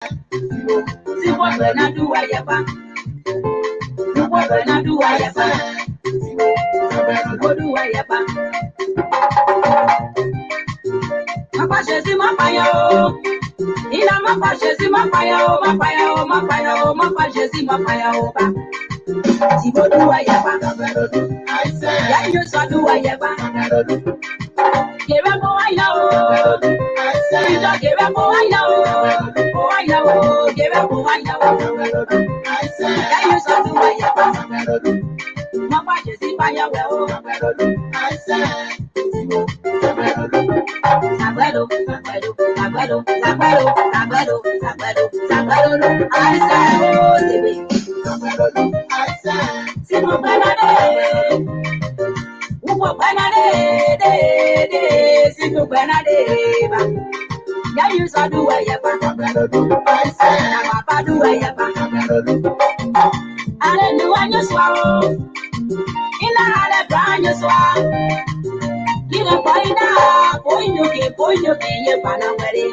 See what when I do I ever. Do what when I do I ever. What do I ever? My passion is my fire. Ina my passion is my fire. My fire, my fire, my passion is my fire. See what do I ever? I say, yeah, you saw do I ever. Give up, oh, I know. I say, give up, oh, I know. Oh, I know. Give up, oh, I know. I say, yeah, you saw do I ever. My passion is my fire. I say, Sagrado, sagrado, sagrado, sagrado, sagrado, sagrado, sagrado. I say, oh, sagrado, I say, see my banana. Upo banana, see my banana. Yeah, you saw do I ever. I say, I'm a do I ever. I don't know when you swallow. In a other brand you swallow. You don't find out, boy, you can't, you're Panawari.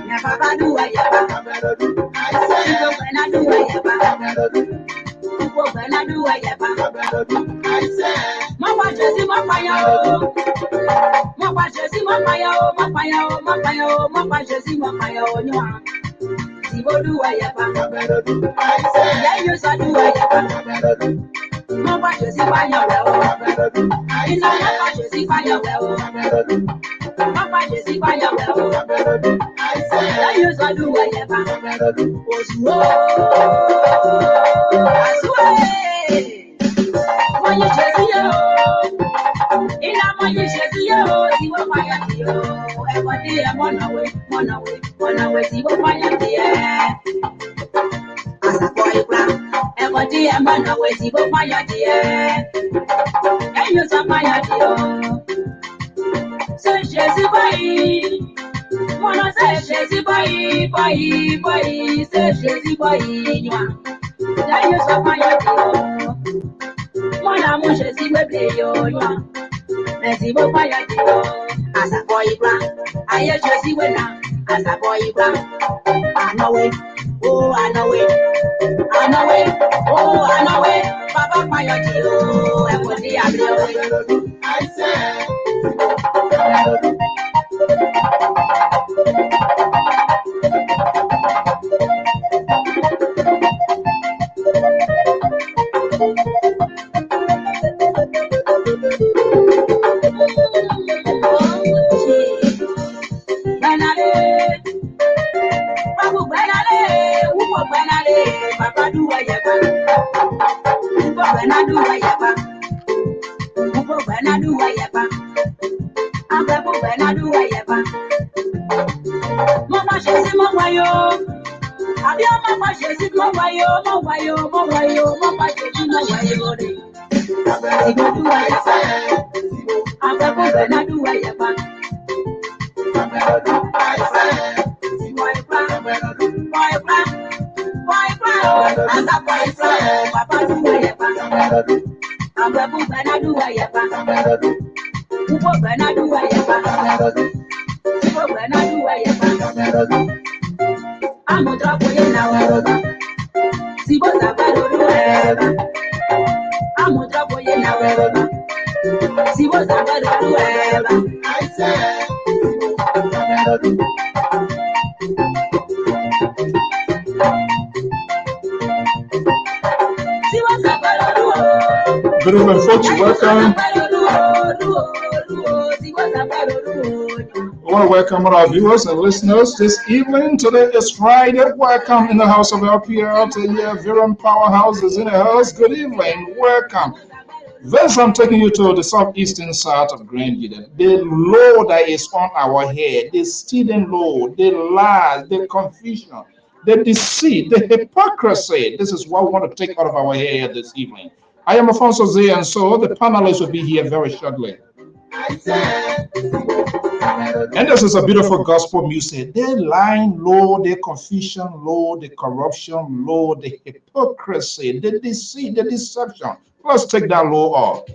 Never do I ever. I say, when I do I ever. When I do I ever. I say, my watches in my fire. My watches in my fire. My fire, my fire, my watches in my fire. See what do I ever. I say, yeah, you saw do I ever. My watches in fire. I know my watches in fire. My watches in fire. I say, yeah, you saw do I ever. I swear. When you chase you, in a man you chase you, see what my idea. Every day I'm on away, see what my idea. As a boy, every day I'm on away, see what my idea. And you saw my idea. So chase boy, wanna say chase boy, say chase boy, you are. Then you saw my idea. Mon amour, je suis me playo, merci beaucoup, as a boy, I je suis wena, as a boy, I know it, oh, I know it, I know it, oh, I know it, Papa, my dear, and what the I said. Papa do I ever? When I do I ever? When I do I ever? I'm when I do I ever? Mama says in my way, I'll be on my says in my way, Mama says in my way, do I ever? I'm when I do I ever? As a boyfriend, Papa do I ever? I'm when I do I ever? When I do I ever? When I do I ever? I'm a drop in now. See what I do ever. I'm a drop in now. See what I do ever. I said. Good evening, folks. Welcome. I want to welcome all our viewers and listeners this evening. Today is Friday. Welcome in the house of LPR-TV. Viren Powerhouse is in the house. Good evening. Welcome. Thus, I'm taking you to the southeastern side of Grandview. The load that is on our head, the stealing load, the lies, the confusion, the deceit, the hypocrisy. This is what we want to take out of our head this evening. I am Alfonso Z, and so the panelists will be here very shortly. And this is a beautiful gospel music. The lying low, the confusion low, the corruption low, the hypocrisy, the deceit, the deception. Let's take that low off.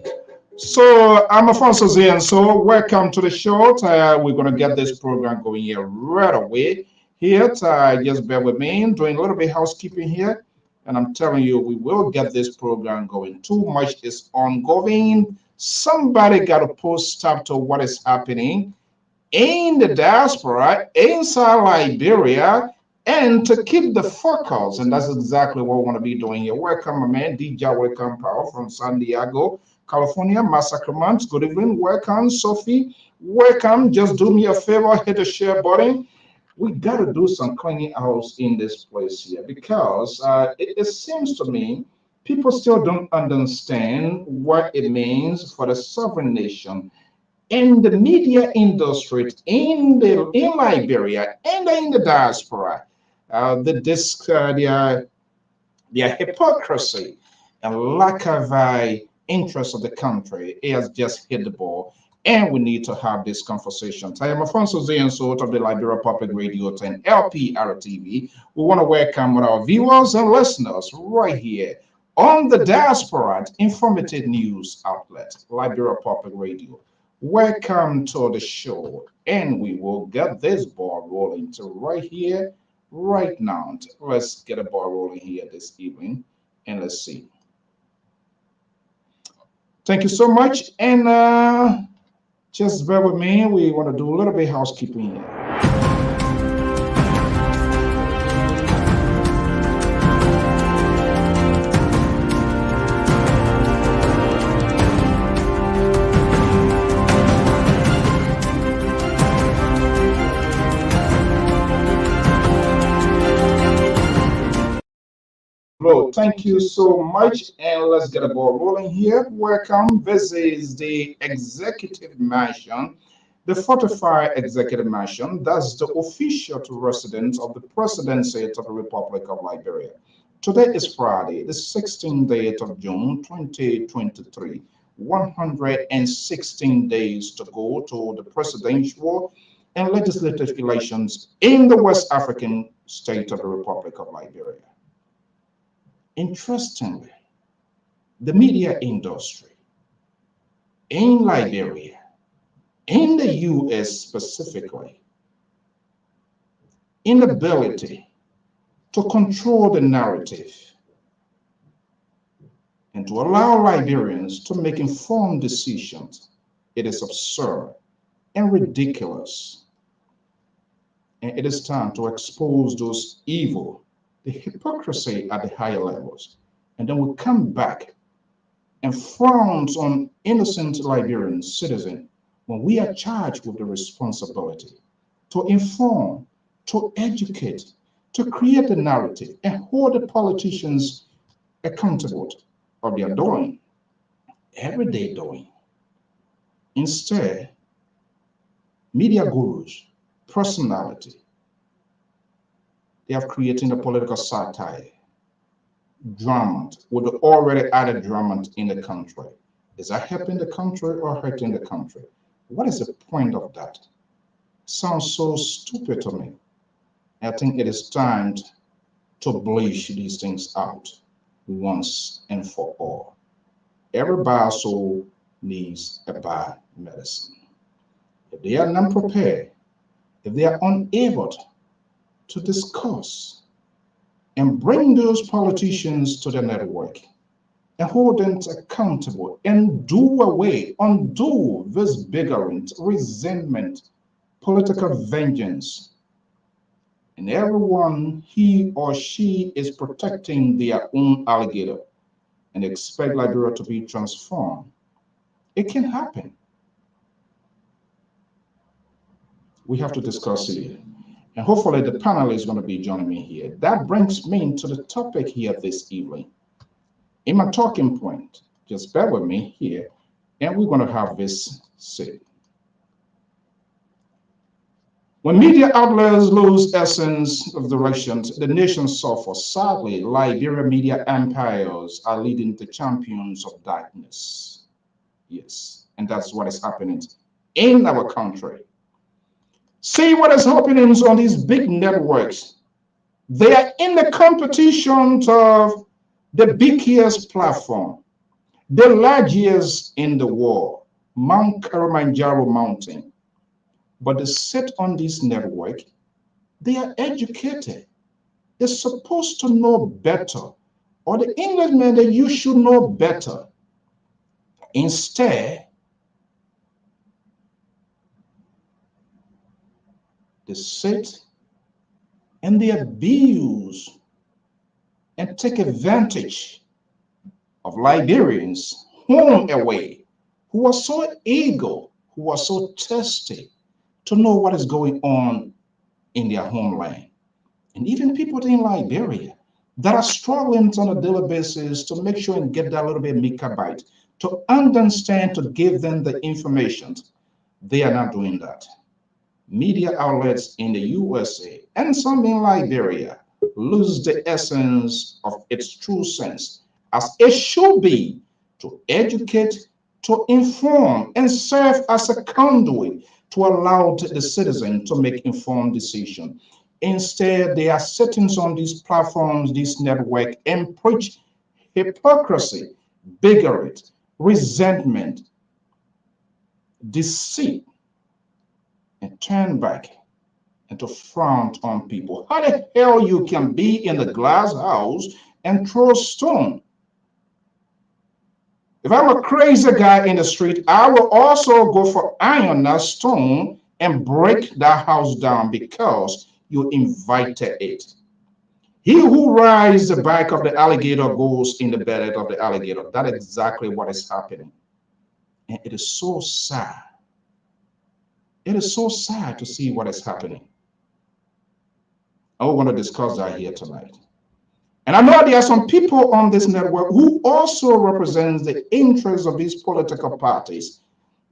So I'm Alfonso Z, and so welcome to the show. We're going to get this program going here right away. here. Just bear with me, doing a little bit housekeeping here. And I'm telling you, we will get this program going. Too much is ongoing. Somebody got to post up to what is happening in the diaspora, inside Liberia, and to keep the focus. And that's exactly what we want to be doing here. Welcome, my man, DJ Welcome Power from San Diego, California, Massacrement. Good evening. Welcome, Sophie. Welcome. Just do me a favor, hit the share button. We got to do some cleaning house in this place here because it seems to me people still don't understand what it means for the sovereign nation in the media industry in Liberia and in the diaspora. Their hypocrisy and lack of interest of the country has just hit the ball. And we need to have this conversation. I am Afonso Zienso of the Liberia Public Radio 10 LPR-TV. We want to welcome our viewers and listeners right here on the Diaspora Informative News Outlet, Liberia Public Radio. Welcome to the show, and we will get this ball rolling to right here, right now. Let's get a ball rolling here this evening, and let's see. Thank you so much, and just bear with me. We want to do a little bit of housekeeping here. Well, thank you so much, and let's get a ball rolling here. Welcome. This is the Executive Mansion, the fortified Executive Mansion. That's the official residence of the Presidency of the Republic of Liberia. Today is Friday, the 16th day of June, 2023. 116 days to go to the presidential and legislative elections in the West African state of the Republic of Liberia. Interestingly, the media industry in Liberia, in the US specifically, inability to control the narrative and to allow Liberians to make informed decisions, it is absurd and ridiculous. And it is time to expose those evil, the hypocrisy at the higher levels. And then we come back and frowns on innocent Liberian citizens when we are charged with the responsibility to inform, to educate, to create the narrative and hold the politicians accountable of their doing, everyday doing. Instead, media gurus, personality, they are creating a political satire, drama, with the already added drama in the country. Is that helping the country or hurting the country? What is the point of that? Sounds so stupid to me. I think it is time to bleach these things out once and for all. Every bad soul needs a bad medicine. If they are not prepared, if they are unable to discuss and bring those politicians to the network and hold them accountable and undo this belligerent resentment, political vengeance. And everyone, he or she is protecting their own alligator and expect Liberia to be transformed. It can happen. We have to discuss it. And hopefully the panel is going to be joining me here. That brings me to the topic here this evening. In my talking point, just bear with me here, and we're going to have this said. When media outlets lose essence of direction, the nation suffers. Sadly, Liberia media empires are leading the champions of darkness. Yes, and that's what is happening in our country. See what is happening on these big networks. They are in the competition of the biggest platform, the largest in the world, Mount Kilimanjaro Mountain. But they sit on this network, They are educated. They're supposed to know better. Or the Englishman that you should know better. Instead, they sit and they abuse and take advantage of Liberians home away who are so eager, who are so thirsty to know what is going on in their homeland. And even people in Liberia that are struggling on a daily basis to make sure and get that little bit megabyte, to understand, to give them the information. They are not doing that. Media outlets in the USA and some in Liberia lose the essence of its true sense, as it should be, to educate, to inform, and serve as a conduit to allow the citizen to make informed decisions. Instead, they are sitting on these platforms, this network, and preach hypocrisy, bigotry, resentment, deceit, and turn back and to frown on people. How the hell you can be in the glass house and throw a stone? If I'm a crazy guy in the street, I will also go for iron, not stone, and break that house down because you invited it. He who rides the back of the alligator goes in the belly of the alligator. That is exactly what is happening. And it is so sad. It is so sad to see what is happening. I want to discuss that here tonight. And I know there are some people on this network who also represent the interests of these political parties.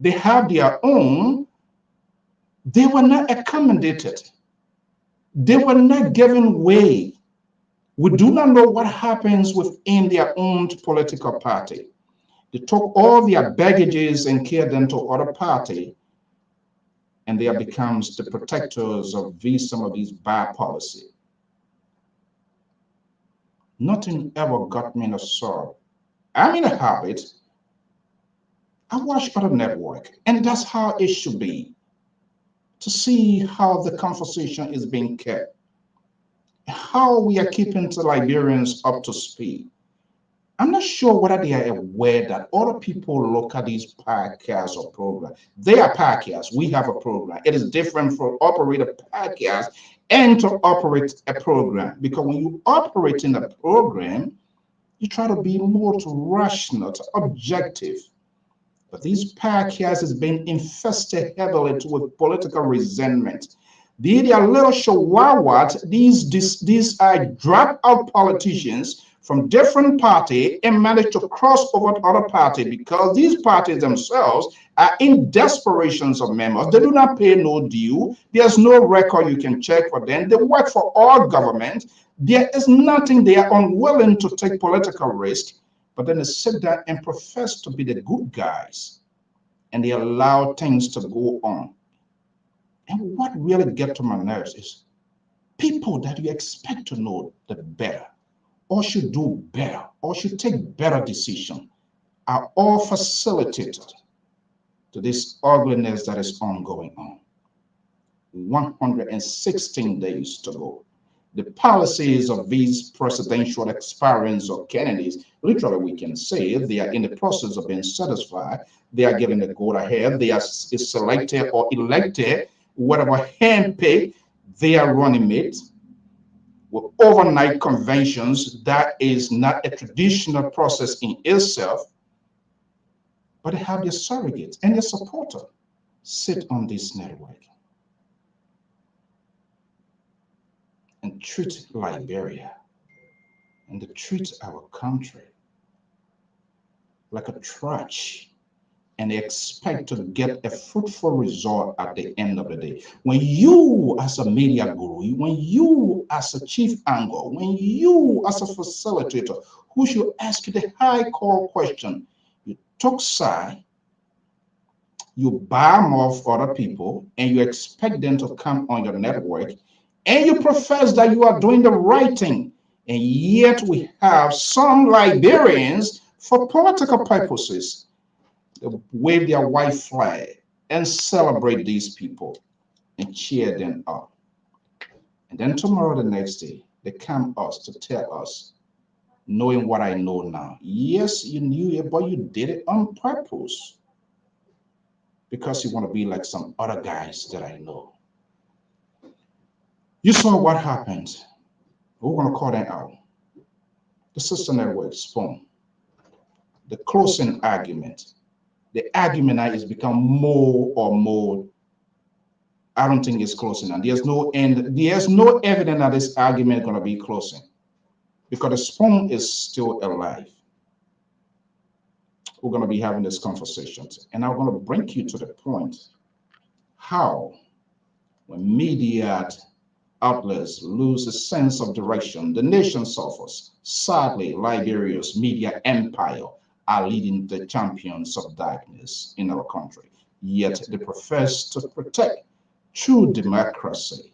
They have their own. They were not accommodated. They were not given way. We do not know what happens within their own political party. They took all their baggages and carried them to other party, and they becomes the protectors of some of these bad policy. Nothing ever got me in a sorrow. I'm in a habit. I watch other network, and that's how it should be. To see how the conversation is being kept, how we are keeping the Liberians up to speed. I'm not sure whether they are aware that other people look at these podcasts or programs. They are podcasts. We have a program. It is different from operate a podcast and to operate a program. Because when you operate in a program, you try to be more to rational, to objective. But these podcasts has been infested heavily with political resentment. They are little chihuahuas. These are drop out politicians from different party and manage to cross over to other party because these parties themselves are in desperations of members. They do not pay no due. There's no record you can check for them. They work for all government. There is nothing. They are unwilling to take political risk, but then they sit down and profess to be the good guys, and they allow things to go on. And what really gets to my nerves is people that you expect to know the better, or should do better, or should take better decisions, are all facilitated to this ugliness that is ongoing on. 116 days to go. The policies of these presidential aspirants or candidates, literally we can say they are in the process of being satisfied. They are given the go ahead. They are selected or elected, whatever handpicked they are running mates with overnight conventions. That is not a traditional process in itself, but they have their surrogates and their supporter sit on this network and treat Liberia and they treat our country like a trash, and they expect to get a fruitful result at the end of the day. When you as a media guru, when you as a chief angle, when you as a facilitator who should ask you the high call question, you took side, you bomb off other people, and you expect them to come on your network, and you profess that you are doing the right thing. And yet we have some Liberians, for political purposes, they wave their white flag and celebrate these people and cheer them up. And then tomorrow, the next day, they come us to tell us, knowing what I know now. Yes, you knew it, but you did it on purpose because you want to be like some other guys that I know. You saw what happened. We're going to call them out. The sister network spawn. The closing argument. The argument now is become more or more. I don't think it's closing. And there's no end. There's no evidence that this argument is going to be closing because the spawn is still alive. We're going to be having this conversation. And I'm going to bring you to the point how when media outlets lose a sense of direction, the nation suffers. Sadly, Liberia's media empire are leading the champions of darkness in our country, yet they profess to protect true democracy.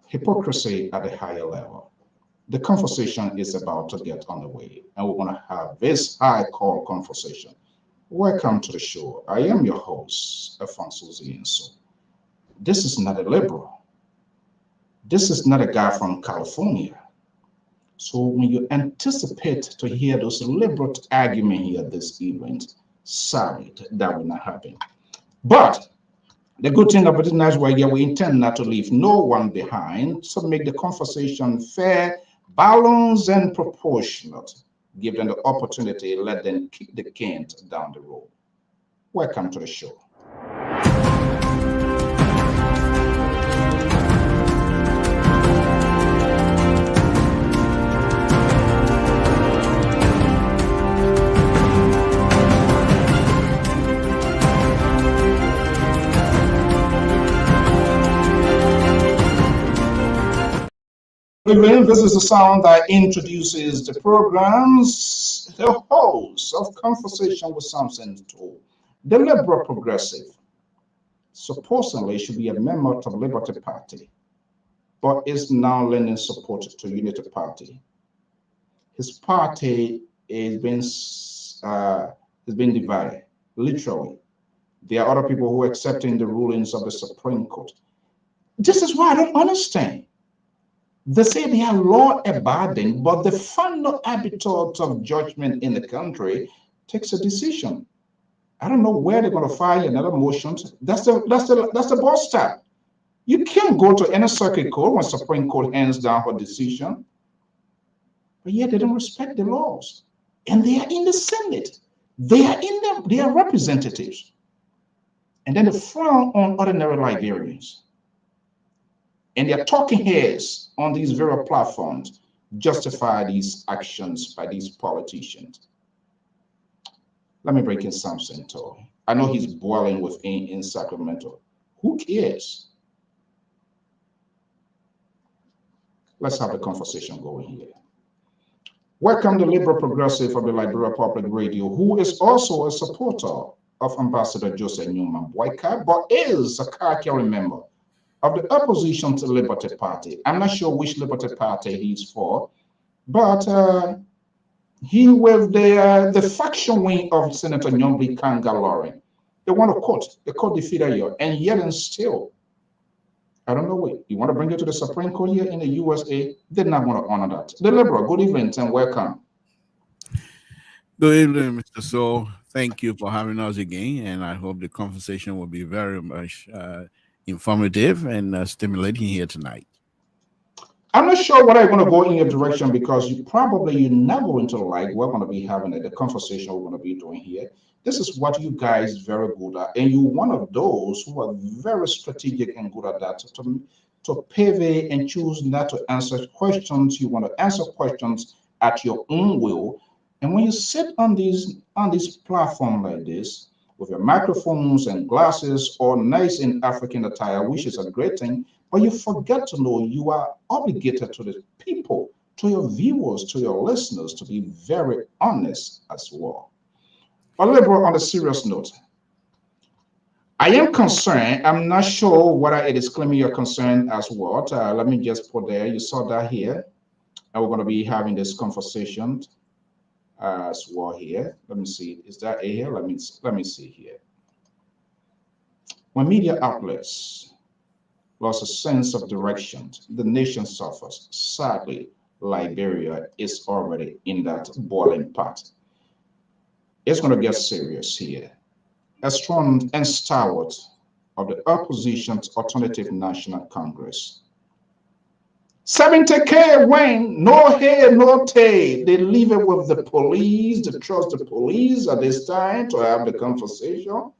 Hypocrisy at a higher level. The conversation is about to get underway, and we're going to have this high-call conversation. Welcome to the show. I am your host, Afonso Zienso. This is not a liberal. This is not a guy from California. So when you anticipate to hear those liberal arguments here this evening, sorry, that will not happen. But the good thing about it is we intend not to leave no one behind, so make the conversation fair, balanced, and proportionate. Give them the opportunity, let them kick the can down the road. Welcome to the show. This is the sound that introduces the programs, the host of Conversation with Samson Tool, the liberal progressive. Supposedly should be a member of the Liberty Party, but is now lending support to Unity Party. His party is being divided, literally. There are other people who are accepting the rulings of the Supreme Court. This is why I don't understand. They say they are law-abiding, but the final arbiter of judgment in the country takes a decision. I don't know where they're going to file another motion. That's the boss step. You can't go to any circuit court when Supreme Court hands down her decision, but yet they don't respect the laws, and they are in the Senate. They are in them. They are representatives, and then they frown on ordinary Liberians. And their talking heads on these very platforms justify these actions by these politicians. Let me break in something, too. I know he's boiling within in Sacramento. Who cares? Let's have a conversation going here. Welcome the liberal progressive of the Liberia Public Radio, who is also a supporter of Ambassador Joseph Newman Boyka, but is a card-carrying member of the opposition to Liberty Party. I'm not sure which Liberty Party he's for, but he with the faction wing of Senator Nyongli Kanga Lauren. They want to court. The court defeated you, and yet and still, I don't know what. You want to bring it to the Supreme Court here in the USA? They're not going to honor that. The Liberal, good evening and welcome. Good evening, Mr. So. Thank you for having us again, and I hope the conversation will be very much informative and stimulating here tonight. I'm not sure whether I'm going to go in your direction because you're not going to like we're going to be having the conversation we're going to be doing here. This is what you guys very good at, and you're one of those who are very strategic and good at that. To pivot and choose not to answer questions. You want to answer questions at your own will. And when you sit on this platform like this, with your microphones and glasses, or nice in African attire, which is a great thing, but you forget to know you are obligated to the people, to your viewers, to your listeners, to be very honest as well. But liberal, on a serious note, I am concerned. I'm not sure whether it is claiming you're concerned as what. Let me just put there. You saw that here. And we're going to be having this conversation as well here. Let me see. Is that a here? Let me see here. When media outlets lost a sense of direction. The nation suffers. Sadly, Liberia is already in that boiling pot. It's going to get serious here. A strong and stalwart of the opposition's Alternative National Congress. 70K win, no hair, no tay. They leave it with the police, they trust the police at this time to have the conversation.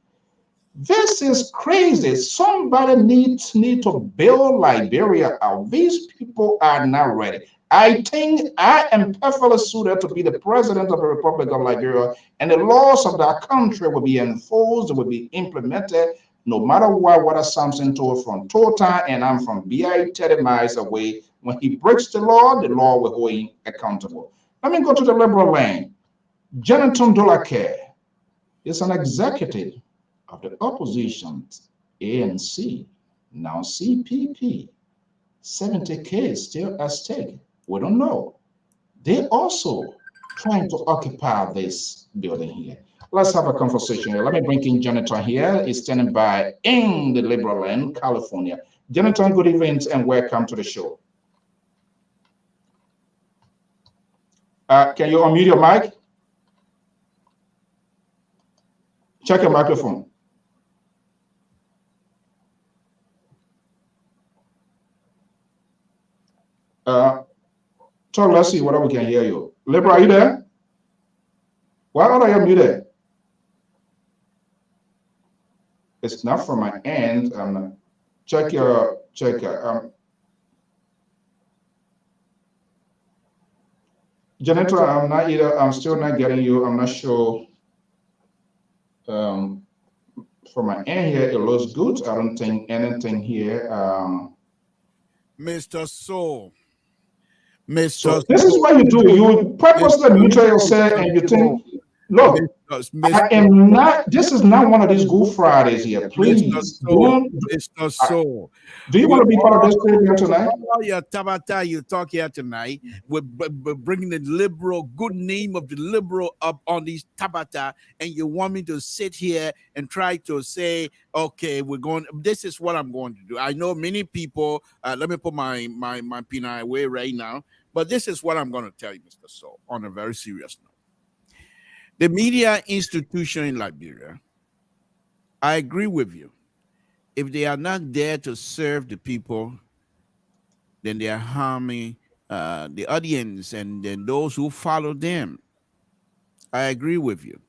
This is crazy. Somebody needs to bail Liberia out. These people are not ready. I think I am perfectly suited to be the president of the Republic of Liberia, and the laws of that country will be enforced, will be implemented, no matter what a Samson told from Tota, and I'm from BI 30 miles away. When he breaks the law will hold him accountable. Let me go to the liberal lane. Jonathan Dolake is an executive of the opposition's ANC, now CPP. 70K is still at stake. We don't know. They also trying to occupy this building here. Let's have a conversation here. Let me bring in Jonathan here. He's standing by in the liberal land, California. Jonathan, good evening and welcome to the show. Can you unmute your mic? Check your microphone. Let's see whether we can hear you. Liberal, are you there? Why are you muted? It's not from my end. Check. Janetta, I'm not either. I'm still not getting you. I'm not sure. From my end here, it looks good. I don't think anything here. Mr. Soul. So this is what you do. You purposely mute yourself and you think, look, I am not, this is not one of these Good Fridays here. Please. Mr. Soul. Do you want to be part of this program tonight? Your Tabata, you talk here tonight. We're bringing the liberal, good name of the liberal up on these Tabata, and you want me to sit here and try to say, okay, this is what I'm going to do. I know many people, let me put my peanut away right now, but this is what I'm going to tell you, Mr. Soul, on a very serious note. The media institution in Liberia, I agree with you. If they are not there to serve the people, then they are harming the audience and then those who follow them. I agree with you.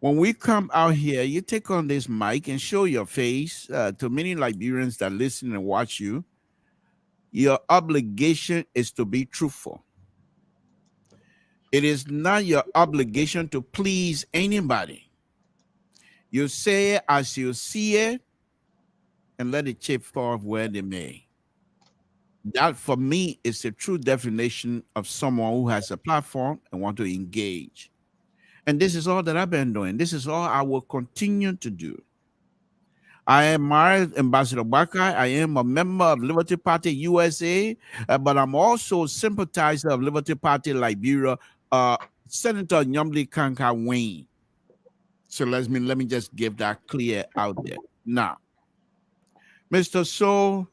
When we come out here, you take on this mic and show your face to many Liberians that listen and watch you. Your obligation is to be truthful. It is not your obligation to please anybody. You say it as you see it and let it chip fall where they may. That, for me, is the true definition of someone who has a platform and want to engage. And this is all that I've been doing. This is all I will continue to do. I am Ambassador Baka. I am a member of Liberty Party USA, but I'm also a sympathizer of Liberty Party Liberia, Senator Nyamli Kanka Wayne. So let me just give that clear out there. Now, Mr. So,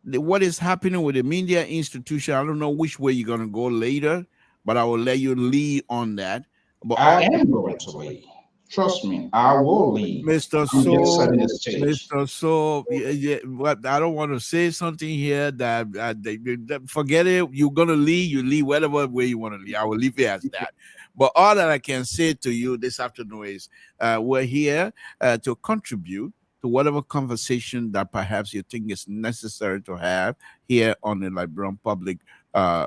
what is happening with the media institution, I don't know which way you're going to go later, but I will let you lead on that. But I am going to lead. Trust me, I will lead. Mr. So, I don't want to say something here that forget it. You're going to lead, you lead whatever way you want to lead. I will leave it as that. But all that I can say to you this afternoon is we're here to contribute to whatever conversation that perhaps you think is necessary to have here on the Liberian Public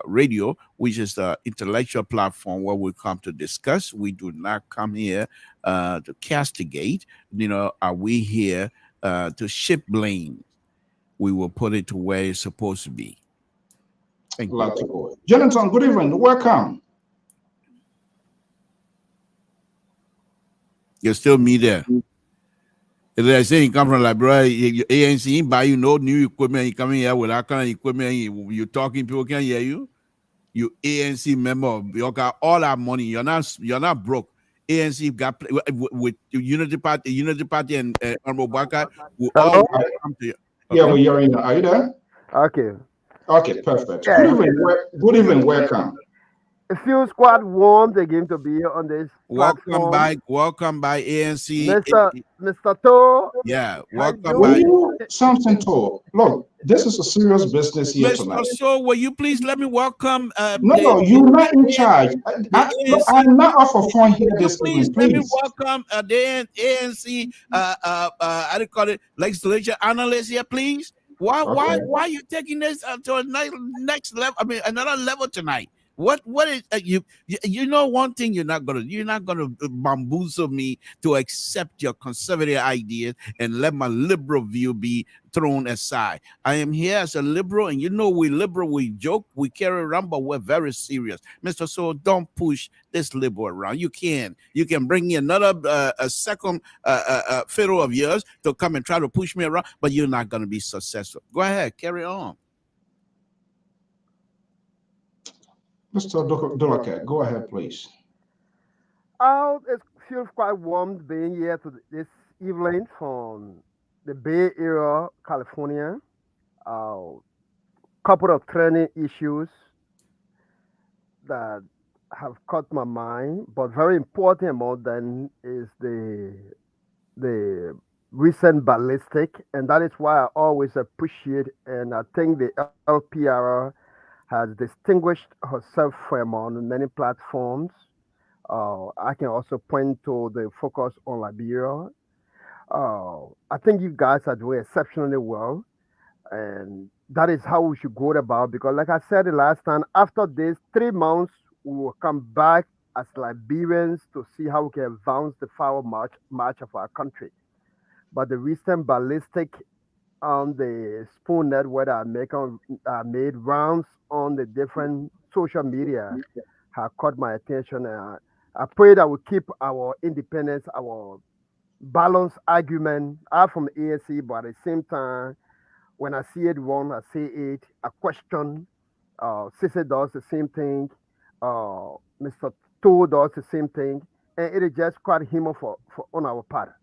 Radio, which is the intellectual platform where we come to discuss. We do not come here to castigate. Are we here to shift blame? We will put it to where it's supposed to be. Thank you. Jonathan, good evening. Welcome. You're still me there. If they say you come from Liberia, ANC buy you no new equipment, you come in here with that kind of equipment, you're talking, people can't hear you. You ANC member, you got all that money. You're not broke. ANC got with Unity Party and Honorable Baka will all come to you. Yeah, Okay. we're hearing you. Are you there? Okay. Okay, perfect. Yeah, Good evening. Good evening. Welcome. it feels quite warm again to be here on this platform. Welcome by ANC. Mr. To, Yeah, how you welcome Will by doing? you something to look? This is a serious business here Mr. tonight. So. Will you please let me welcome No, no, you're not in charge. the Look, ANC? I'm not off for phone here Will you this please evening, let me please. welcome the ANC how do you call it, legislature analyst here, please? Okay. Why are you taking this to a next level? I mean, another level tonight. What is you know one thing you're not gonna bamboozle me to accept your conservative ideas and let my liberal view be thrown aside. I am here as a liberal, and you know we liberal, we joke, we carry around, but we're very serious, Mr. So don't push this liberal around. You can bring me another a second fiddle of yours to come and try to push me around, but you're not gonna be successful. Go ahead, carry on. Mr. Dolake, go ahead, please. It feels quite warm being here this evening from the Bay Area, California. Couple of training issues that have caught my mind, but very important among them is the recent ballistic, and that is why I always appreciate, and I think the LPR has distinguished herself from on many platforms. I can also point to the focus on Liberia. I think you guys are doing exceptionally well, and that is how we should go about. Because, like I said the last time, after this 3 months, we will come back as Liberians to see how we can advance the forward march of our country. But the recent ballistic on the spoon network made rounds on the different social media have caught my attention. I pray that we keep our independence, our balanced argument. I'm from the ANC, but at the same time, when I see it wrong, I say it. I question. Sisse does the same thing. Mr. Toe does the same thing, and it is just quite humor for on our part.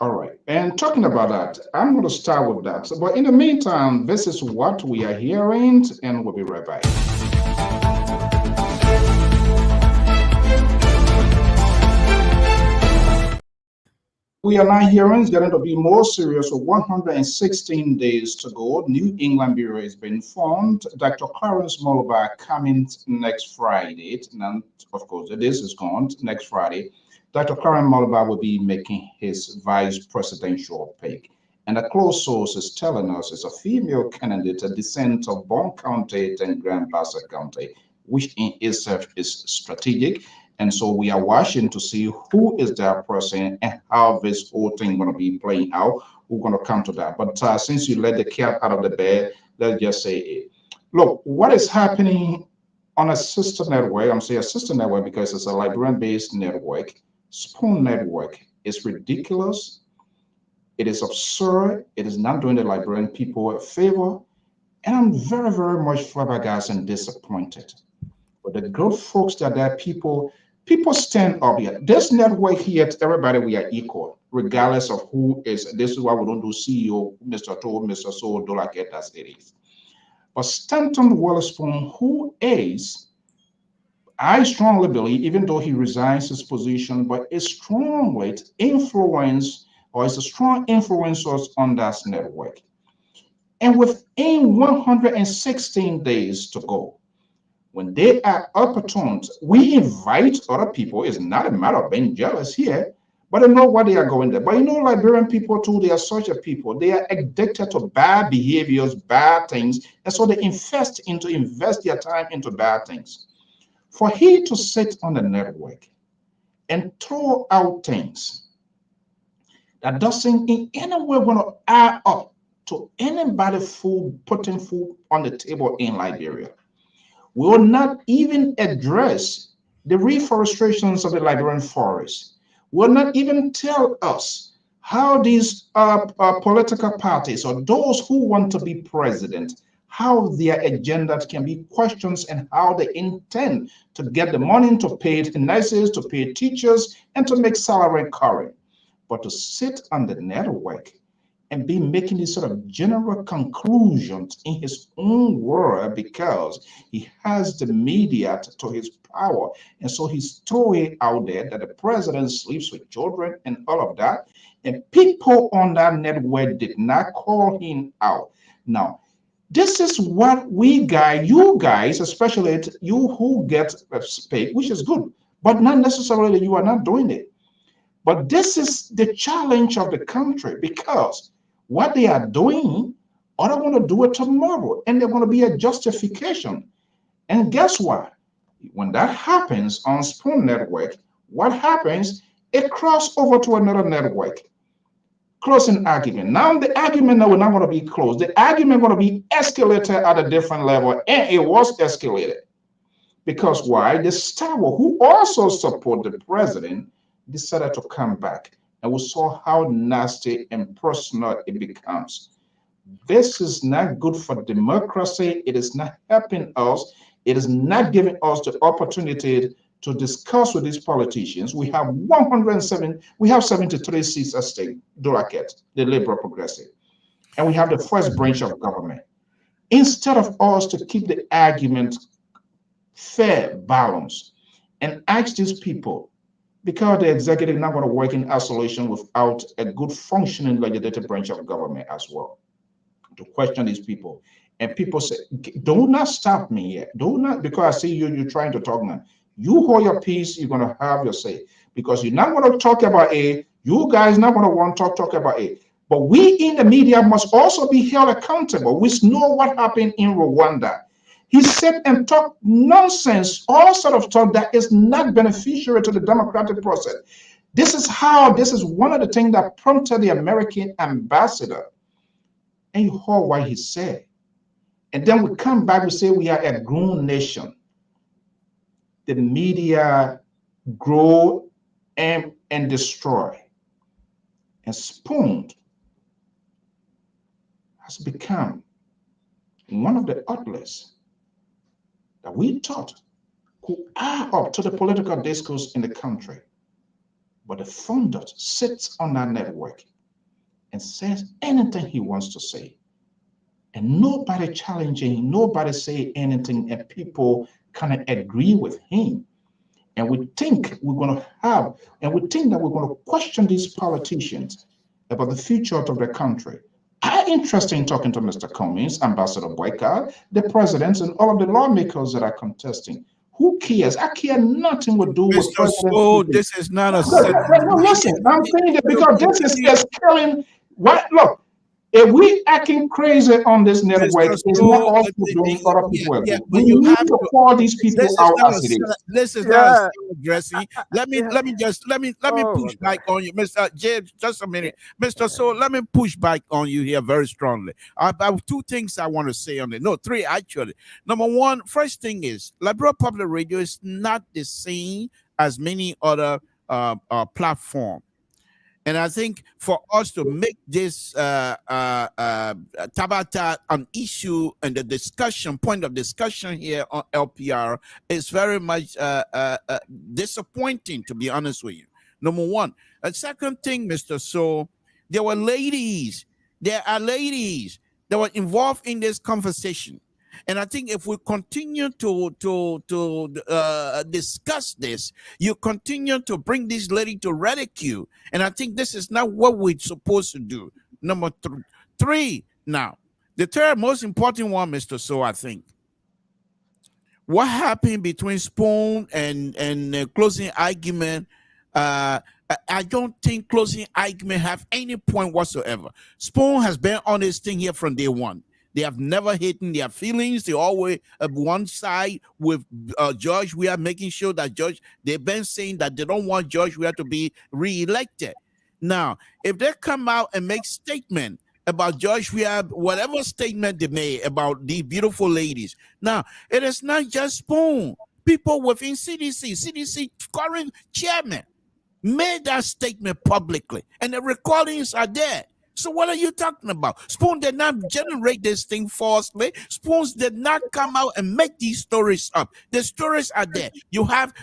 All right. And talking about that, I'm going to start with that. But in the meantime, this is what we are hearing, and we'll be right back. We are now hearing it's going to be more serious with 116 days to go. New England Bureau has been formed. Dr. Clarence Molobar coming next Friday. And of course, this is gone next Friday. Dr. Clarence Molobar will be making his vice presidential pick. And a close source is telling us it's a female candidate, a descent of Bond County and Grand Bassa County, which in itself is strategic. And so we are watching to see who is that person and how this whole thing going to be playing out. We're going to come to that. But since you let the cat out of the bag, let's just say it. Look, what is happening on a sister network? I'm saying a sister network because it's a Liberian-based network. Spoon Network is ridiculous. It is absurd. It is not doing the Liberian people a favor. And I'm very, very much flabbergasted and disappointed. But the good folks that there, people stand up here. This network here, everybody, we are equal, regardless of who is. This is why we don't do CEO, Mr. Toll, Mr. So, do like it as it is. But Stanton Witherspoon, who is, I strongly believe, even though he resigns his position, but is strongly influence or is a strong influence on that network. And within 116 days to go, when they are opportune, we invite other people. It's not a matter of being jealous here, but I know what they are going there. But you know, Liberian people too, they are such a people. They are addicted to bad behaviors, bad things, and so they invest their time into bad things. For he to sit on the network and throw out things that doesn't in any way want to add up to anybody putting food on the table in Liberia. We will not even address the reforestations of the Liberian forest. Will not even tell us how these political parties or those who want to be president, how their agenda can be questions and how they intend to get the money to pay nurses, to pay teachers, and to make salary current. But to sit on the network and be making these sort of general conclusions in his own word because he has the media to his power. And so he's throwing out there that the president sleeps with children and all of that. And people on that network did not call him out. Now, this is what you guys, especially you who get paid, which is good, but not necessarily you are not doing it. But this is the challenge of the country because what they are doing, or they're going to do it tomorrow, and they're going to be a justification. And guess what? When that happens on Spoon Network, what happens? It crosses over to another network. Closing argument. Now the argument now is not going to be closed. The argument going to be escalated at a different level, and it was escalated. Because why? The Star who also support the president decided to come back. And we saw how nasty and personal it becomes. This is not good for democracy. It is not helping us. It is not giving us the opportunity to discuss with these politicians. We have 107, we have 73 seats at stake, Duraket, the Liberal Progressive. And we have the first branch of government. Instead of us to keep the argument fair, balanced, and ask these people, because the executive is not going to work in isolation without a good functioning legislative branch of government as well, to question these people. And people say, do not stop me yet. Do not, because I see you're trying to talk now. You hold your peace, you're going to have your say. Because you're not going to talk about A, you guys not going to want to talk about A. But we in the media must also be held accountable. We know what happened in Rwanda. He said and talked nonsense, all sort of talk that is not beneficial to the democratic process. This is one of the things that prompted the American ambassador. And you heard what he said. And then we come back, we say we are a grown nation. The media grow and destroy. And Spoon has become one of the outlets that we thought who are up to the political discourse in the country. But the founder sits on that network and says anything he wants to say. And nobody challenging, nobody say anything, and people kind of agree with him. And we think we're going to have, and we think that we're going to question these politicians about the future of the country. I'm interested in talking to Mr. Cummings, Ambassador Boycott, the presidents, and all of the lawmakers that are contesting. Who cares? I care nothing to do with Mr. So this is not a no, listen, I'm saying that because this is killing. What? Look, if we acting crazy on this network, it's not also doing other people. But we you need have to call these people out as it is. This is not addressing. Let me push back on you, Mr. James. Just a minute, Mr. So let me push back on you here very strongly. I have two things I want to say on it. No, three actually. Number one, first thing is Liberal Public Radio is not the same as many other platforms. And I think for us to make this Tabata an issue and the discussion, point of discussion here on LPR is very much disappointing, to be honest with you. Number one. A second thing, Mr. So, there are ladies that were involved in this conversation. And I think if we continue to discuss this, you continue to bring this lady to ridicule. And I think this is not what we're supposed to do. Number three, now, the third most important one, Mr. So, I think, what happened between Spoon and closing argument, I don't think closing argument have any point whatsoever. Spoon has been on this thing here from day one. They have never hidden their feelings. They always have one side with George. We are making sure that they've been saying that they don't want George Weah to be re-elected. Now, if they come out and make statement about George Weah, whatever statement they made about these beautiful ladies. Now, it is not just Spoon. People within CDC current chairman made that statement publicly, and the recordings are there. So what are you talking about? Spoon did not generate this thing falsely. Spoons did not come out and make these stories up. The stories are there. You have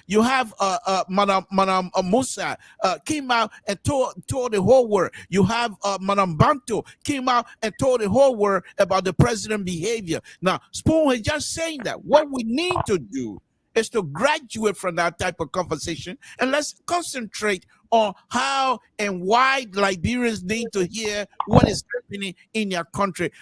Madam Musa came out and told the whole world. You have Madam Banto came out and told the whole world about the president's behavior. Now, Spoon is just saying that what we need to do is to graduate from that type of conversation and let's concentrate on how and why Liberians need to hear what is happening in their country.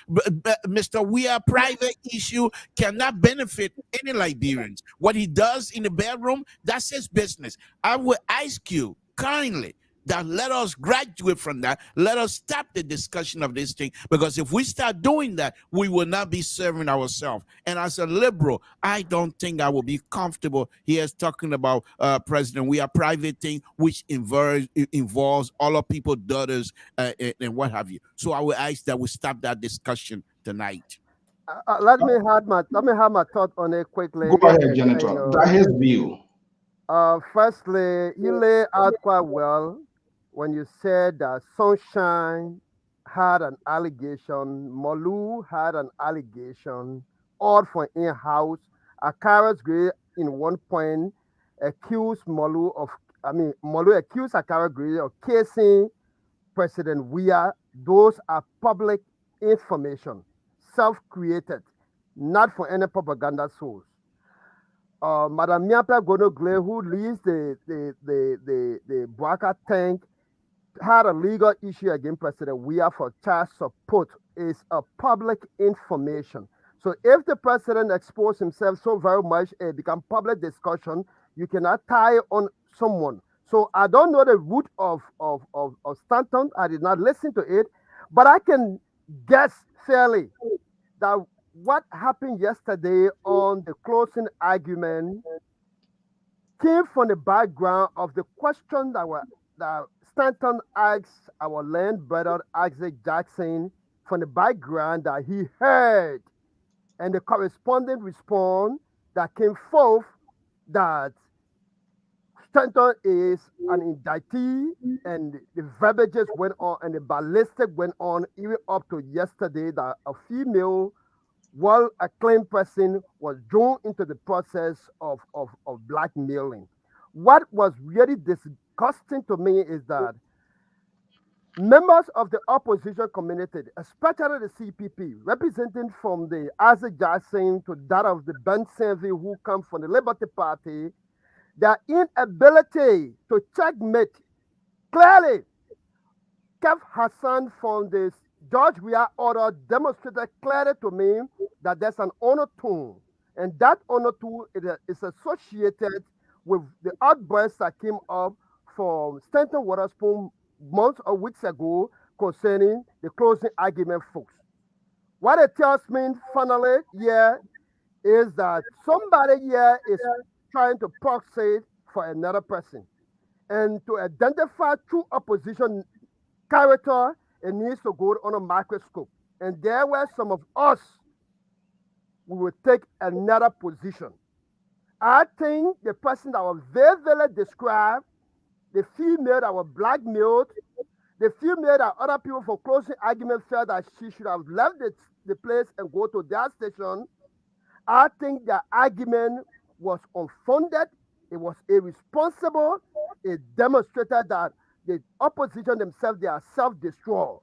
Mr. We Are private issue cannot benefit any Liberians. What he does in the bedroom, that's his business. I will ask you kindly that let us graduate from that. Let us stop the discussion of this thing, because if we start doing that, we will not be serving ourselves. And as a liberal, I don't think I will be comfortable here talking about President We Are private thing, which involves all of people's daughters and what have you. So I will ask that we stop that discussion tonight. Let me have my thought on it quickly. Go ahead, Janitor. That's his view. Firstly, you lay out quite well when you said that Sunshine had an allegation, Molu had an allegation, all for in-house. Akaras Gray in one point accused Molu accused Akara Gray of casing President Weah. Those are public information, self-created, not for any propaganda source. Madam Miapa Gonogle, who leads the Braka tank, had a legal issue against President Weah for child support. Is a public information. So if the president exposed himself so very much, it become public discussion. You cannot tie on someone. So I don't know the root of Stanton. I did not listen to it, but I can guess fairly that what happened yesterday on the closing argument came from the background of the question that Stanton asked our land brother Isaac Jackson, from the background that he heard, and the corresponding response that came forth that Stanton is an indictee, and the verbiages went on and the ballistic went on even up to yesterday that a female well-acclaimed person was drawn into the process of blackmailing. What was really disgusting to me is that members of the opposition community, especially the CPP, representing from the Isaac Jackson to that of the Ben Senvi who come from the Liberty Party, their inability to checkmate clearly Kev Hassan from the George Weah order demonstrated clearly to me that there's an honor tone, and that honor tone is associated with the outbursts that came up from Stanton Waterspoon months or weeks ago concerning the closing argument, folks. What it tells me finally here is that somebody here is trying to proxy for another person. And to identify true opposition character, it needs to go on a microscope. And there were some of us who would take another position. I think the person that was very described, the female that was blackmailed, the female that other people for closing argument felt that she should have left the place and go to their station. I think the argument was unfounded. It was irresponsible. It demonstrated that the opposition themselves, they are self-destroyed.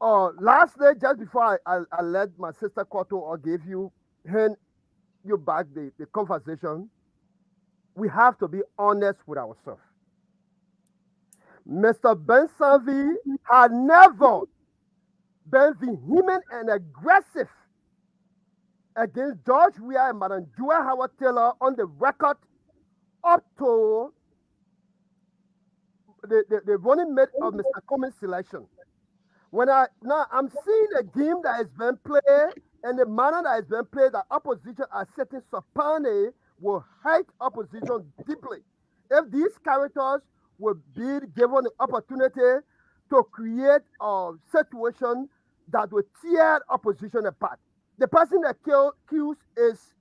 Lastly, just before I let my sister Koto or hand you back the conversation, we have to be honest with ourselves. Mr. Ben Sanvi had never been vehement and aggressive against George Weah and Madam Joy Howard Taylor on the record up to the running mate of Mr. Cummings' selection. I'm seeing a game that has been played and the manner that has been played, that opposition are setting Sapane will hate opposition deeply. If these characters will be given the opportunity to create a situation that will tear opposition apart. The person that accused is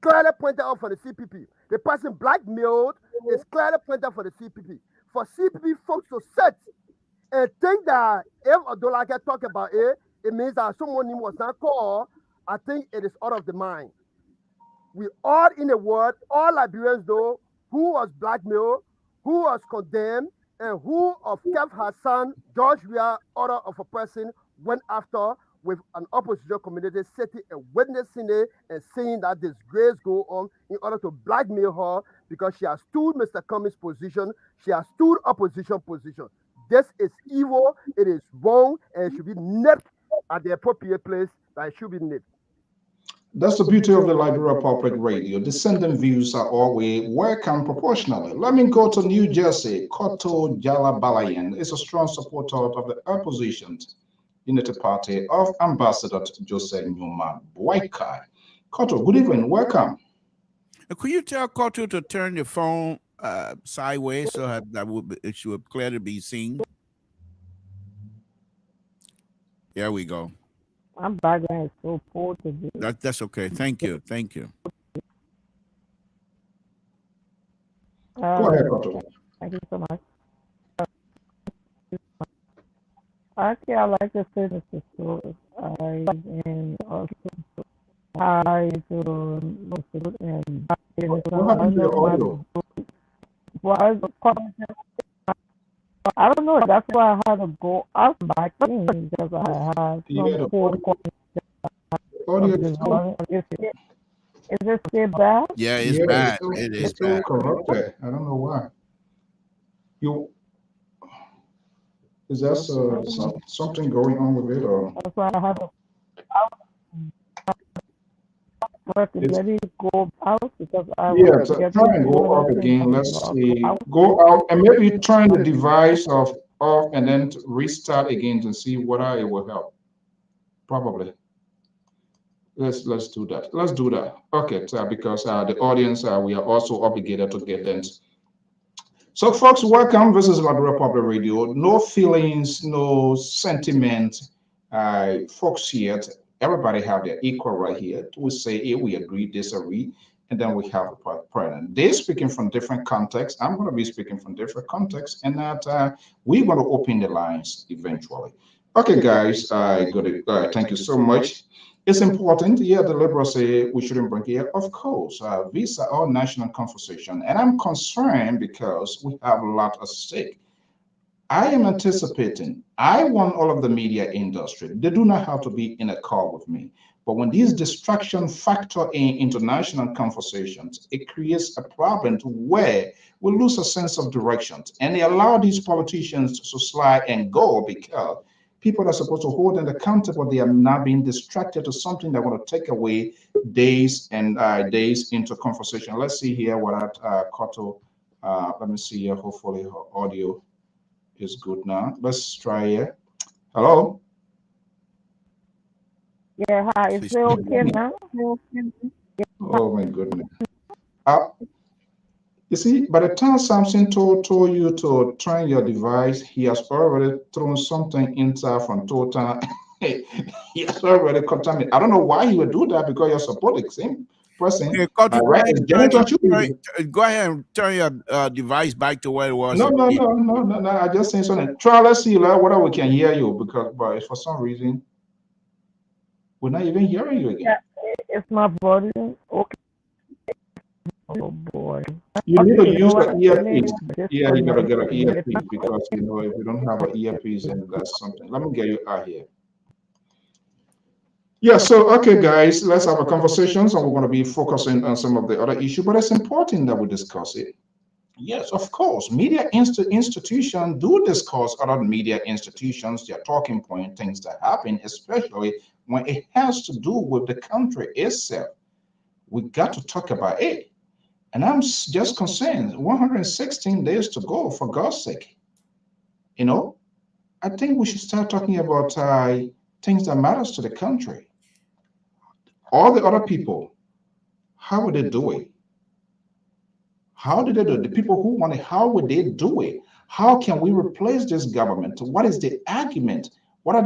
clearly pointed out for the CPP. The person blackmailed is clearly pointed out for the CPP. For CPP folks to sit and think that if Odola can talk about it, it means that someone was not called. I think it is out of the mind. We all in the world, all Liberians know who was blackmailed, who was condemned, and who of kept her son, George Weah, order of a person, went after with an opposition community sitting and witnessing it and seeing that disgrace go on in order to blackmail her because she has stood Mr. Cummings' position, she has stood opposition position. This is evil, it is wrong, and it should be nipped at the appropriate place that it should be nipped. That's the beauty of the Liberia Public Radio. Dissenting views are always welcome proportionally. Let me go to New Jersey. Koto Jalabalayan is a strong supporter of the opposition Unity Party of Ambassador Jose Newman Boykai. Koto, good evening. Welcome. Could you tell Koto to turn the phone sideways so that it should clearly be seen? There we go. My background is so poor today. That's okay. Thank you. Thank you. Go ahead, Koto. Thank you so much. Actually, I like to say this is so and also hi to and What happened to your audio? I don't know. That's why I had to go out back in because I have some phone calls. Audio Is it still bad? Yeah, it's bad. It is still bad. corrupted. I don't know why. Is there something going on with it, or? That's why I had to let it go out because I Yeah, try and go up again. Let's see. Go out and maybe turn the device off and then restart again to see whether it will help. Probably. Let's do that. Let's do that. Okay, because the audience, we are also obligated to get them. So, folks, welcome. This is Liberia Public Radio. No feelings, no sentiment, folks here. Everybody have their equal right here. We say, hey, we agree, disagree, and then we have a president. They're speaking from different contexts. I'm going to be speaking from different contexts, and that we're going to open the lines eventually. Okay, guys, thank you so much. It's important. Yeah, the liberals say we shouldn't bring here. Of course, these are all national conversation, and I'm concerned because we have a lot at stake. I am anticipating. I want all of the media industry. They do not have to be in a call with me. But when these distractions factor in international conversations, it creates a problem to where we lose a sense of direction, and they allow these politicians to slide and go because people that are supposed to hold them accountable, they are not being distracted to something that want to take away days and days into conversation. Let's see here what Koto. Let me see here. Hopefully, her audio is good now. Let's try here. Hello. Yeah, hi. Is it okay now? Oh my goodness. You see, by the time Samson told you to turn your device, he has already thrown something inside from Total. He has already contaminated. I don't know why he would do that because you're supporting the same person. Okay, go ahead and turn your device back to where it was. No. I just saying something. Try, let's see whether we can hear you but for some reason, we're not even hearing you again. Yeah, it's my volume. Okay. Oh boy. You need to use the earpiece. Yeah, you gotta get an earpiece because if you don't have an earpiece, then that's something. Let me get you out here. Yeah, so okay, guys, let's have a conversation. So we're going to be focusing on some of the other issues, but it's important that we discuss it. Yes, of course, media institutions do discuss other media institutions, their talking point, things that happen, especially when it has to do with the country itself. We got to talk about it. And I'm just concerned, 116 days to go, for God's sake. I think we should start talking about things that matters to the country. All the other people, how would they do it? How did they do it? The people who want it, how would they do it? How can we replace this government? What is the argument? What are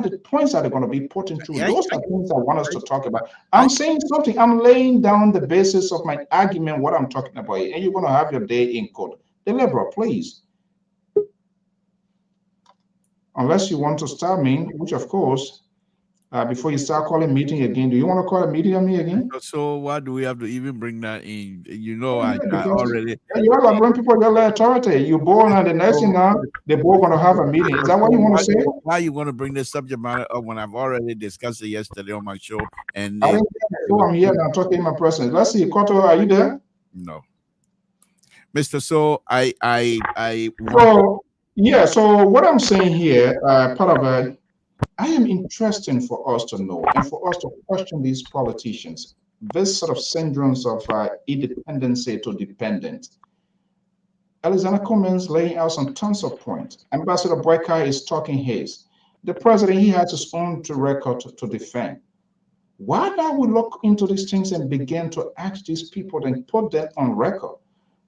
the points that are going to be put into? Those are things I want us to talk about. I'm saying something. I'm laying down the basis of my argument, what I'm talking about, and you're going to have your day in court. The liberal, please. unless you want to start me, which of course, before you start calling meeting again, do you want to call a meeting on me again? So why do we have to even bring that in? You know, Oh, I, yeah, I because already. you have when people get authority, you born and the next thing So, now, they're both going to have a meeting. Is that what you want to say? why you want to bring this subject matter up when I've already discussed it yesterday on my show? And I it didn't was so I'm here now talking in my presence. Let's see, Koto, are you there? no, Mr. So I want. So, yeah, so what I'm saying here, part of it, I am interested for us to know and for us to question these politicians, this sort of syndromes of independency to dependent. Alexander Cummings laying out some tons of points. Ambassador Boyka is talking his. The president, he has his own to record to defend. Why not we look into these things and begin to ask these people and put them on record?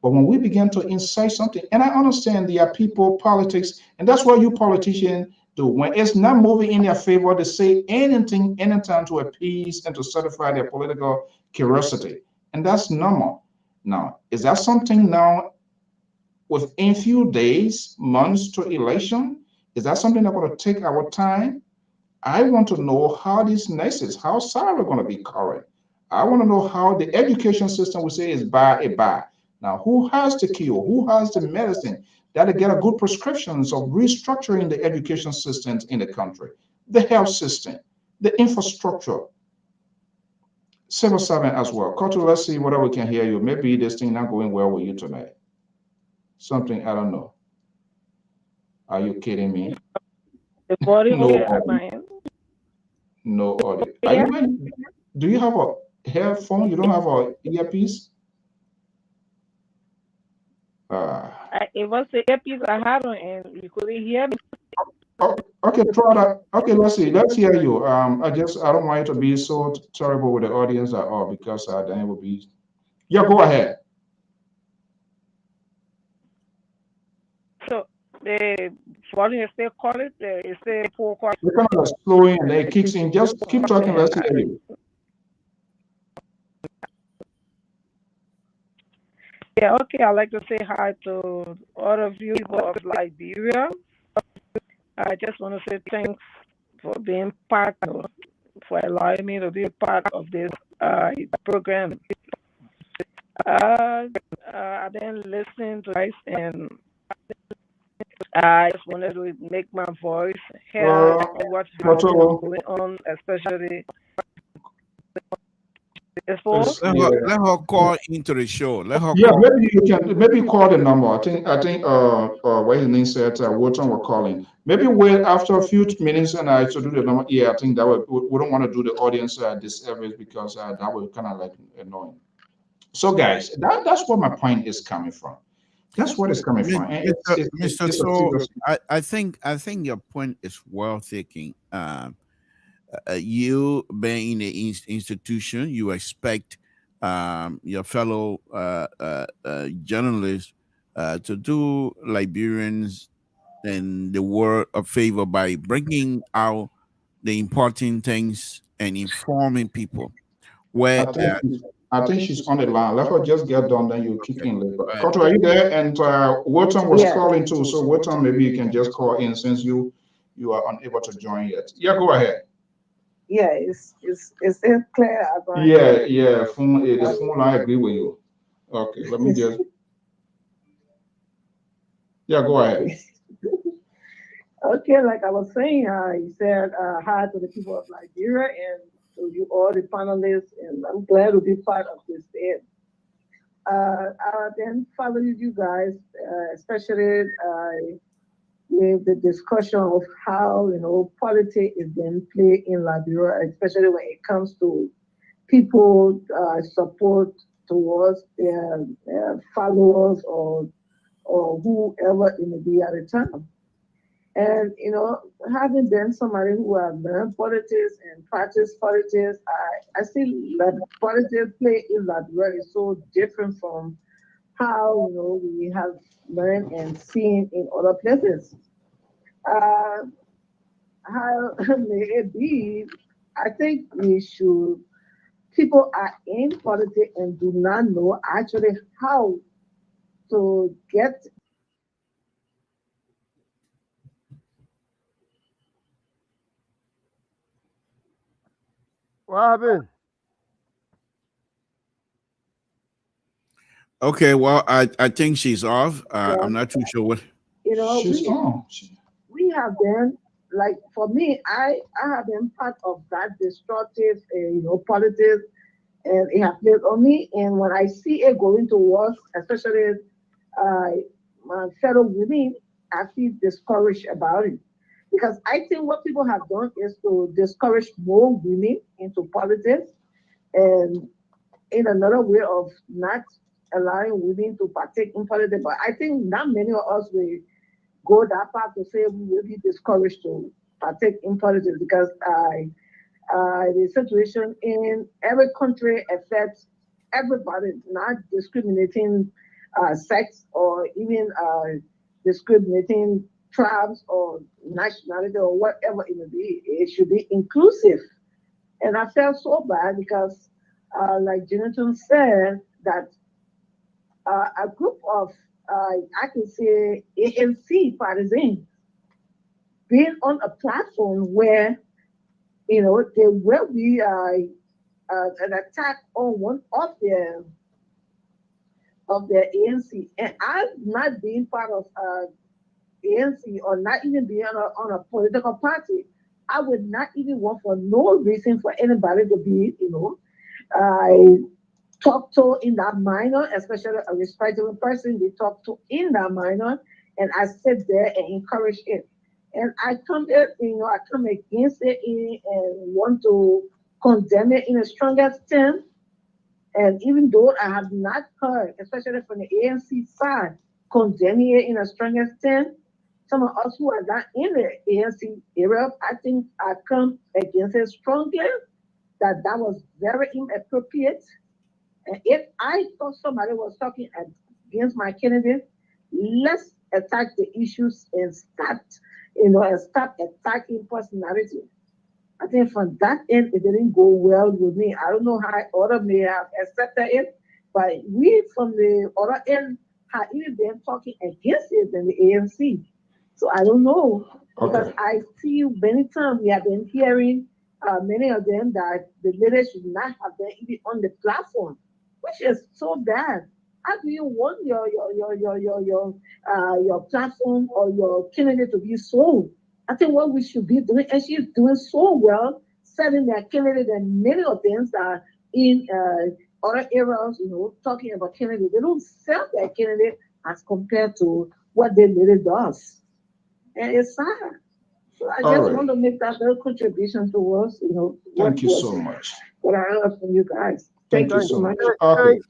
But when we begin to incite something, and I understand there are people, politics, and that's what you politicians do. When it's not moving in their favor, they say anything, anytime to appease and to satisfy their political curiosity. And that's normal. Now, is that something now within few days, months to election? Is that something that's going to take our time? I want to know how these nurses, how salary going to be covered. I want to know how the education system we say is by a buy. Now, who has the cure? Who has the medicine that to get a good prescriptions of restructuring the education systems in the country, the health system, the infrastructure, civil servant as well. Koto, let's see whether we can hear you. Maybe this thing not going well with you tonight. Something I don't know. Are you kidding me? The volume No okay at audio. my end. No audio. Are Yeah, you? Do you have a headphone? You don't have a earpiece? Uh, it was the earpiece I had on, and you couldn't hear me. oh, okay, try that. Okay, let's see. Let's hear you. I don't want it to be so terrible with the audience at all because then it will be. Yeah, go ahead. So the volume is still quality. It's still poor quality. We're kind of slowing and then it kicks in. Just keep talking. And Let's hear you. yeah, okay. I'd like to say hi to all of you people of Liberia. I just want to say thanks for being part of, for allowing me to be part of this program. Uh, I've been listening to guys, and I just wanted to make my voice heard. Uh, What's Koto, going on, especially this fall. yeah. Let her call into the show. Let her Yeah, call. maybe you can maybe call the number. I think what his name said Wilton were calling. Maybe wait after a few minutes and I should do the number. Yeah, I think that would we don't want to do the audience disservice because that would kind of like annoying. So guys, that's where my point is coming from. That's what it's coming from. And Mr. it's a So serious. I think your point is well taken. You being in the institution, you expect your fellow journalists to do Liberians and the world a favor by bringing out the important things and informing people. I Where think I think she's on the line. Let her just get done, then you kick okay, in later. go ahead. Koto, are you there? And Wilton was Yeah. calling too. So Wilton, maybe you can just call in since you are unable to join yet. Yeah, go ahead. Yeah, it's still clear as I Yeah, yeah. The phone. I agree with you. Okay, let me am. just. Yeah, go ahead. Okay. Okay, like I was saying, you said hi to the people of Nigeria and to you all the panelists, and I'm glad to be part of this day. I then followed you guys, especially with the discussion of how politics is being played in Liberia, especially when it comes to people support towards their followers or whoever it may be at the time. And having been somebody who has learned politics and practiced politics, I see that politics play in that way is so different from how we have learned and seen in other places. Uh, how may it be? I think we should. People are in politics and do not know actually how to get What happened? Okay, well, I think she's off. Yeah. I'm not too sure what. You know, She's on. we have been, like, for me, I have been part of that destructive, politics, and it has played on me. And when I see it going towards, especially uh, my fellow women, I feel discouraged about it. Because I think what people have done is to discourage more women into politics, and in another way of not allowing women to partake in politics. But I think not many of us will go that far to say we will be discouraged to partake in politics, because the situation in every country affects everybody, not discriminating sex, or even discriminating tribes or nationality or whatever it may be. It should be inclusive. And I felt so bad because, like Jonathan said, that a group of, I can say, ANC partisans being on a platform where, there will be an attack on one of their ANC. And I'm not being part of ANC, or not even being on a political party. I would not even want for no reason for anybody to be, I talk to in that minor, especially a respectable person we talk to in that minor, and I sit there and encourage it. And I come there, I come against it and want to condemn it in the strongest term. And even though I have not heard, especially from the ANC side, condemning it in the strongest term, some of us who are not in the ANC area, I think I come against it strongly, that was very inappropriate. And if I thought somebody was talking against my candidate, let's attack the issues and stop attacking personality. I think from that end, it didn't go well with me. I don't know how other may have accepted it, but we from the other end have even been talking against it in the ANC. So I don't know, because I see many times we have been hearing many of them that the leaders should not have been even on the platform, which is so bad. How do you want your platform or your candidate to be sold? I think what we should be doing, and she's doing so well, selling their candidate, and many of them are in other areas, talking about candidate. They don't sell their candidate as compared to what they really does. And it's sad. So I just want to make that little contribution towards, Thank you so much. What I heard from you guys. Thank you so much. Thanks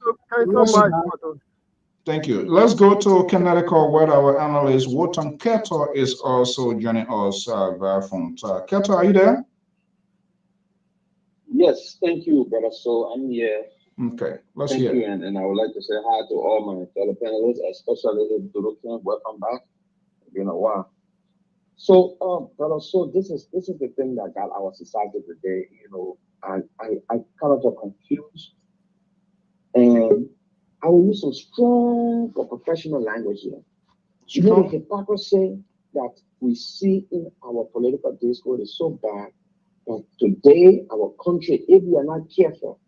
so much. Thank you. Let's go to Connecticut, where our analyst Wotan Keto is also joining us via phone. Keto, are you there? Yes, thank you, brother. So I'm here. Okay, let's thank hear. you, and I would like to say hi to all my fellow panelists, especially the Durukian. Welcome back. It's been a while. So, brother, so this is the thing that got our society today. I kind of got confused, and I will use some strong or professional language here. The hypocrisy that we see in our political discourse is so bad that today our country, if we are not careful,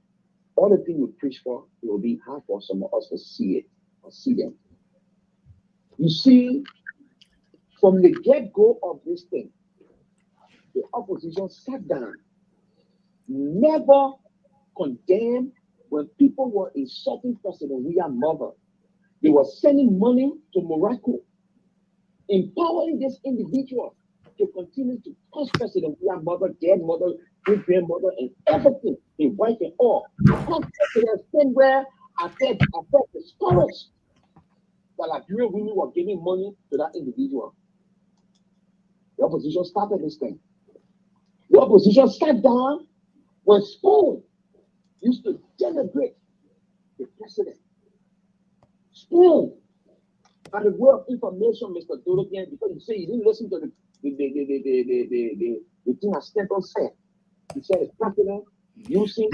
all the things we preach for, it will be hard for some of us to see it or see them. You see, from the get-go of this thing, the opposition sat down, never condemned when people were insulting President William Mother. They were sending money to Morocco, empowering this individual to continue to curse President William Mother, dead mother, great grandmother, and everything, his wife and all. To the extent where I felt discouraged that Liberian women were giving money to that individual. The opposition started this thing. The opposition sat down when Spoon used to denigrate the president. Spoon had a word of information, Mr. Dorokian, because you say you didn't listen to the thing that Stanton said. He said the president using.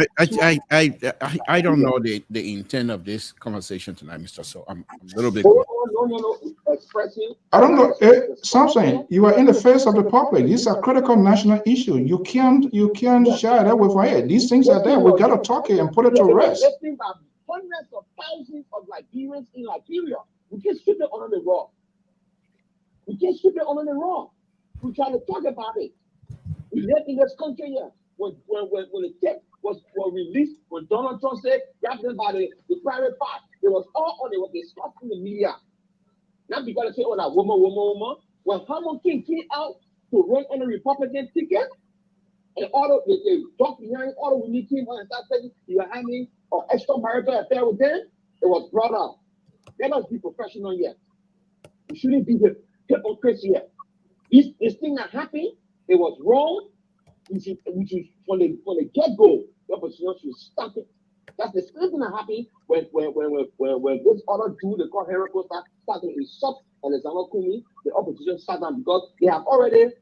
I don't know the intent of this conversation tonight, Mr. So I'm a little bit. No. Expressing. I don't know. Something you are in the face of the public. These are critical national issues. You can't share that with it. These things are there. We gotta talk it and put it to rest. Hundreds of thousands of Liberians in Liberia. We can't sweep it under the rug. We can't sweep it under the rug. We try to talk about it. We live in this country here. When the tape was released, when Donald Trump said grabbed them by the private part, it was all on. It was discussed in the media. Not because they say, "Oh, that woman." When Hammond King came out to run on a Republican ticket, and all they talked behind all the we came on and started saying you are having an extramarital affair with them, it was brought up. Let us be professional yet. We shouldn't be the hypocrites yet. This thing that happened, it was wrong. We should from the get-go, the opposition should stop it. That's the same thing that happened when this other dude, the called Henry Costa, started to insult Alexander Kumi. The opposition sat down because they have already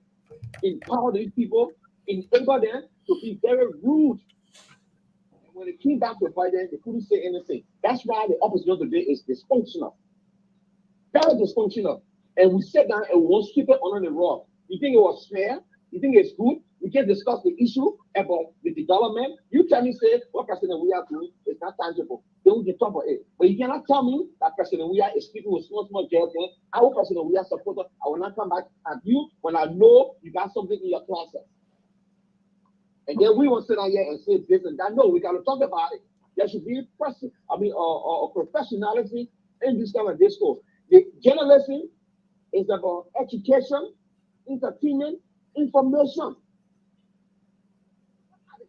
empowered these people, enabled them to be very rude. And when it came back to fight them, they couldn't say anything. That's why the opposition today is dysfunctional. Very dysfunctional. And we sat down and we won't sweep it under the rug. You think it was fair? You think it's good? We can discuss the issue about the development. You tell me, say, what President we are doing is not tangible. Then we can talk about it. But you cannot tell me that President we are is speaking with small jail thing. I will President we are supporter. I will not come back at you when I know you got something in your closet. And then we will sit down here and say this and that. No, we got to talk about it. There should be professionalism in this kind of discourse. The journalism is about education, entertainment, information.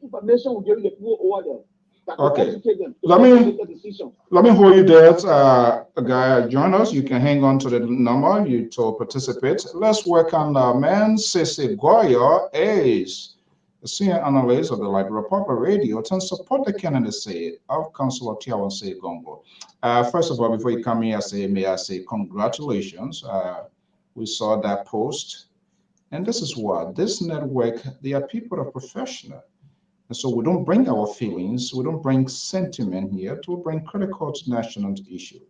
Information will give you the full order. Okay. Let me hold you there. Guy, join us. You can hang on to the number to participate. Let's work on man Sese Goyo is a senior analyst of the Liberia Public Radio to support the candidacy of Councillor Tiawanse Gongo. First of all, before you come here, may I say congratulations. We saw that post. And this is what this network, they are people that are professional. And so we don't bring our feelings, we don't bring sentiment here to bring critical to national issue.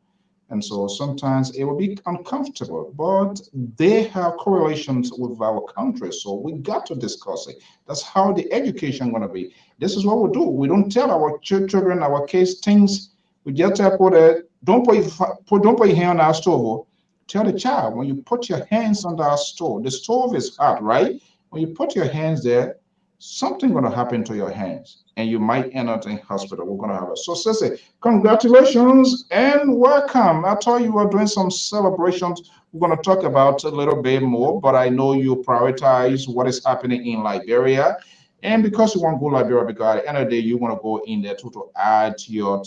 And so sometimes it will be uncomfortable, but they have correlations with our country. So we got to discuss it. That's how the education going to be. This is what we do. We don't tell our children, our kids things. We just tell people don't put your hand on our stove. Tell the child, when you put your hands on the stove is hot, right? When you put your hands there, something going to happen to your hands and you might end up in hospital. We're going to have it. So Sese, congratulations and welcome. I thought you were doing some celebrations. We're going to talk about a little bit more, but I know you prioritize what is happening in Liberia. And because you want to go Liberia, because at the end of the day, you want to go in there to add your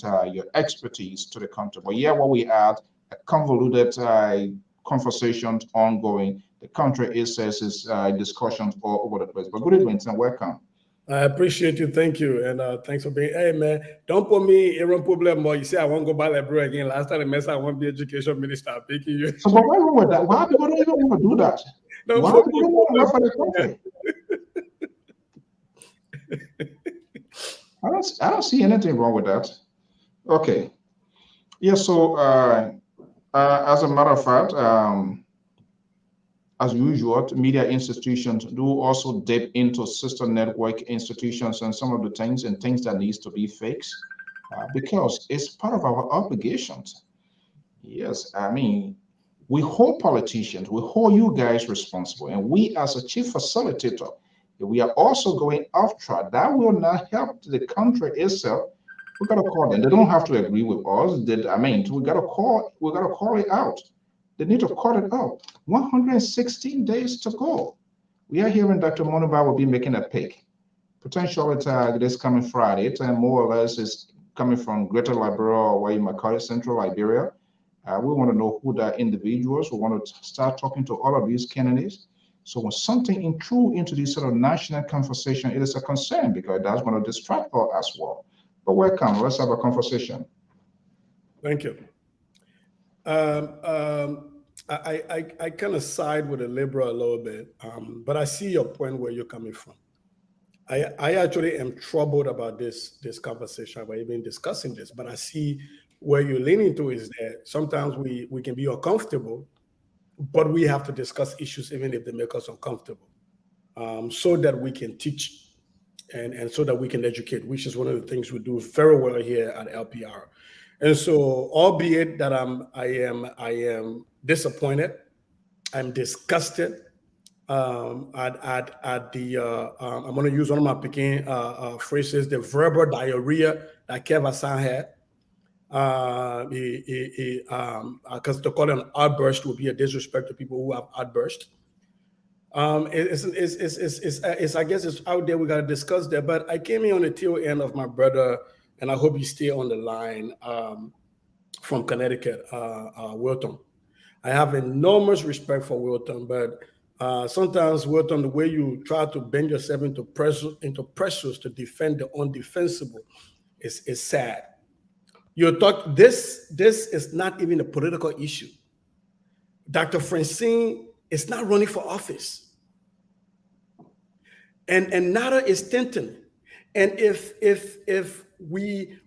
expertise to the country. But yeah, what we had, a convoluted conversations ongoing. The country is discussions all over the place. But good evening and welcome. I appreciate you. Thank you. And thanks for being. Hey, man, don't put me in a problem more. You say I won't go back Liberia again. Last time I messed up, I won't be education minister. I'm picking you. So, but why wrong with that? Why people don't even want to do that? No, why people don't want to work for the country? I don't see anything wrong with that. Okay. Yeah, so as a matter of fact, as usual, media institutions do also dip into sister network institutions and some of the things that needs to be fixed because it's part of our obligations. Yes, I mean, we hold politicians, we hold you guys responsible, and we as a chief facilitator, if we are also going off track, that will not help the country itself. We gotta call them. They don't have to agree with us. We gotta call it out. They need to call it out. 116 days to go. We are hearing Dr. Monuba will be making a pick. Potentially this coming Friday, and more or less is coming from Greater Liberia or what you might call it, Central Liberia. We want to know who the individuals. We want to start talking to all of these candidates. So when something intrude into this sort of national conversation, it is a concern because that's going to distract us as well. But welcome. Let's have a conversation. Thank you. I kind of side with the liberal a little bit, but I see your point where you're coming from. I actually am troubled about this conversation, about even discussing this. But I see where you're leaning to is that sometimes we can be uncomfortable, but we have to discuss issues even if they make us uncomfortable, so that we can teach and so that we can educate, which is one of the things we do very well here at LPR. And so, albeit that I am disappointed, I'm disgusted at the I'm going to use one of my Peking phrases, the verbal diarrhea that Kev Hassan had. Because to call it an outburst would be a disrespect to people who have outburst. It's I guess it's out there. We got to discuss that. But I came here on the tail end of my brother, and I hope you stay on the line, from Connecticut, Wilton. I have enormous respect for Wilton, but sometimes Wilton, the way you try to bend yourself into pressures to defend the undefensible is sad. You talk this is not even a political issue. Dr. Francine is not running for office. And neither is Tintin. And if we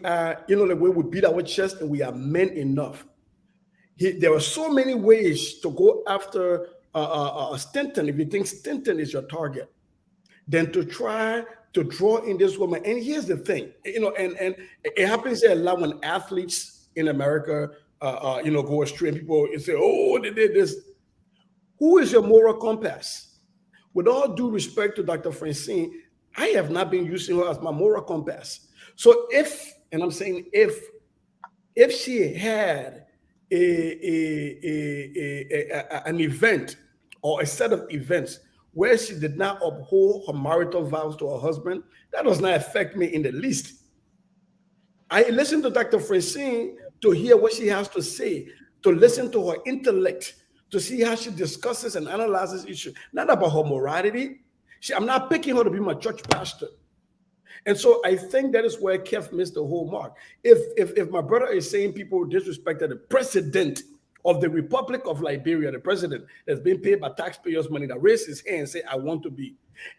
are, the way we beat our chest and we are men enough, there are so many ways to go after Stanton. If you think Stanton is your target, then to try to draw in this woman. And here's the thing, and it happens a lot when athletes in America, go astray. And people say, "Oh, they did this." Who is your moral compass? With all due respect to Dr. Francine, I have not been using her as my moral compass. So and I'm saying if she had an event or a set of events where she did not uphold her marital vows to her husband, that does not affect me in the least. I listen to Dr. Francine to hear what she has to say, to listen to her intellect, to see how she discusses and analyzes issues, not about her morality. I'm not picking her to be my church pastor. And so I think that is where Kev missed the whole mark. If my brother is saying people disrespected the president of the Republic of Liberia, the president that's being paid by taxpayers' money, that raised his hand and say, "I want to be,"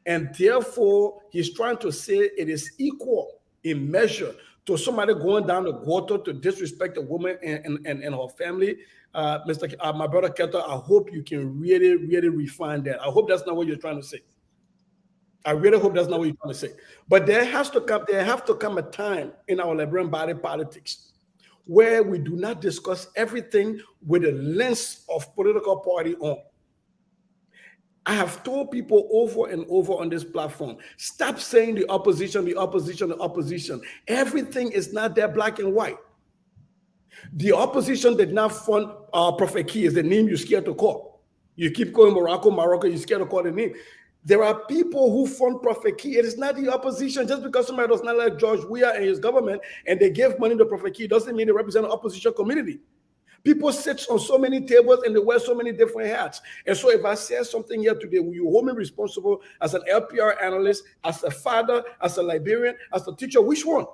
and therefore he's trying to say it is equal in measure to somebody going down the gutter to disrespect a woman and her family. My brother Keto, I hope you can really, really refine that. I hope that's not what you're trying to say. I really hope that's not what you're trying to say. But there have to come a time in our Liberian body politics where we do not discuss everything with a lens of political party on. I have told people over and over on this platform, stop saying the opposition, the opposition, the opposition. Everything is not that black and white. The opposition did not fund Prophet Key, is the name you're scared to call. You keep calling Morocco, you're scared to call the name. There are people who fund Prophet Key. It is not the opposition. Just because somebody does not like George Weah and his government and they give money to Prophet Key doesn't mean they represent the opposition community. People sit on so many tables and they wear so many different hats. And so if I say something here today, will you hold me responsible as an LPR analyst, as a father, as a Liberian, as a teacher? Which one?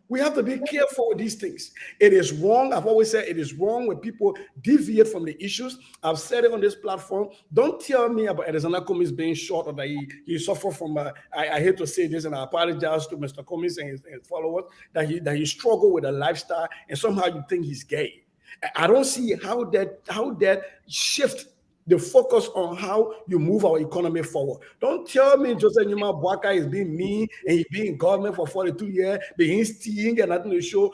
We have to be careful with these things. It is wrong. I've always said it is wrong when people deviate from the issues. I've said it on this platform. Don't tell me about Edison Cummings being short or that he suffered from, I hate to say this, and I apologize to Mr. Cummings and his followers, that he struggled with a lifestyle and somehow you think he's gay. I don't see how that shift the focus on how you move our economy forward. Don't tell me Joseph Numa Boaka is being mean and he's been in government for 42 years, being stealing and nothing to show.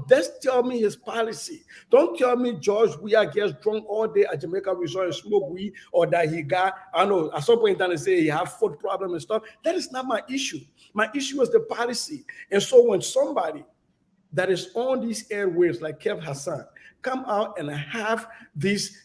Just tell me his policy. Don't tell me George Weah gets drunk all day at Jamaica Resort and smoke weed, or that he got, I know, at some point in time they say he have foot problem and stuff. That is not my issue. My issue is the policy. And so when somebody that is on these airwaves like Kev Hassan come out and have these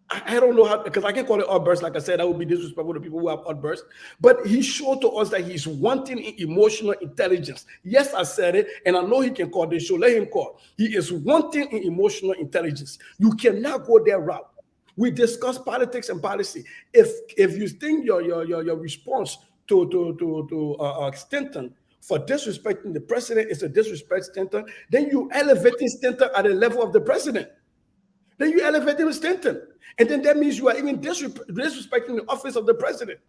I don't know how, because I can't call it outbursts. Like I said, that would be disrespectful to people who have outbursts. But he showed to us that he's wanting emotional intelligence. Yes, I said it, and I know he can call this show. Let him call. He is wanting emotional intelligence. You cannot go that route. We discuss politics and policy. If you think your response to Stanton for disrespecting the president is a disrespect Stanton, then you elevating Stanton at the level of the president. Then you elevate him Stanton. And then that means you are even disrespecting the office of the president.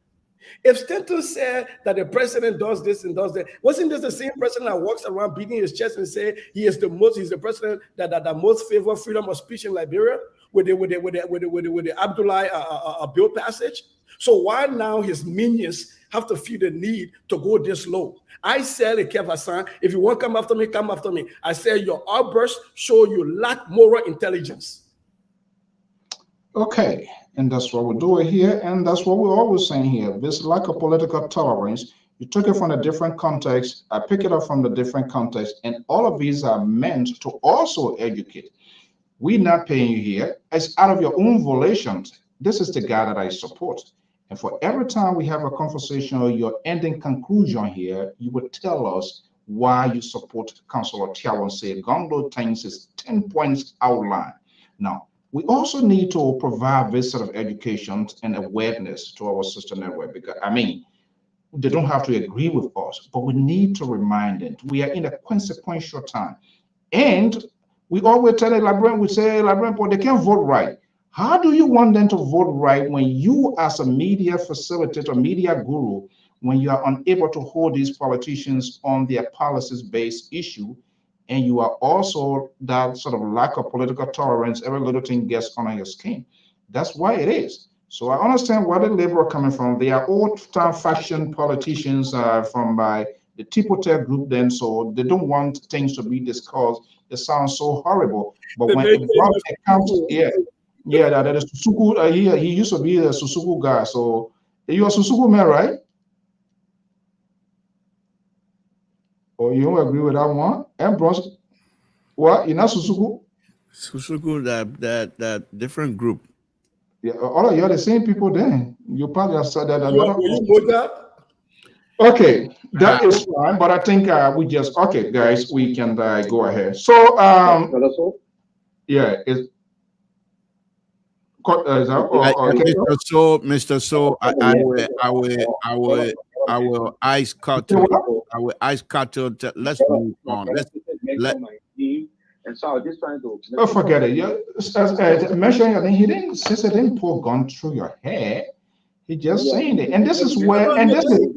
If Stanton said that the president does this and does that, wasn't this the same president that walks around beating his chest and say he's the president that most favor freedom of speech in Liberia with the Abdullahi bill passage? So why now his minions have to feel the need to go this low? I said, if you want to come after me, come after me. I said your outbursts show you lack moral intelligence. Okay, and that's what we're doing here, and that's what we're always saying here. This lack of political tolerance, you took it from a different context, I pick it up from the different context, and all of these are meant to also educate. We're not paying you here. It's out of your own volition. This is the guy that I support. And for every time we have a conversation or your ending conclusion here, you would tell us why you support Councilor Tiago and say Gondo things is 10 points outline. Now, we also need to provide this sort of education and awareness to our sister network, because I mean, they don't have to agree with us, but we need to remind them we are in a consequential time. And we always tell the Liberian, we say, Liberian people, they can't vote right. How do you want them to vote right when you, as a media facilitator, media guru, when you are unable to hold these politicians on their policies-based issue, and you are also that sort of lack of political tolerance, every little thing gets under your skin. That's why it is. So I understand where the Labour are coming from. They are old-time faction politicians from the Tipotech group then, so they don't want things to be discussed. It sounds so horrible. But when it comes, that is Susuku. He used to be a Susuku guy. So you're a Susuku man, right? Or you don't agree with that one? Ambrose, what? You're not Susuku? Susuku, that different group. Yeah, all of you are the same people then. You probably have said that. You okay, that is fine. But I think we just, okay, guys, we can go ahead. So, yeah, it's. Mr. So, I will ice cut to. Let's move on. And so I was just trying to. Oh, forget it. Yeah, mentioning, I think he didn't. Since I didn't pour gun through your hair, he just saying it. And this is where. And this is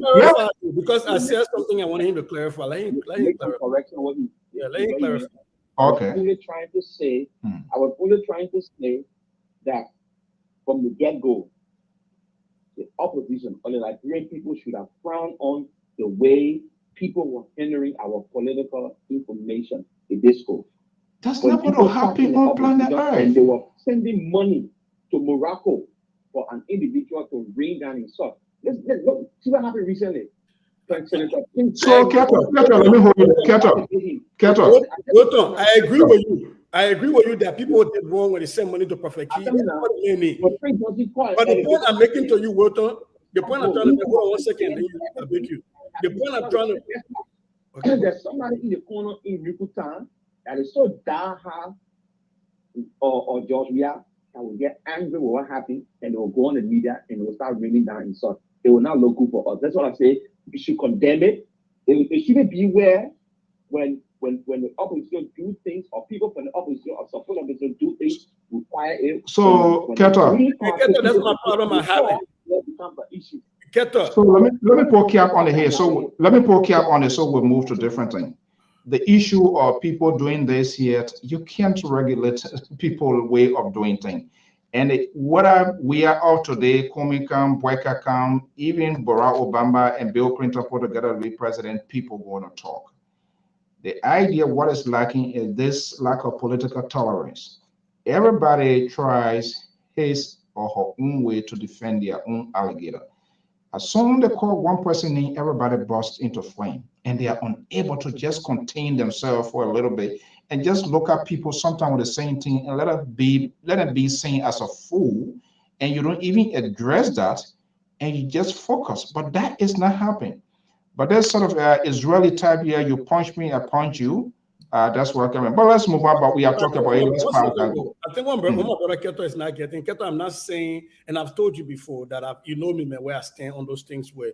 because I said something I want him to clarify. Let him clarify. Let him clarify. Okay. I was only trying to say that from the get-go, the opposition or the Liberian people should have frowned on the way people were hindering our political information in this school. That's not what will happen on planet Earth. And they were sending money to Morocco for an individual to bring down himself. Let's look, see what happened recently. So, Keto, let me hold you. Keto. I agree with you. I agree with you that people did wrong when they send money to Prophet Key. But the point I'm making to you, Wilton, the point I'm trying to make, hold on 1 second, I beg you. The point I'm trying to okay. There's somebody in the corner in Yucatan that is so diehard or Georgia that will get angry with what happened and they will go on the media and they will start raining down insult. They will not look good for us. That's what I say. We should condemn it. It shouldn't be where when the opposition do things or people from the opposition or support opposition do things require it. So, Keto, that's my problem I have. So let me pour cap on it here. So let me pour cap on it so we'll move to different thing. The issue of people doing this here, you can't regulate people's way of doing things. And we are out today, Komikam, Boykakam, even Barack Obama and Bill Clinton put together to be president, people want to talk. The idea what is lacking is this lack of political tolerance. Everybody tries his or her own way to defend their own alligator. As soon as they call one person in, everybody bursts into flame, and they are unable to just contain themselves for a little bit and just look at people sometimes with the same thing and let it be seen as a fool, and you don't even address that, and you just focus. But that is not happening. But there's sort of Israeli type here. You punch me, I punch you. That's what I'm. But let's move on. But we are talking about it. I think one my brother Keto is not getting. Keto, I'm not saying, and I've told you before that you know me, man, where I stand on those things where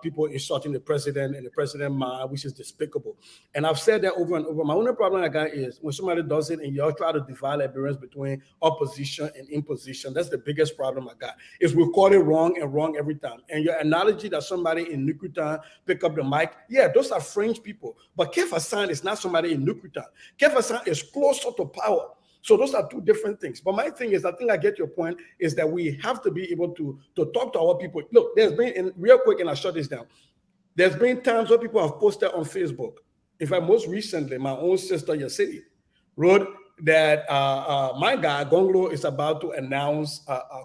people insulting the president and the president mind, which is despicable. And I've said that over and over. My only problem I got is when somebody does it and y'all try to divide Liberians between opposition and imposition. That's the biggest problem I got. Is we call it wrong and wrong every time. And your analogy that somebody in Nukutan pick up the mic, yeah, those are French people. But Kef Hassan is not somebody in Nukutan. Kef Hassan is closer to power. So those are two different things. But my thing is, I think I get your point, is that we have to be able to talk to our people. Look, there's been, real quick, and I'll shut this down. There's been times where people have posted on Facebook. In fact, most recently, my own sister, Yasiri, wrote that my guy, Gonglo, is about to announce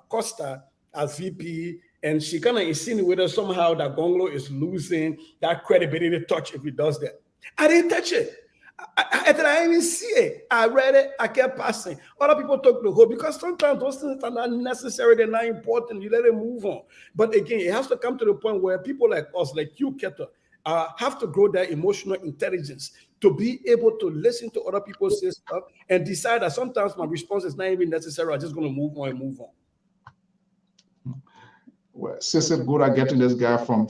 Costa as VP, and she kind of insinuated somehow that Gonglo is losing that credibility touch if he does that. I didn't touch it. I didn't even see it. I read it. I kept passing. Other people talk the whole, because sometimes those things are not necessary. They're not important. You let it move on. But again, it has to come to the point where people like us, like you, Keto, have to grow their emotional intelligence to be able to listen to other people say stuff and decide that sometimes my response is not even necessary. I'm just going to move on and move on. Well, Sister good at getting this guy from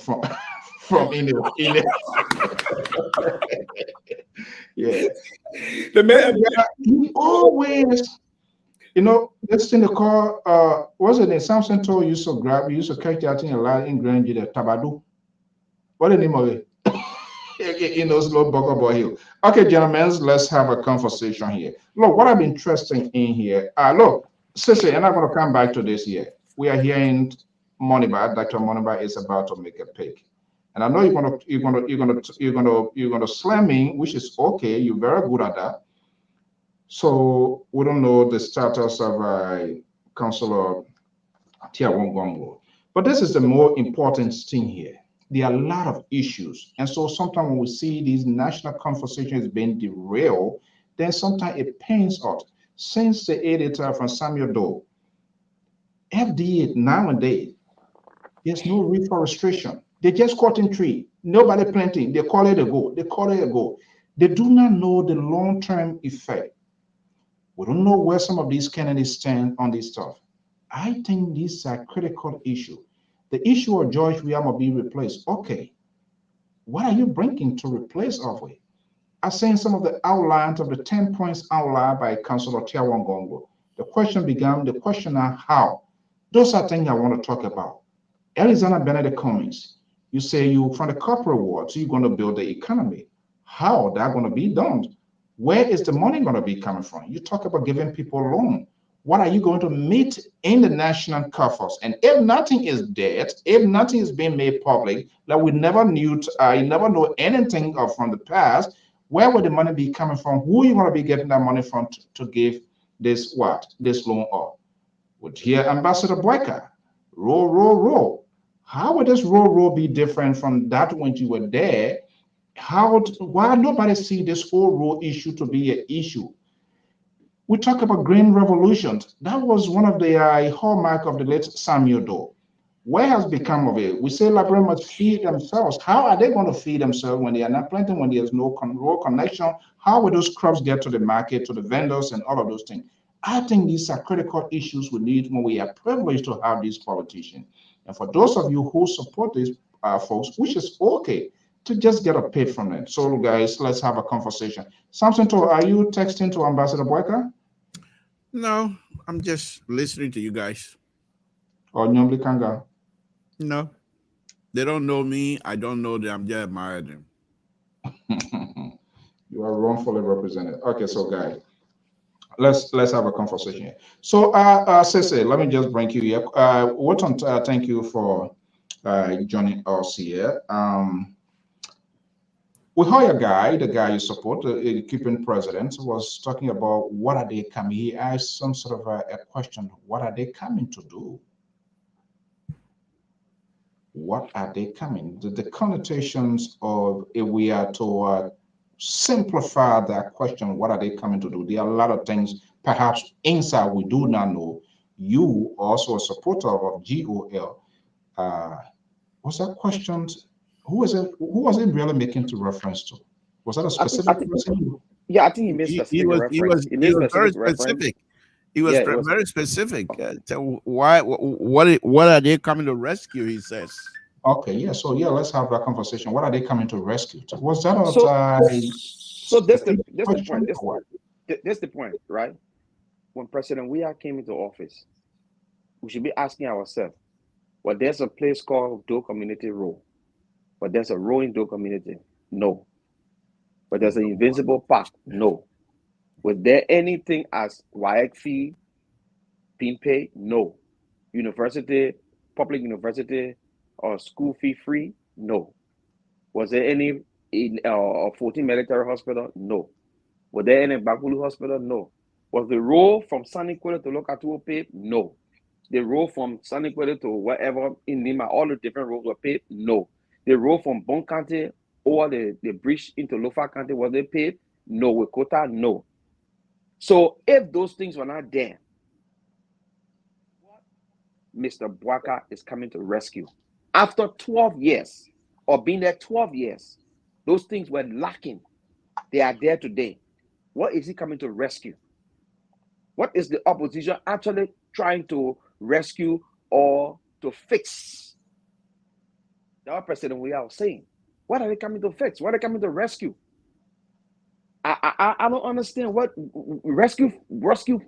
India. Yeah. The man, he always, this thing they call, what's it name? Samson told used to catch that thing a lot in Grand Jida, Tabadu. What's the name of it? In those little Boko Boy Hill. Okay, gentlemen, let's have a conversation here. Look, what I'm interested in here, look, Sissy, and I'm going to come back to this here. We are hearing Moniba, Dr. Moniba is about to make a pick. And I know you're gonna slam me, which is okay. You're very good at that. So we don't know the status of Councillor Tiawong Gonglo. But this is the more important thing here. There are a lot of issues. And so sometimes when we see these national conversations being derailed, then sometimes it pains us. Since the editor from Samuel Doe, FDA nowadays, there's no reforestation. They just cutting tree. Nobody planting. They call it a go. They call it a go. They do not know the long-term effect. We don't know where some of these candidates stand on this stuff. I think these are critical issue. The issue of George Weah will be replaced. Okay, what are you bringing to replace of it? I'm saying some of the outlines of the 10 points outlined by Councillor Tiawong Gonglo. The question are how. Those are things I want to talk about. Alexander Benedict Cummings, you say you from the corporate world, so you're going to build the economy. How that going to be done? Where is the money going to be coming from? You talk about giving people a loan. What are you going to meet in the national coffers? And if nothing is dead, if nothing is being made public, that we never knew, you never know anything of from the past, where would the money be coming from? Who are you going to be getting that money from to give this loan up? Would hear Ambassador Boyka, roll. How would this roll be different from that when you were there? Why nobody see this whole roll issue to be an issue? We talk about green revolutions. That was one of the hallmark of the late Samuel Doe. Where has become of it? We say Liberians must feed themselves. How are they going to feed themselves when they are not planting, when there's no rural connection? How will those crops get to the market, to the vendors, and all of those things? I think these are critical issues we need when we are privileged to have these politicians. And for those of you who support these folks, which is okay, to just get a pay from them. So guys, let's have a conversation. Samson, are you texting to Ambassador Boyka? No, I'm just listening to you guys. Or Nyomli Kanga? No, they don't know me. I don't know them. I'm just admiring them. You are wrongfully represented. Okay, so guys, let's have a conversation here. So, Sese, let me just bring you here. Wotan, thank you for joining us here. We heard the guy you support, the keeping president, was talking about what are they coming. He asked some sort of a question. What are they coming to do? What are they coming? The connotations of, if we are to simplify that question, what are they coming to do? There are a lot of things, perhaps inside we do not know. You also a supporter of GOL. Was that question? Who was it really making to reference to? Was that a specific person? Yeah, I think he made specific reference. He was very specific. He was very specific. So what are they coming to rescue? He says. Okay, yeah. So yeah, let's have that conversation. What are they coming to rescue? Was that So, a so that's the question? point. That's the point, right? When President Weah came into office, we should be asking ourselves, well, there's a place called Doe Community Road, but there's a road in Doe Community. No. But there's an Invincible Park. No. Was there anything as WIAC fee being paid? No. University, public university, or school fee free? No. Was there any in 14 military hospital? No. Was there any Bakulu hospital? No. Was the road from Sanikwele to Lokatuo paid? No. The road from Sanikwele to wherever in Lima, all the different roads were paid? No. The road from Bon County or the bridge into Lofa County, was they paid? No. With Kota? No. So if those things were not there, Mr. Bwaka is coming to rescue. After 12 years, or being there 12 years, those things were lacking. They are there today. What is he coming to rescue? What is the opposition actually trying to rescue or to fix? The President we are saying, what are they coming to fix? What are they coming to rescue? I don't understand. What rescue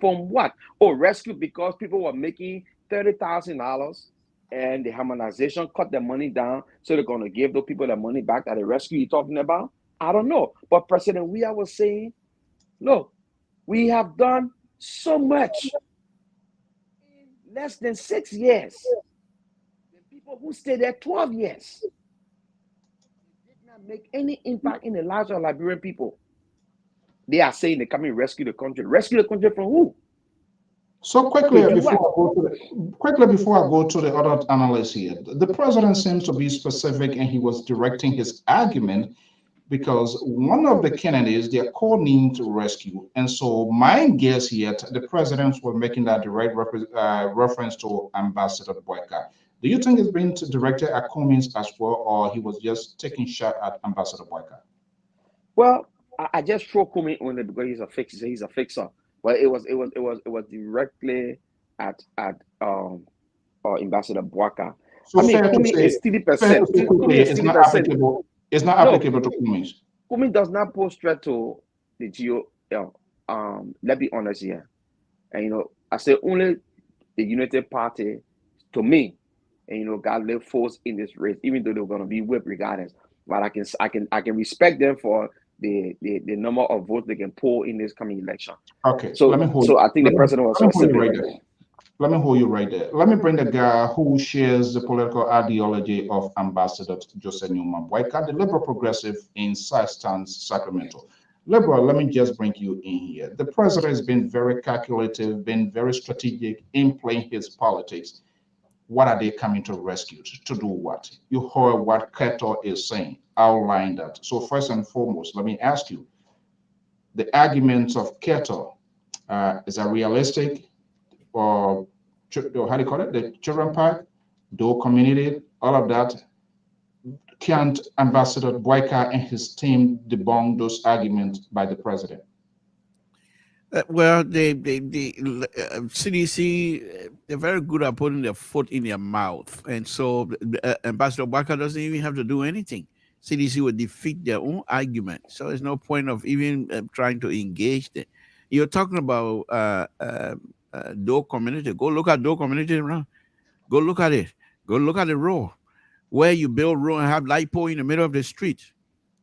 from what? Oh, rescue because people were making $30,000 and the harmonization cut the money down, so they're going to give those people the money back at the rescue you're talking about? I don't know. But President Weah was saying, look, we have done so much in less than 6 years. The people who stayed there 12 years did not make any impact in the lives of Liberian people. They are saying they come and rescue the country. Rescue the country from who? So quickly before I go to the other analysts here, the president seems to be specific, and he was directing his argument because one of the candidates they are calling to rescue, and so my guess here, the president was making that direct reference to Ambassador Boyka. Do you think it's been directed at Cummings as well, or he was just taking shot at Ambassador Boyka? Well, I just throw Cummings on it because he's a fixer. But it was directly at Ambassador Bwaka. So I mean, Cummings is 30%. It's not applicable. It's not applicable to Cummings. Cummings does not pose threat to the GO. Let's be honest here, and I say only the United Party, to me, and got left force in this race, even though they're going to be whipped regardless. But I can respect them for the number of votes they can pull in this coming election. Okay. So I think the president was specific. Let me hold you right there. Let me bring the guy who shares the political ideology of Ambassador Joseph Newman Boyka, the liberal progressive in Sacramento. Liberal, let me just bring you in here. The president has been very calculative, been very strategic in playing his politics. What are they coming to rescue? To do what? You heard what Keto is saying. Outline that. So first and foremost, let me ask you, the arguments of Keto, is that realistic? Or how do you call it? The children park, Doe community, all of that. Can't Ambassador Boyka and his team debunk those arguments by the president? Well, the CDC, they're very good at putting their foot in their mouth. And so Ambassador Boyka doesn't even have to do anything. CDC would defeat their own argument. So there's no point of even trying to engage them. You're talking about Doe community. Go look at Doe community around. Go look at it. Go look at the road where you build road and have light pole in the middle of the street.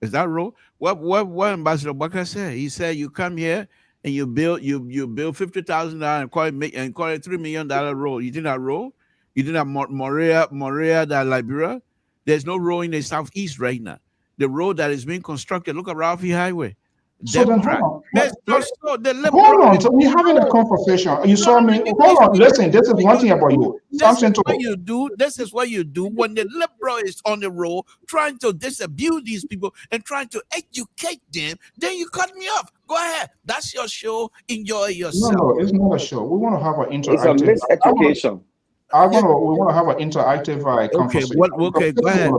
Is that road? What Ambassador Boyka said? He said you come here and you build $50,000 and call it $3 million road. You think that road? You think that Morea, that Liberia? There's no road in the southeast right now. The road that is being constructed. Look at Ralphie Highway. So then hold on. So we're having a conversation. You saw me. Hold on. Listen, this is one thing about you. This is what you do when the liberal is on the road trying to disabuse these people and trying to educate them. Then you cut me off. Go ahead. That's your show. Enjoy yourself. No, it's not a show. We want to have an interactive. It's a miseducation. We want to have an interactive conversation. Okay, go ahead.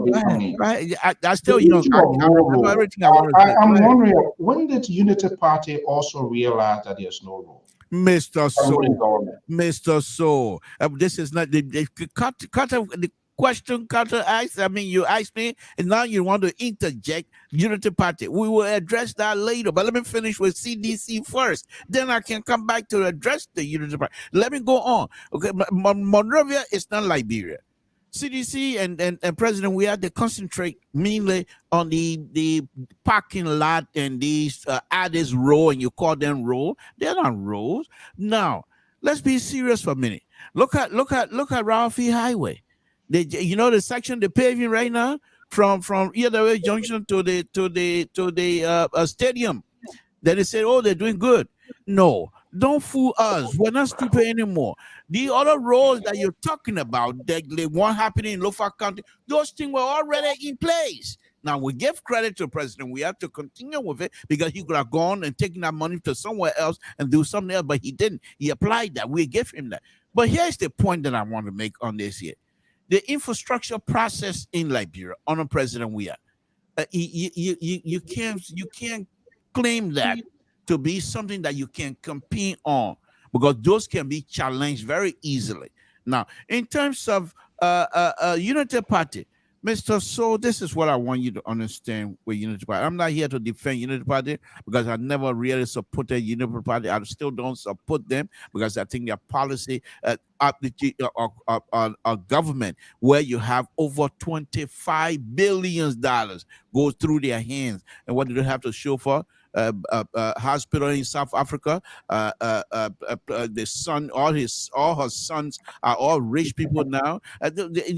I still young. I'm wondering, when did Unity Party also realize that there's no role? Mr. So, this is not the question Carter asked. I mean, you asked me, and now you want to interject Unity Party. We will address that later, but let me finish with CDC first. Then I can come back to address the Unity Party. Let me go on. Okay, Monrovia is not Liberia. CDC and President, we have to concentrate mainly on the parking lot and these Addis row, and you call them row. They're not rows. Now, let's be serious for a minute. Look at Ralph E. Highway. You know the section they're paving right now from either junction to the stadium. Then they said, oh, they're doing good. No, don't fool us. We're not stupid anymore. The other roads that you're talking about, that they weren't happening in Lofa County, those things were already in place. Now, we give credit to the president. We have to continue with it because he could have gone and taken that money to somewhere else and do something else, but he didn't. He applied that. We give him that. But here's the point that I want to make on this here. The infrastructure process in Liberia, under President Weah, you can't claim that to be something that you can compete on, because those can be challenged very easily. Now, in terms of Unity Party, Mr. So, this is what I want you to understand with Unity Party. I'm not here to defend Unity Party because I never really supported Unity Party. I still don't support them because I think their policy, a government where you have over $25 billion goes through their hands. And what do they have to show for? Hospital in South Africa, the son, all her sons are all rich people now.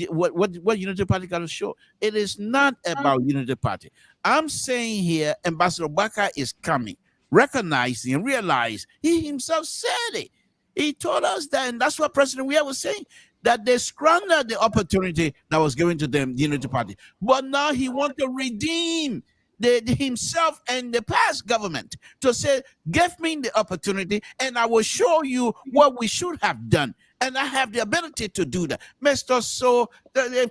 What Unity Party got to show? It is not about Unity Party. I'm saying here, Ambassador Baka is coming, recognizing and realize he himself said it. He told us that, and that's what President Weah was saying, that they squandered the opportunity that was given to them, the Unity Party. But now he wants to redeem himself and the past government to say, give me the opportunity and I will show you what we should have done. And I have the ability to do that. Mr. So, they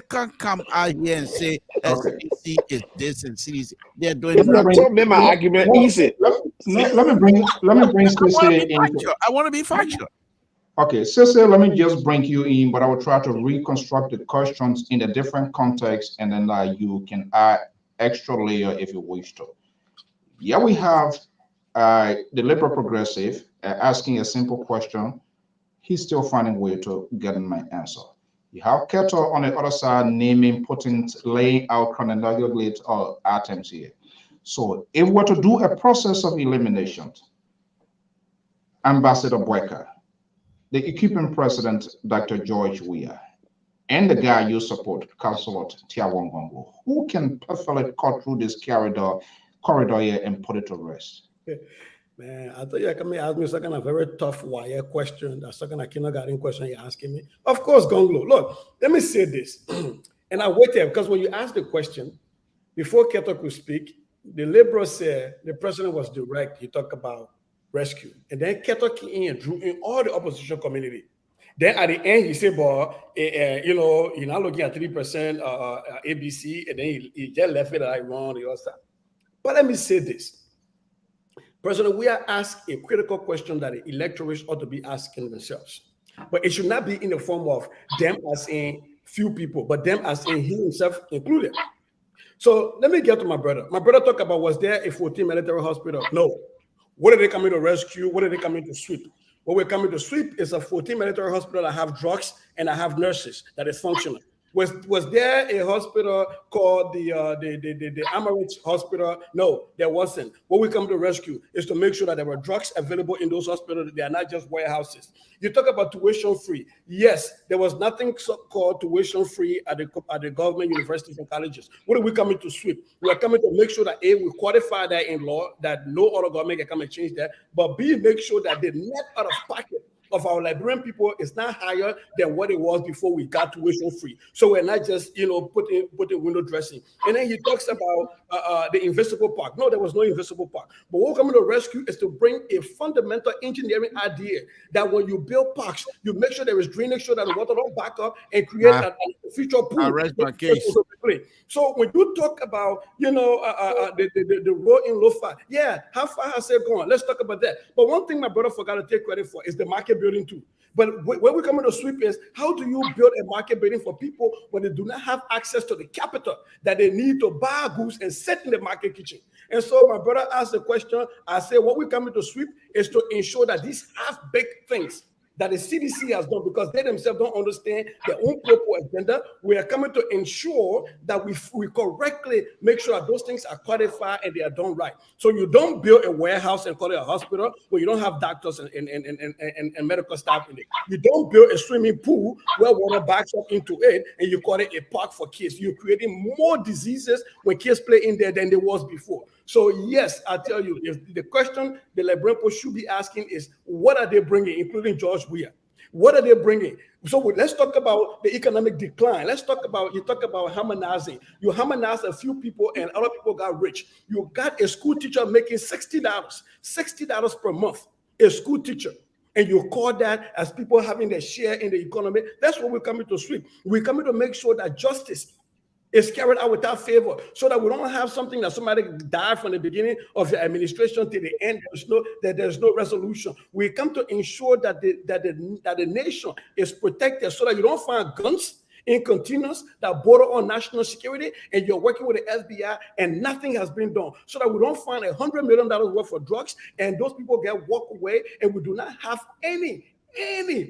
can't come out here and say CDC is this and CDC. They're doing that. My argument easy. Let me bring Cece in. I want to be factual. Okay, Cece, let me just bring you in, but I will try to reconstruct the questions in a different context, and then you can add extra layer if you wish to. Yeah, we have the liberal progressive asking a simple question. He's still finding a way to get my answer. You have Keto on the other side naming, laying out chronological items here. So if we're to do a process of elimination, Ambassador Bweka, the equipping president, Dr. George Weah, and the guy you support, Councilor Tiawongongo, who can perfectly cut through this corridor here and put it to rest? Man, I thought you were coming to ask me some kind of very tough wire question. That's some kind of kindergarten question you're asking me. Of course, Gonglo. Look, let me say this. And I waited because when you asked the question, before Keto could speak, the liberal said the president was direct. He talked about rescue. And then Keto came in and drew in all the opposition community. Then at the end, he said, but, you're not looking at 3% ABC, and then he just left it like wrong, the other stuff. But let me say this. President, we are asked a critical question that the electorates ought to be asking themselves. But it should not be in the form of them as in few people, but them as in he himself included. So let me get to my brother. My brother talked about, was there a 14 military hospital? No. What are they coming to rescue? What are they coming to sweep? What we're coming to sweep is a 14 military hospital that have drugs and I have nurses that is functional. Was there a hospital called the Emirates Hospital? No, there wasn't. What we come to rescue is to make sure that there were drugs available in those hospitals. They are not just warehouses. You talk about tuition free. Yes, there was nothing called tuition free at the government universities and colleges. What are we coming to sweep? We are coming to make sure that A, we codify that in law, that no other government can come and change that, but B, make sure that the net out of pocket of our Liberian people is not higher than what it was before we got tuition free. So we're not just, putting window dressing. And then he talks about the invisible park. No, there was no invisible park. But what we're coming to rescue is to bring a fundamental engineering idea that when you build parks, you make sure there is drainage so that the water don't back up and create a future pool. I rest my case. So when you talk about, the road in Lofa, yeah, how far has it gone? Let's talk about that. But one thing my brother forgot to take credit for is the market building too. But when we come into sweep is, how do you build a market building for people when they do not have access to the capital that they need to buy goods and set in the market kitchen? And so my brother asked the question. I say, what we come into sweep is to ensure that these half-baked things that the CDC has done, because they themselves don't understand their own proper agenda, we are coming to ensure that we correctly make sure that those things are codified and they are done right. So you don't build a warehouse and call it a hospital where you don't have doctors and medical staff in it. You don't build a swimming pool where water backs up into it and you call it a park for kids. You're creating more diseases when kids play in there than there was before. So yes, I tell you, if the question the Lebrenpo should be asking is, what are they bringing, including George Weah? What are they bringing? So let's talk about the economic decline. Let's talk about, you talk about harmonizing. You harmonized a few people and other people got rich. You got a school teacher making $60 per month, a school teacher. And you call that as people having their share in the economy. That's what we're coming to sweep. We're coming to make sure that justice is carried out without favor, so that we don't have something that somebody died from the beginning of the administration to the end. There's no resolution. We come to ensure that the nation is protected, so that you don't find guns in containers that border on national security, and you're working with the FBI and nothing has been done, so that we don't find $100 million worth of drugs and those people get walk away, and we do not have any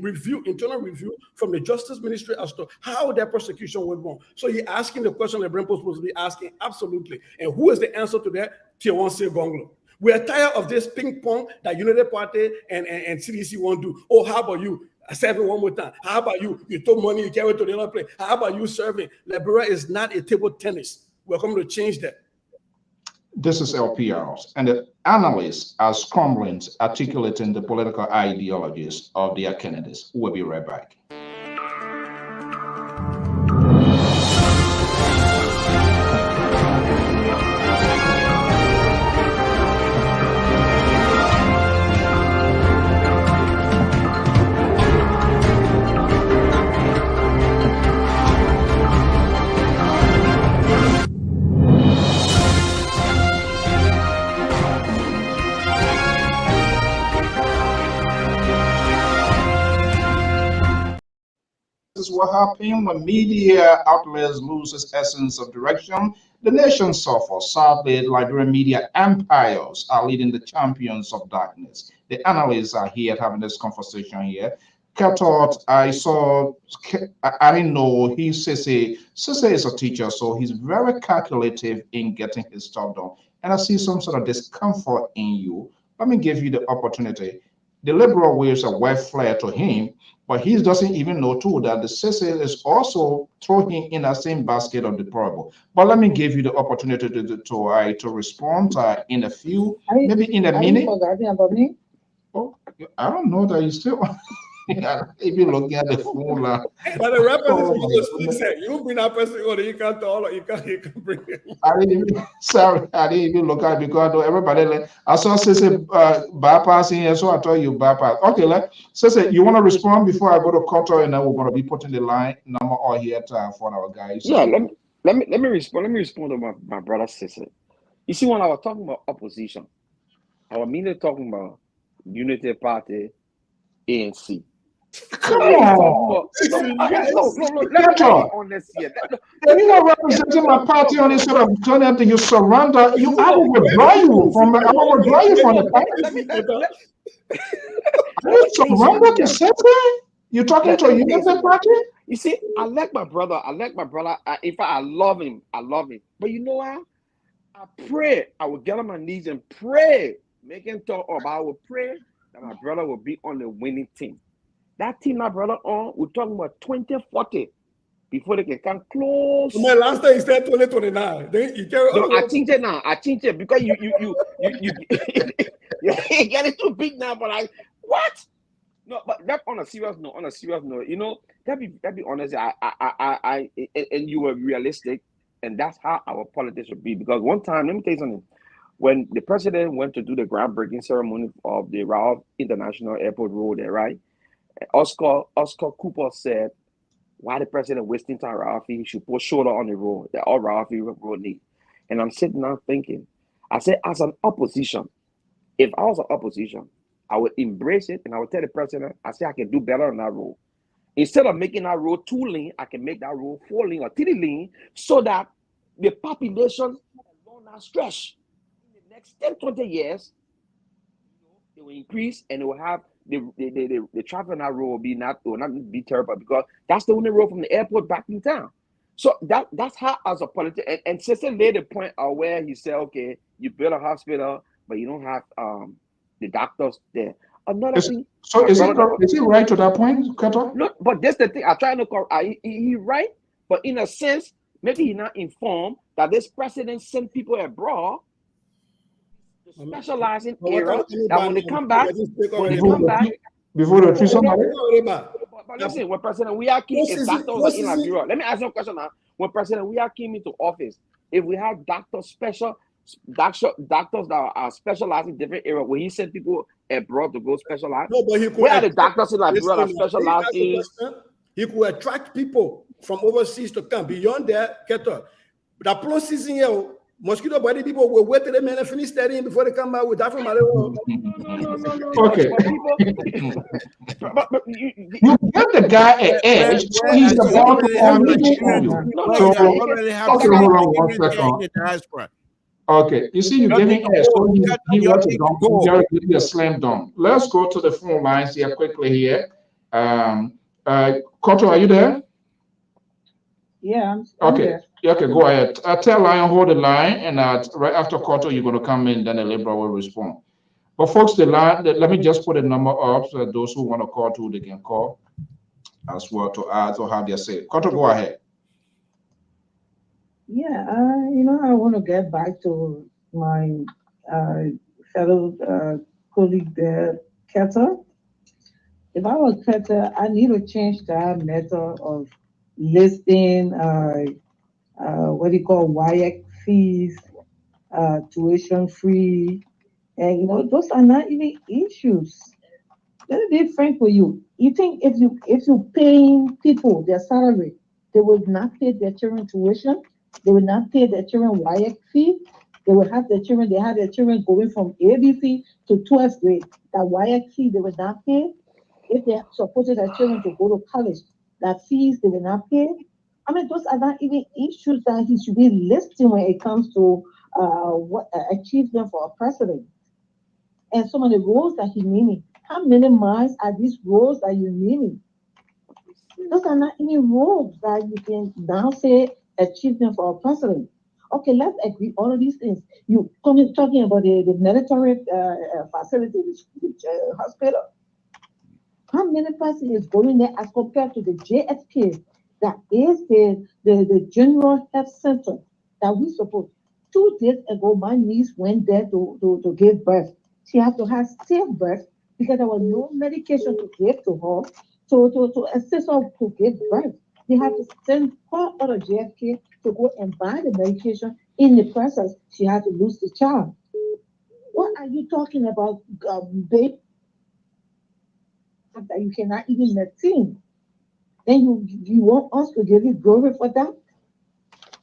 review, internal review from the Justice Ministry as to how their prosecution went wrong. So you're asking the question that Brempo is supposed to be asking, absolutely. And who is the answer to that? Tiawansi Gonglo. We are tired of this ping pong that Unity Party and CDC won't do. Oh, how about you? I said it one more time. How about you? You took money, you carry it to the other place. How about you serving? Liberia is not a table tennis. We're coming to change that. This is LPRs, and the analysts are scrambling, articulating the political ideologies of their candidates. We'll be right back. This is what happens when media outlets lose its essence of direction. The nation suffers. Sadly, Liberian media empires are leading the champions of darkness. The analysts are here having this conversation here. Cathart, I didn't know, Sese is a teacher, so he's very calculative in getting his stuff done. And I see some sort of discomfort in you. Let me give you the opportunity. The liberal waves are well flared to him, but he doesn't even know too that the CC is also throwing in that same basket of deplorable. But let me give you the opportunity to respond in a few, maybe in a minute. Are you forgetting about me? Oh, I don't know that you still. If you look at the phone, but the rapper is supposed to say, you bring that person on, you can't tell, you can bring it. I didn't even look at it because everybody. I saw Sese bypassing here, so I told you bypass. Okay, Sese, you want to respond before I go to Qatar, and then we're going to be putting the line number all here for our guys. Yeah, let me respond. Let me respond to my brother Sese. You see, when I was talking about opposition, I was mainly talking about Unity Party, ANC. No, let me be honest here. You're not representing my party on this sort of turn you surrender. I will withdraw you from the party. Are you surrender to Sese? You're talking to a Unity Party? You see, I like my brother. In fact, I love him. But you know what? I pray. I will get on my knees and pray. Make him talk about. I will pray that my brother will be on the winning team. That team, my brother, we're talking about 2040 before they can come close. My last time he said 2029. I changed it now. I changed it because you get it too big now. But what? No, but that on a serious note, you know, that be honest. I and you were realistic, and that's how our politics should be. Because one time, let me tell you something. When the president went to do the groundbreaking ceremony of the Ralph International Airport Road there, right? Oscar Cooper said, why the president wasting time, Ralph? He should put shoulder on the road that all Ralph road need. And I'm sitting now thinking, I said, as an opposition, if I was an opposition, I would embrace it and I would tell the president, I say I can do better on that role. Instead of making that road 2 lane, I can make that road 4 lane or 3 lane so that the population along that stretch in the next 10, 20 years, it will increase and it will have the traffic on that road will not be terrible because that's the only road from the airport back in town. So that's how, as a politician, and Sister made the point where he said, okay, you build a hospital, but you don't have the doctors there. Another thing. So is it right to that point, Kato? No, but that's the thing. I try to he right, but in a sense, maybe he's not informed that this president sent people abroad to specialize in areas that when they come back, before the treat somebody. But listen, when President Wiyaki is doctors in Liberia, let me ask you a question now. When President Wiyaki came into office, if we had doctors that are specialized in different areas, will he send people abroad to go specialize? No, but he could. Where are the doctors in Liberia that specialize in? He could attract people from overseas to come. Beyond that, Keto, the pro season here, mosquito body people will wait till the men finish studying before they come out with that from Malawi. Okay. You give the guy an edge, so he's about to come on you. So, hold on 1 second. Okay, you see, you're giving edge, so he wants to dunk, you're giving a slam dunk. Let's go to the phone lines here quickly here. Koto, are you there? Yeah, okay. Okay, go ahead. Tell Lion hold the line, and right after Koto, you're going to come in, then the Liberal will respond. But folks, the line, let me just put a number up so that those who want to call too, they can call as well to add or have their say. Koto, go ahead. Yeah, I want to get back to my fellow colleague there, Keta. If I was Keta, I need to change that method of listing what do you call WIAC fees, tuition free, and those are not even issues. Let me be frank with you. You think if you paying people their salary, they will not pay their children tuition, they will not pay their children WIAC fee, they will have their children going from ABC to 12th grade. That WIAC fee they will not pay. If they supported their children to go to college, that fees they will not pay. I mean, those are not even issues that he should be listing when it comes to what achievement for a president. And some of the roles that he naming. How many miles are these roles that you're naming? Those are not any roles that you can now say achievement for a president. Okay, let's agree all of these things. You talking about the military facility, the hospital. How many person is going there as compared to the JFK? That is the General Health Center that we support. 2 days ago, my niece went there to give birth. She had to have safe birth because there was no medication to give to her to assist her to give birth. They had to send her out of JFK to go and buy the medication. In the process, she had to lose the child. What are you talking about, babe? That you cannot even maintain. Then you want us to give you glory for that?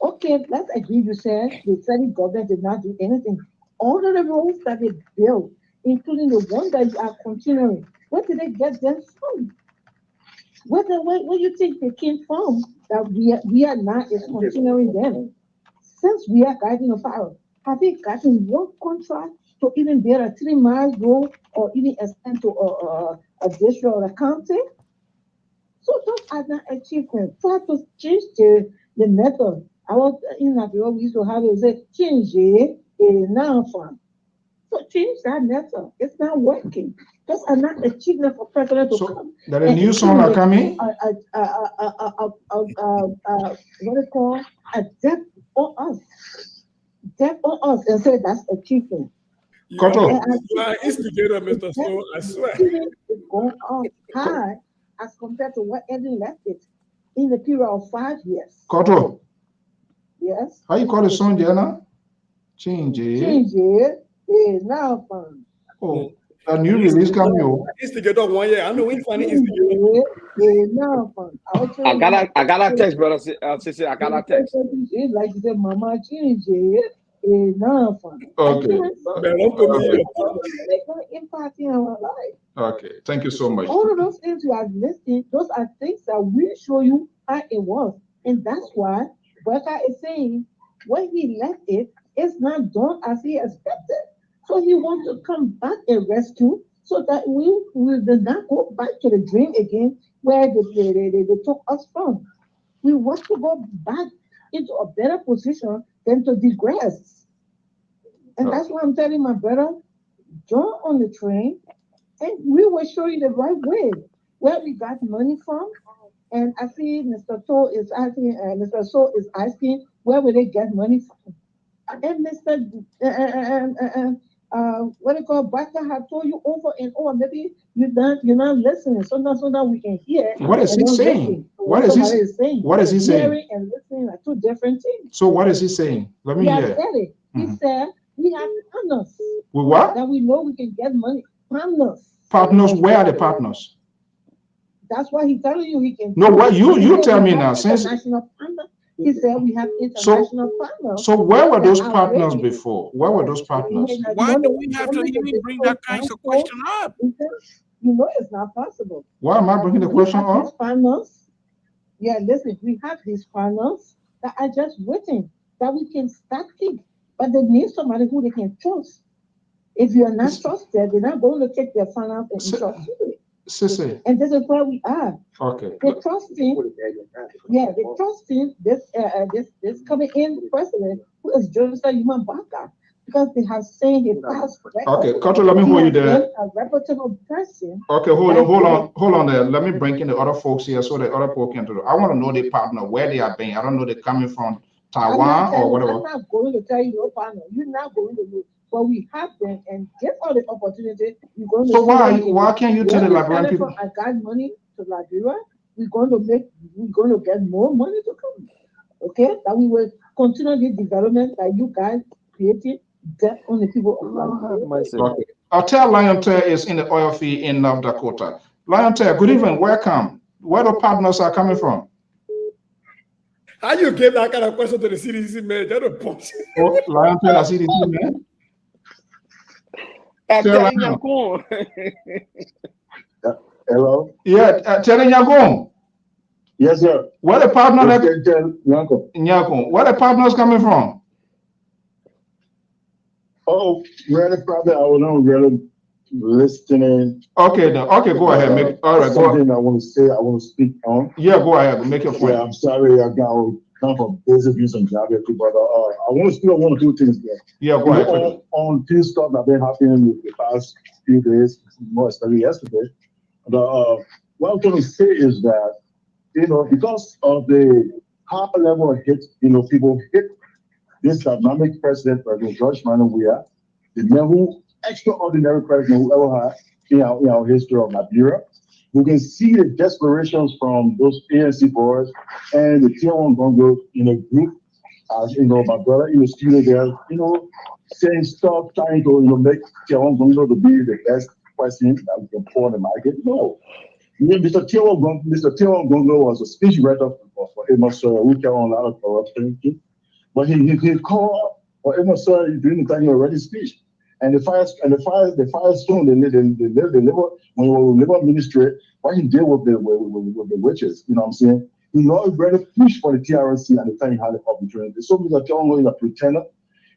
Okay, let's agree. You said the federal government did not do anything. All of the roads that they built, including the one that you are continuing, where did they get them from? Where do you think they came from? That we are not continuing them. Since we are guiding the power, have they gotten one contract to even build a 3-mile road or even extend to a district or a county? So those are not achievements. Try to change the method. I was in Liberia, we used to have it say, change it now fun. So change that method. It's not working. Those are not achievements for president to come. That a new song are coming? What is called a debt on us. Debt on us and say that's achievement. You are instigator, Mr. Snow, I swear. It's going up high as compared to what Eddie left it in the period of 5 years. Koto. Yes. How you call the song, Diana? Change it. Change it. It's now fun. Oh, a new release coming. Instigator 1 year. I know we find instigator. It's now fun. I got a text, brother. Sister, I got a text. Like you said, Mama, change it. enough. Okay. Make no impact in our life. Okay. Thank you so much. All of those things you are listing, those are things that will show you how it was. And that's why Becca is saying when he left it, it's not done as he expected. So he wants to come back and rescue so that we will not go back to the dream again where they took us from. We want to go back into a better position than to digress. And that's why I'm telling my brother, jump on the train and we will show you the right way where we got money from. And I see Mr. So is asking, where will they get money from? And Mr. What do you call Barker have told you over and over. Maybe you're not listening. So now we can hear. What is he saying? What is he saying? What is he saying? Hearing and listening are two different things. So what is he saying? Let me hear. Said it. He said we have partners. With what? That we know we can get money. Partners. Partners. Where are the partners? That's why he's telling you he can. No, what you tell me now? Since international partners. He said we have international partners. So where were those partners before? Where were those partners? Why do we have to even bring that kind of question up? You know it's not possible. Why am I bringing the question up? Partners, yeah, listen, we have these partners that are just waiting that we can start keep, but they need somebody who they can trust. If you are not trusted, they're not going to take their finance and trust you. And this is where we are. Okay. They're trusting this coming in president who is Joseph Human Baka because they have seen his past record. Okay, Control, let me hold you there. A reputable person. Okay, hold on there. Let me bring in the other folks here so the other folks can do it. I want to know the partner, where they are being. I don't know they're coming from Taiwan or whatever. I'm not going to tell you your partner. You're not going to know. But we have them and get all the opportunity. So why can't you tell the Liberian people? I got money to Liberia. We're going to get more money to come. Okay, that we will continue the development that you guys created. Get on the people of Liberia. Okay. I'll tell Lionel is in the oil field in North Dakota. Lionel, good evening. Welcome. Where the partners are coming from? How you gave that kind of question to the CDC man? That's a punch. Oh, Lionel, I see the man. Hello? Yeah, telling Yagong. Yes, sir. Where the partner Nyako. Where the partners coming from? Oh, really, probably I was not really listening. Okay, then. Okay, go ahead. All right, something I want to say, I want to speak on. Yeah, go ahead. Make your point. Yeah, I'm sorry, I got come from basic views and job, but I want to speak on one or two things there. Yeah, go ahead. On few stuff that been happening the past few days, more especially yesterday. What I'm trying to say is that, because of the high level of hit, people hit this dynamic president George Manuel Weah, the man who extraordinary president who ever had in our history of Liberia. We can see the desperations from those ANC boys and the Tier 1 Bongo, group. As my brother in the studio there, saying stuff, trying to make Tier 1 Bongo to be the best president that we can pour in the market. No. Mr. Tier 1 Bongo was a speech writer for Amos Sawyer, who carried on a lot of corruption. But he called for Amos Sawyer during the time he already speech. And the Firestone, the Labor Ministry, what he did with the witches, you know what I'm saying? He already pushed for the TRC at the time he had the opportunity. So Mr. Tiong is a pretender.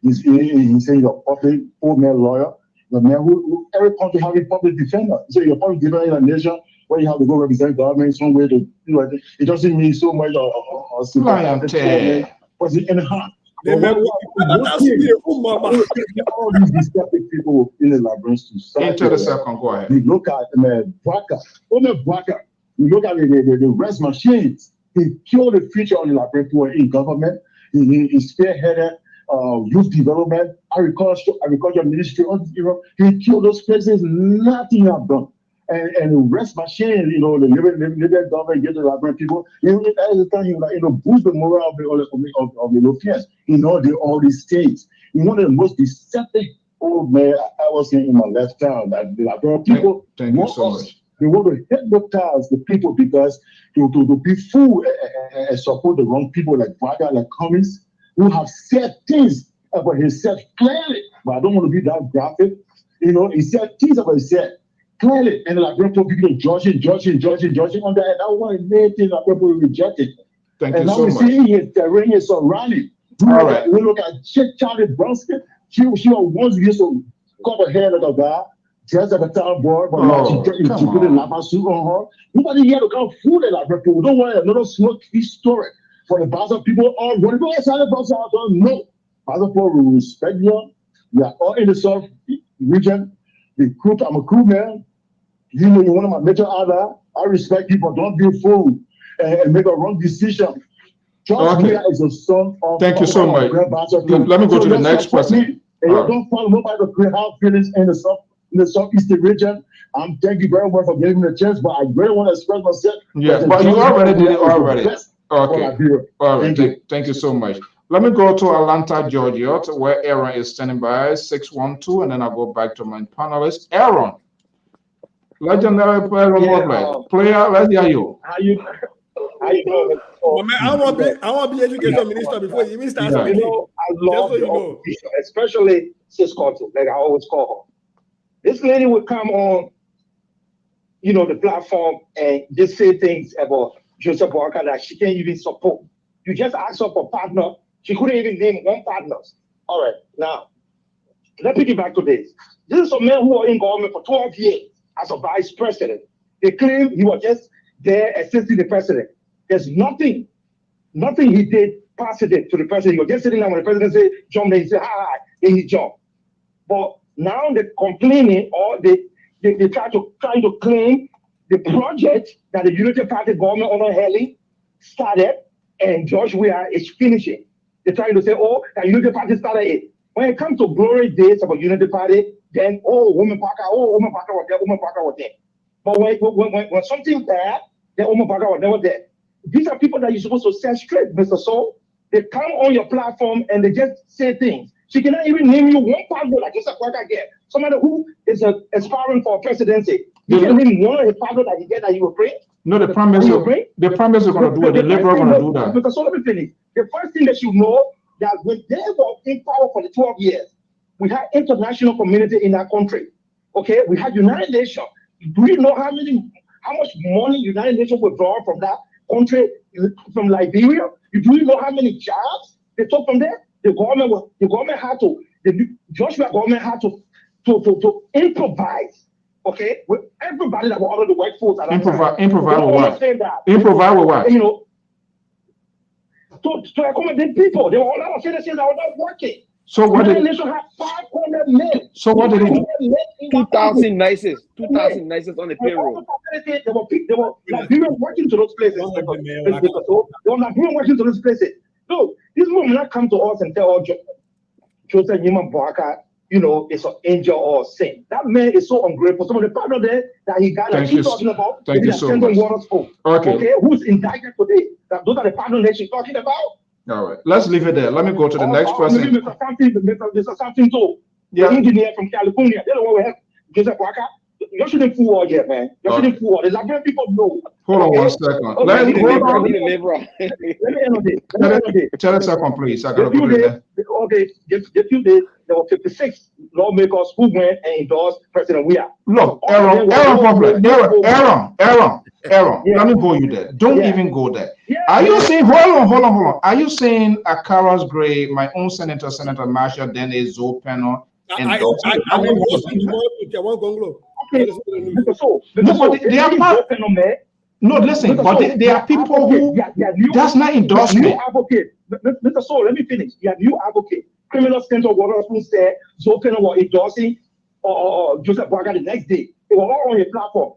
He's saying he's a public old man lawyer, the man who every country has a public defender. So you're public defender in a nation where you have to go represent government somewhere to it doesn't mean so much was it in the heart. All these deceptive people in the Liberians to start. Go ahead. We look at Braka. We look at the rest machines. He killed the future of the Liberian people in government. He spearheaded youth development, agriculture ministry. He killed those places. Nothing have done. And the rest machine, the Liberian government get the Liberian people. At the time, he boost the morale of the Europeans. All these states. One of the most deceptive old man I was in my lifetime. That the Liberian people thank you so much. They want to hypnotize the people because to be fooled and support the wrong people like Braga, like Cummings, who have said things about himself clearly, but I don't want to be that graphic. You know, he said things about himself clearly, and like people judging on that. And that one main thing that people rejected. Thank and you now so we much. see his terrain is surrounding. All right. We look at Charlie Bronsky. She once used to cover her like a guy, dressed like a town boy, but now she put a lava suit on her. Nobody here to come fool it like people. We don't want another smoke story for the Basel people. All what people outside the Basel don't know. Basel people will respect you. We are all in the South region. The crew, I'm a crew man. You know, you're one of my major other. I respect you, but don't be a fool and make a wrong decision. George Weah is a son of. Thank you so much. Let me go to the next person. And you don't follow nobody to create our feelings in the southeastern region. Thank you very much for giving me a chance, but I really want to express myself. Yeah, but you already did it already. Okay. All right. Thank you so much. Let me go to Atlanta, Georgia, where Aaron is standing by, 612, and then I'll go back to my panelists. Aaron, legendary player, let's hear you. How you doing? Well, man, I want to be education minister before you even start speaking. You know, I love the opposition, especially Sis Corto, like I always call her. This lady would come on, you know, the platform and just say things about Joseph Walker that she can't even support. You just ask her for partner. She couldn't even name one partner. All right, now, let's pick it back to this. This is a man who was in government for 12 years as a vice president. They claim he was just there assisting the president. There's nothing he did positive to the president. He was just sitting there when the president said, jump, then he said, hi, then he jumped. But now they're complaining, or they try to claim the project that the Unity Party government under Haley started and George Weah is finishing. They're trying to say, oh, that Unity Party started it. When it comes to glory days about Unity Party, then, woman Parker was there. But when something bad, then Woman Parker was never there. These are people that you're supposed to set straight, Mr. Soul. They come on your platform and they just say things. She cannot even name you one partner like Joseph Parker again. Somebody who is aspiring for presidency. You can name one of the partner that you get that you will bring. No, the promise is going to do it. The Liberal going to do that. Because so let me finish. The first thing that you know that when they were in power for the 12 years, we had international community in our country. Okay, we had United Nations. Do you know how much money United Nations withdraw from that country, from Liberia? Do you know how many jobs they took from there? The government had to, the Joshua government had to improvise. Okay, with everybody that were under the white force. Improvise with what? Improvise with what? You know, to accommodate people. There were a lot of citizens that were not working. So what did nation had 500 men? So what did it? 2,000 nicest on the payroll. They were Liberians working to those places. They were Liberians working to those places. No, these people will not come to us and tell Joseph Nima Boaka, you know, it's an angel or a saint. That man is so ungrateful. Some of the partner there that he got that she's talking about, thank you so much. Okay, who's indicted today? Those are the partner that she's talking about. All right, let's leave it there. Let me go to the next person. Mr. Something too. The engineer from California. They don't want to have Joseph Walker. You shouldn't fool all yet, man. You shouldn't fool all. The Liberian people know. Hold on 1 second. Let me end on this. Tell us a second, please. I gotta go there. Okay, a few days, there were 56 lawmakers who went and endorsed President Weah. Look, Aaron, let me go you there. Don't even go there. Are you saying, hold on. Are you saying Akaras Gray, my own Senator Marshall, then a Zoe panel? No, listen, but there are people who that's not endorsement. Mr. Soul, let me finish. You have new advocate. Criminal Center Water who said Zopena was endorsing or Joseph Boaka the next day. They were all on your platform.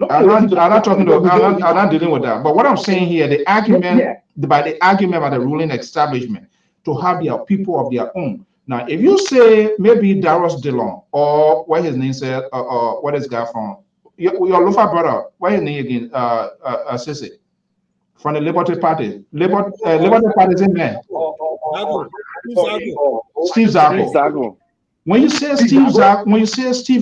I'm not dealing with that. But what I'm saying here, the argument by the ruling establishment to have their people of their own. Now, if you say maybe Darius Dillon or what his name said, what is guy from your Lufa brother, what his name again? Sisi from the Liberty Party. Liberty Party is in there. Steve Zago. When you say Steve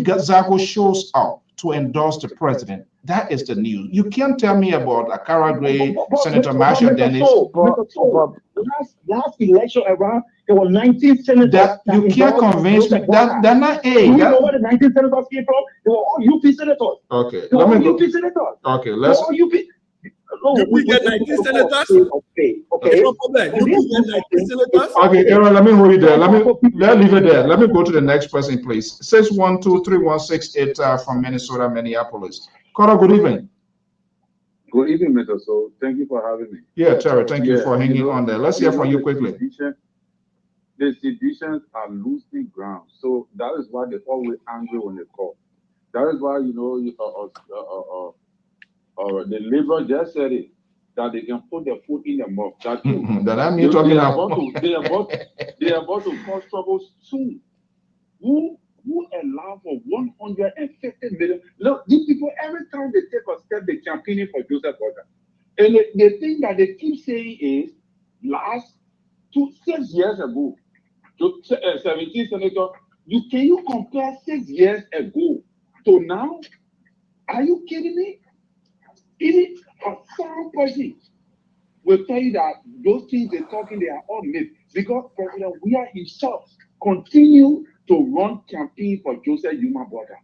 Zacko shows up to endorse the president, that is the news. You can't tell me about Akara Gray, Senator Marshall Dennis. Last election around, there were 19 senators. That you can't convince me. That they're not Do you know where the 19 senators came from? They were all UP senators. Okay, They were let all me go. UP senators. Okay, They were let's. all UP. No, You get 19 senators? Okay. No problem. You get 19 senators? Okay, Aaron, let me hold you there. Let's leave it there. Let me go to the next person, please. 612-3168 from Minnesota, Minneapolis. Cora, good evening. Good evening, Mr. So. Thank you for having me. Yeah, Terry, thank you for hanging on there. Let's hear from you quickly. The seditions are losing ground. So that is why they're always angry when they call. That is why, the Liberal just said it, that they can put their foot in their mouth. That I'm you talking about. They are about to cause trouble soon. Who allow for 150 million? Look, these people, every time they take a step, they're campaigning for Joseph Boda. And the thing that they keep saying is, last 6 years ago, 17 senators, can you compare 6 years ago to now? Are you kidding me? Even a sound person will tell you that those things they're talking, they are all myths. Because President Weah himself continue to run campaign for Joseph Yuma Boda.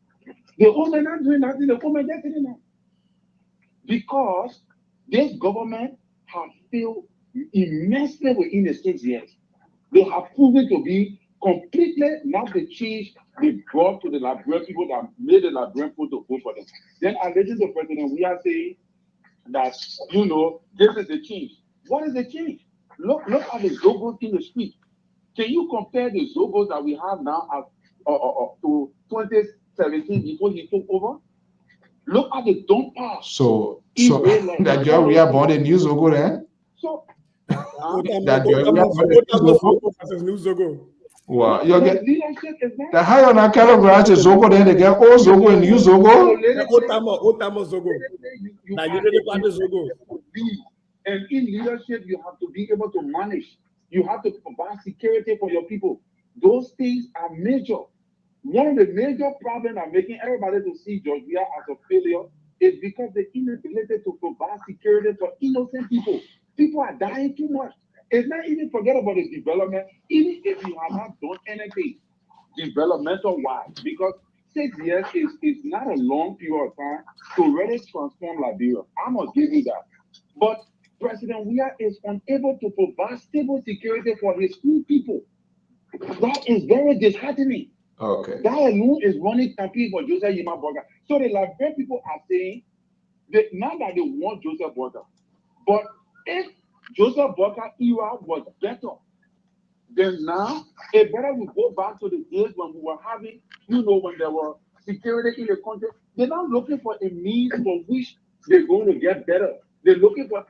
The women are not doing nothing, the women are getting it. Because this government has failed immensely within the 6 years. They have proven to be completely not the change they brought to the Liberian people that made the Liberian people to vote for them. Then I listen to President Weah saying that, this is the change. What is the change? Look at the Zogos in the street. Can you compare the Zogos that we have now to 2017 before he took over? Look at the dump pass. So that job we are bought a new Zogo there? So that new Zogo. Wow, you get the higher on a calibrate Zogo, then they get old Zogo and new Zogo. Otamo Zogo. Now you really want the Zogo. And in leadership, you have to be able to manage. You have to provide security for your people. Those things are major. One of the major problems are making everybody to see Georgia as a failure is because the inability to provide security for innocent people. People are dying too much. It's not even forget about the development, even if you have not done anything developmental wise, because 6 years is not a long period of time to really transform Liberia. I'm gonna give you that. But President Weah is unable to provide stable security for his own people. That is very disheartening. Okay. That alone is running campaign for Joseph Yuma Boda. So the Liberian people are saying that now that they want Joseph Boda, but if Joseph Boda era was better, then now it better we go back to the days when we were having, when there were security in the country. They're not looking for a means for which they're going to get better. They're looking for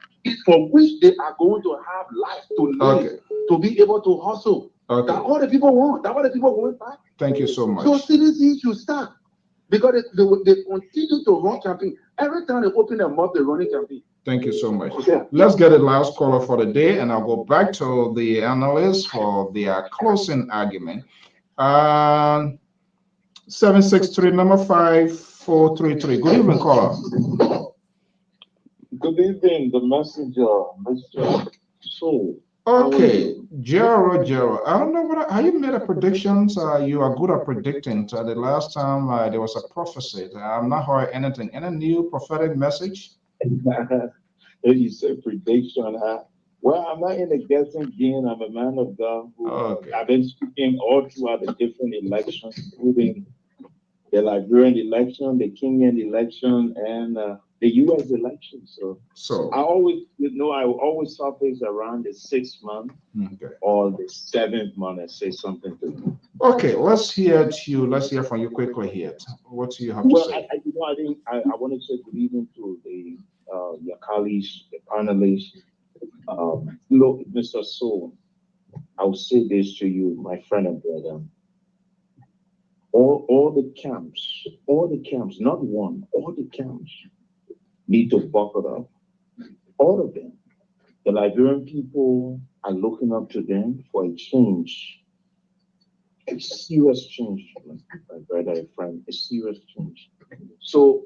which they are going to have life to live, to be able to hustle. Okay. That's all the people want. That's what the people want back. Thank you so much. So citizens should stop because they continue to run campaign. Every time they open their mouth, they're running campaign. Thank you so much. Okay. Let's get a last caller for the day, and I'll go back to the analysts for their closing argument. 763 number 5433. Good evening, caller. Good evening, the messenger, Mr. Soul. Okay, Gerald. I don't know how you made a predictions. You are good at predicting. The last time there was a prophecy. I'm not heard anything. Any new prophetic message? You said prediction. Well, I'm not in the guessing game. I'm a man of God. I've been speaking all throughout the different elections, including the Liberian election, the Kenyan election, and the U.S. election. So I always, I always saw things around the 6th month or the 7th month and say something to you. Okay, let's hear from you quickly here. What do you have to say? I want to say good evening to your colleagues, the panelists. Look, Mr. Soul, I will say this to you, my friend and brother. All the camps, not one, all the camps need to buckle up. All of them. The Liberian people are looking up to them for a change. A serious change, my brother and friend, a serious change. So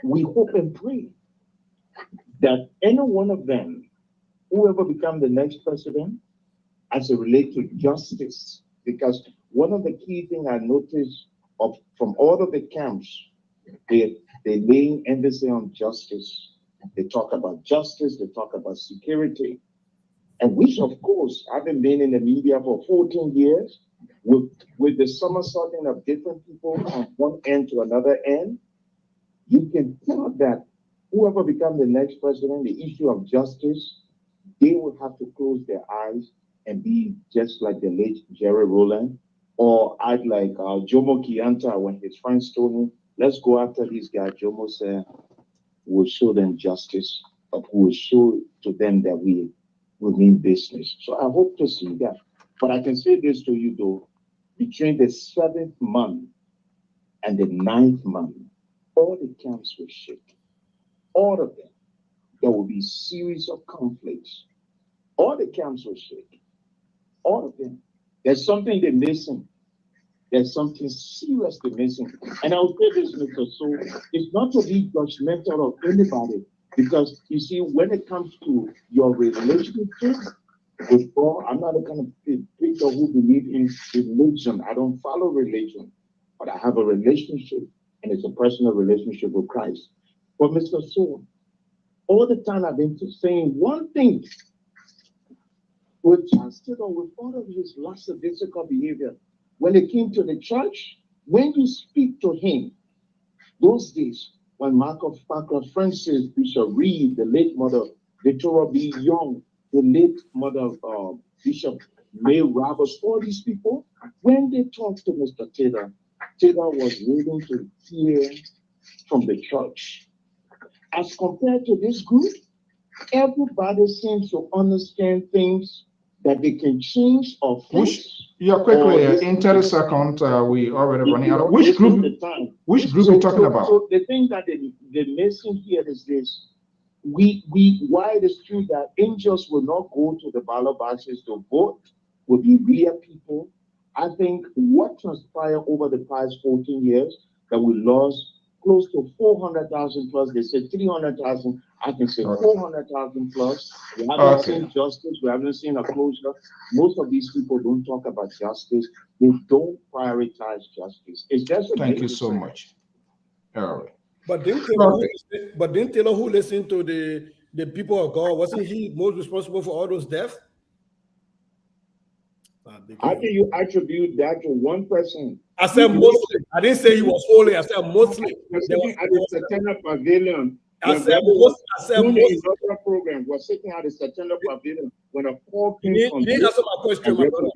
we hope and pray that any one of them, whoever become the next president, as it relates to justice, because one of the key things I noticed from all of the camps, they laying emphasis on justice. They talk about justice, they talk about security. And which, of course, having been in the media for 14 years, with the somersaulting of different people from one end to another end, you can tell that whoever becomes the next president, the issue of justice, they will have to close their eyes and be just like the late Jerry Rowland, or I'd like Jomo Kianta when his friends told me, let's go after these guys. Jomo said, we'll show them justice, but we'll show to them that we mean business. So I hope to see that. But I can say this to you though, between the 7th month and the 9th month, all the camps will shake. All of them. There will be series of conflicts. All the camps will shake. All of them. There's something they're missing. There's something serious they're missing. And I'll say this, Mr. So, it's not to be judgmental of anybody, because you see, when it comes to your relationship with God, I'm not a kind of preacher who believes in religion. I don't follow religion, but I have a relationship, and it's a personal relationship with Christ. But Mr. So, all the time I've been saying one thing. With Justin or with all of his lackadaisical behavior, when it came to the church, when you speak to him, those days when Marcus Francis, Bishop Reed, the late mother Victoria B. Young, the late mother Bishop May Roberts, all these people, when they talked to Mr. Taylor, Taylor was willing to hear from the church. As compared to this group, everybody seems to understand things that they can change or fix. Yeah, quickly, in 30 seconds, we already running out. Which group you talking about? So the thing that they're missing here is this. Why it is true that angels will not go to the ballot boxes to vote, will be real people. I think what transpired over the past 14 years, that we lost close to 400,000 plus. They said 300,000. I can say 400,000 plus. We haven't seen justice. We haven't seen a closure. Most of these people don't talk about justice. They don't prioritize justice. It's just. Thank you so much. All right. But didn't Taylor, who listened to the people of God, wasn't he most responsible for all those deaths? How do you attribute that to one person? I said Muslim. I didn't say he was holy. I said Muslim. We're sitting at the September Pavilion. I said Muslim. Program. We're sitting at the September Pavilion when a call came from. You didn't answer my question, my brother.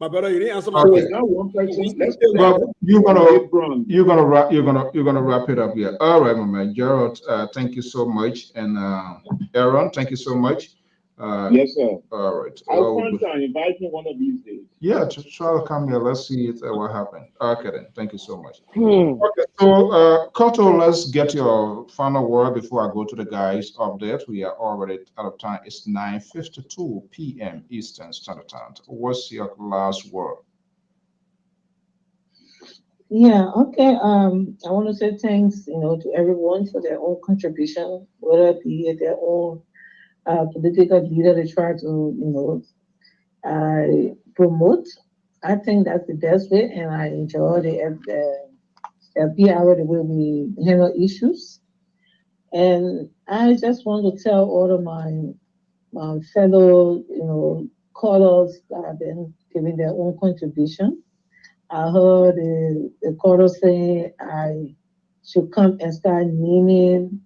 My brother, you didn't answer my question. Not one person. You're gonna wrap it up here. All right, my man. Gerald, thank you so much, and Aaron, thank you so much. Yes, sir. All right. I'll invite you one of these days. Yeah, try to come here. Let's see what happened. Okay, then. Thank you so much. Okay, so Koto, let's get your final word before I go to the guys update. We are already out of time. It's 9:52 p.m. Eastern Standard Time. What's your last word? Yeah, okay. I want to say thanks, to everyone for their own contribution, whether it be their own political leader they try to, promote. I think that's the best way, and I enjoy the LPR, the way we handle issues. And I just want to tell all of my fellow, callers that have been giving their own contribution. I heard the caller saying I should come and start naming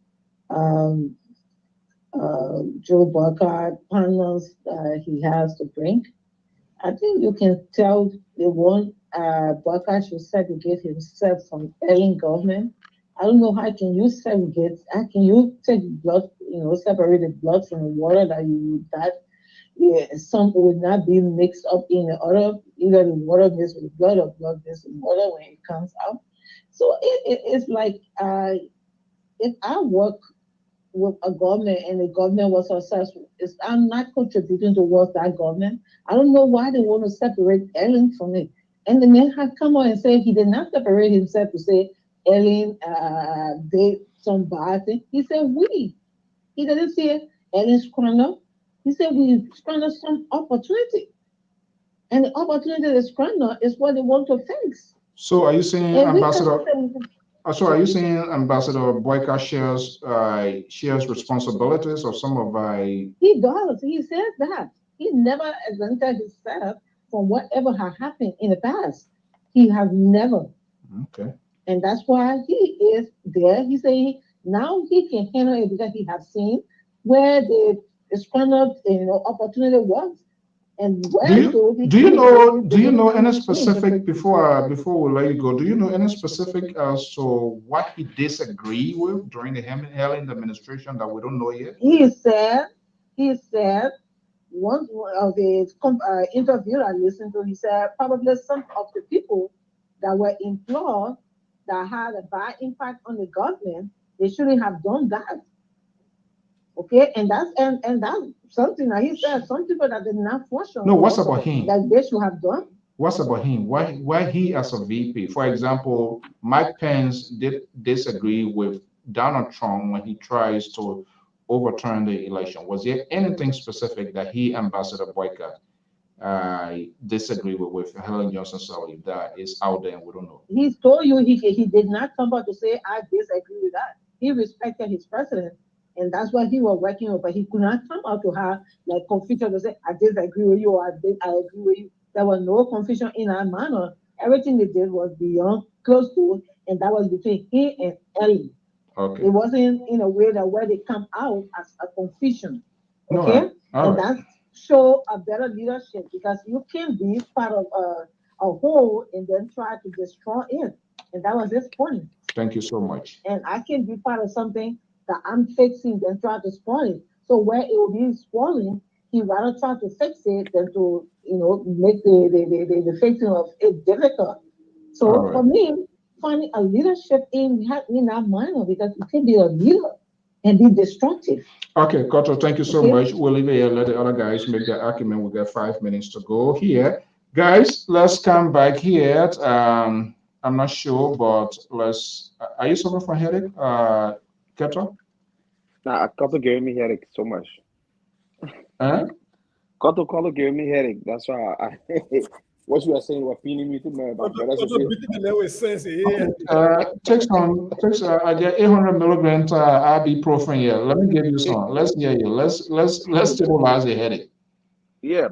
Joe Burkhardt panels he has to bring. I think you can tell the one Burkhardt should segregate himself from Ellen government. I don't know how can you segregate, how can you take blood, separate the blood from the water that some would not be mixed up in the other, either the water mixed with blood or blood mixed with water when it comes out. So it's like if I work with a government and the government was successful, I'm not contributing towards that government. I don't know why they want to separate Ellen from it. And the man had come on and said he did not separate himself to say Ellen did some bad thing. He said we. He didn't say Ellen squandered. He said we squandered some opportunity. And the opportunity they squander is what they want to fix. So are you saying, And Ambassador? So are you saying Ambassador Boyka shares responsibilities of some of He does. He says that. He never exempted himself from whatever had happened in the past. He has never. Okay. And that's why he is there. He saying now he can handle it because he has seen where the squandered opportunity was. And do you know any specific before we let you go? Do you know any specific as to what he disagreed with during the Helen administration that we don't know yet? He said one of the interview I listened to, he said probably some of the people that were employed that had a bad impact on the government, they shouldn't have done that. Okay, and that's something that he said some people that did not function. No, what's about him? That they should have done. What's about him? Why he as a VP? For example, Mike Pence did disagree with Donald Trump when he tries to overturn the election. Was there anything specific that he, Ambassador Boyka, disagree with Helen Johnson Sirleaf that is out there and we don't know? He told you he did not come out to say I disagree with that. He respected his president. And that's what he was working on, but he could not come out to have like confusion to say, I disagree with you or I agree with you. There was no confusion in our manner. Everything they did was beyond close to, and that was between him and Ellie. Okay. It wasn't in a way that where they come out as a confusion. Okay? No, and that show a better leadership because you can't be part of a whole and then try to destroy it. And that was his point. Thank you so much. And I can be part of something that I'm fixing than try to spoil it. So where it will be spoiling, he rather try to fix it than to, make the fixing of it difficult. So for me, finding a leadership in our mind because you can be a leader and be destructive. Okay, Koto, thank you so much. We'll leave it here, let the other guys make their argument. We got 5 minutes to go here. Guys, let's come back here. I'm not sure, but are you suffering from headache? Keto? Nah, Koto gave me headache so much. Huh? Koto gave me headache. That's why what you are saying was feeling me too much. Take some, I get 800 milligrams ibuprofen here. Let me give you some. Let's hear you. Let's stabilize the headache. Yeah.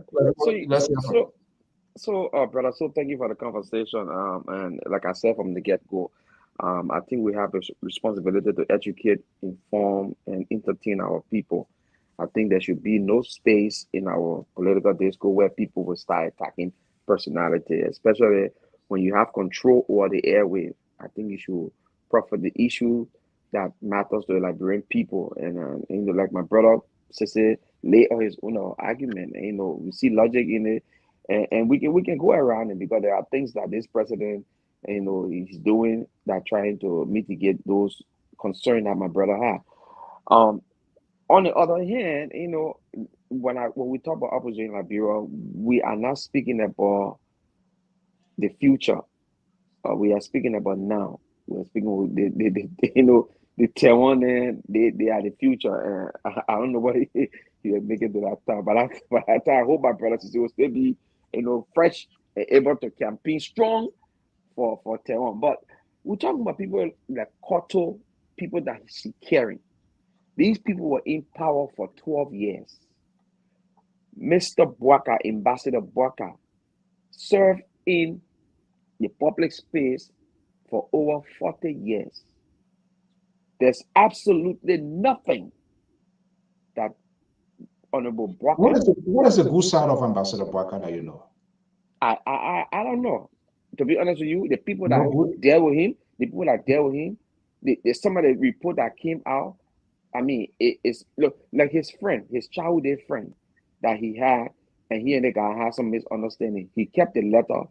So, brother, so thank you for the conversation. And like I said from the get-go, I think we have a responsibility to educate, inform, and entertain our people. I think there should be no space in our political discourse where people will start attacking personality, especially when you have control over the airwave. I think you should profit the issue that matters to the Liberian people. And like my brother said, lay on his own argument. And, we see logic in it, and we can go around it because there are things that this president, he's doing that trying to mitigate those concerns that my brother had. On the other hand, when we talk about opposition in Liberia, we are not speaking about the future. We are speaking about now. We are speaking with the Taiwan, they are the future. I don't know what he will make it to that time, but I hope my brothers will still be, fresh and able to campaign strong for Taiwan. But we're talking about people like Koto, people that he's caring. These people were in power for 12 years. Mr. Boyka, Ambassador Boyka, served in the public space for over 40 years. There's absolutely nothing that Honorable Boyka. What is the good side of Ambassador Boyka that you know? I don't know. To be honest with you, the people that deal with him, there's some of the report that came out. I mean, it's look like his friend, his childhood friend that he had, and he and the guy had some misunderstanding. He kept the letter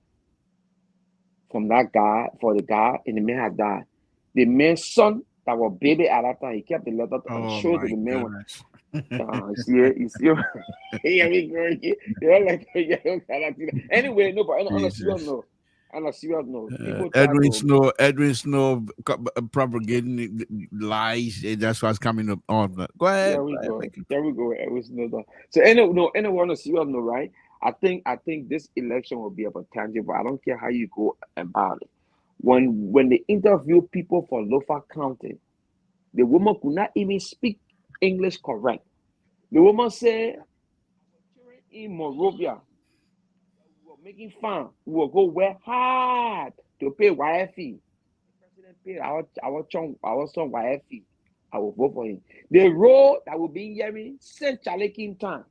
from that guy for the guy, and the man had died. The man's son that was baby at that time, he kept the letter and showed to the man. Anyway, no, but honestly, don't know. On a serious note, people try Edwin Snow propagating lies. That's what's coming up on. Go ahead. There we go. Edwin Snow. So anyone on a serious note, right? I think this election will be about tangible. I don't care how you go about it. When they interview people for Lofa County, the woman could not even speak English correct. The woman said, in Monrovia, we were making fun. We will go work hard to pay YFE. The president paid our son YFE. I will vote for him. The road that will be hearing Saint Chalekin time.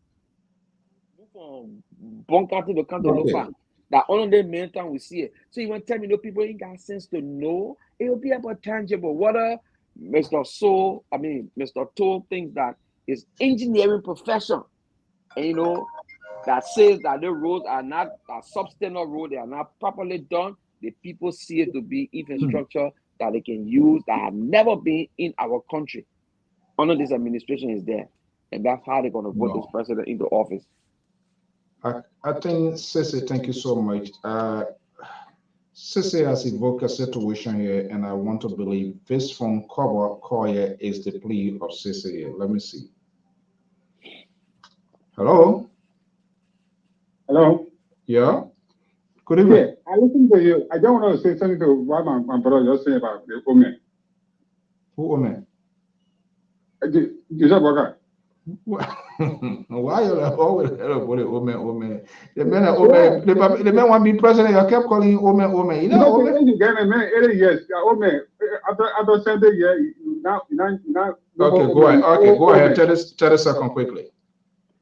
Move from Bunker to the country Lofa. That only the main time we see it. So you want to tell me no people ain't got sense to know? It will be about tangible. What Mr. Toll thinks that is engineering profession. And that says that the roads are not a substandard road, they are not properly done. The people see it to be infrastructure that they can use that have never been in our country. Under this administration is there. And that's how they're going to vote this president into office. I think, Sissy, thank you so much. Sissy has evoked a situation here, and I want to believe this phone call here is the plea of Sissy here. Let me see. Hello? Hello? Yeah? Good evening. Yeah, I listened to you. I don't want to say something to what my brother just said about the woman. Who woman? Joseph Walker. Why you always woman? The men want to be president. I kept calling woman. You know, woman. You get a man 80 years. Woman. After Sunday, yeah. Now. Okay, go ahead. Okay, go ahead. 30 seconds quickly.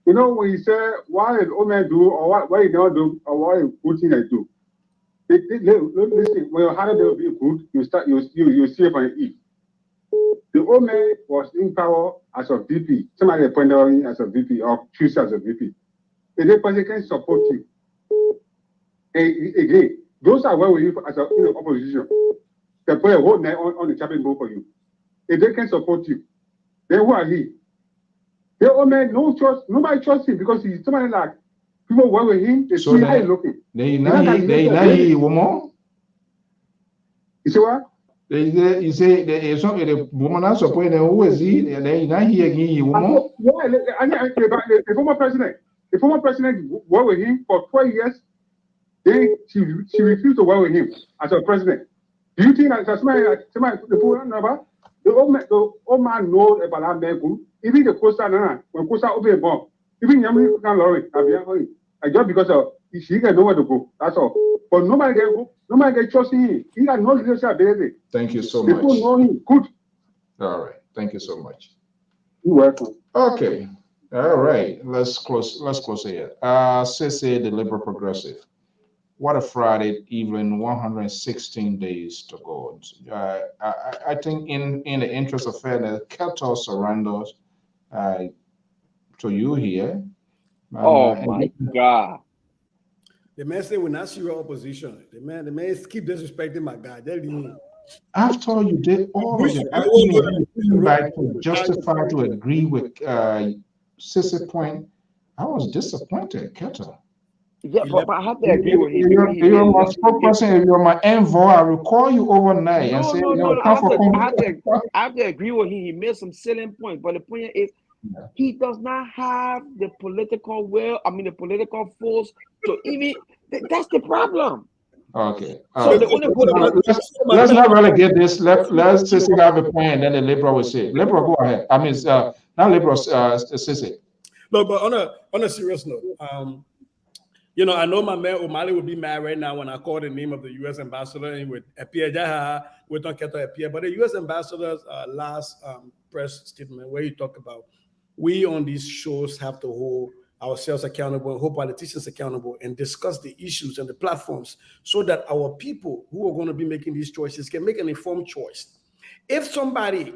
You know when you say why is woman do or why you don't do or why good thing they do. Listen, when your heart will be good, you see it and eat. The old man was in power as a VP. Somebody appointed him as a VP or choose as a VP. And the person can support you. And again, those are where we live as a opposition. They put a whole night on the chopping board for you. If they can support you, then who are he? The old man, nobody trusts him because he's somebody like people work with him. They see how he's looking. They not woman. You see what? You say the woman supporting who is he? They not here woman. Yeah, the former president worked with him for 12 years. Then she refused to work with him as a president. Do you think that somebody the poor number? The old man knows about that man. Even the Costa when Costa open a bomb, even Yami can lorry. Just because she can know where to go. That's all. But nobody get trusting him. He got no leadership ability. Thank you so much. People know him. Good. All right. Thank you so much. You're welcome. Okay. All right. Let's close here. Sissy, the Liberal Progressive. What a Friday evening, 116 days to go. I think in the interest of fairness, Kelto surrenders to you here. Oh my God. The man say we're not serious opposition. The man keep disrespecting my guy. After all you did all of it, to justify to agree with Sissy point, I was disappointed, Kelto. Yeah, but I have to agree with him. You're my spokesperson, you're my envoy. I will call you overnight and say, I have to agree with him. He made some salient point, but the point is, he does not have the political will, the political force to even, that's the problem. Okay. Let's not relegate this. Let's Sissy have a point, and then the Liberal will say. Liberal, go ahead. Not Liberal, Sissy. No, but on a serious note, I know my man O'Malley will be mad right now when I call the name of the U.S. ambassador and with LPR, we don't get to LPR, but the U.S. ambassador's last press statement where he talked about we on these shows have to hold ourselves accountable, hold politicians accountable, and discuss the issues and the platforms so that our people who are going to be making these choices can make an informed choice. If somebody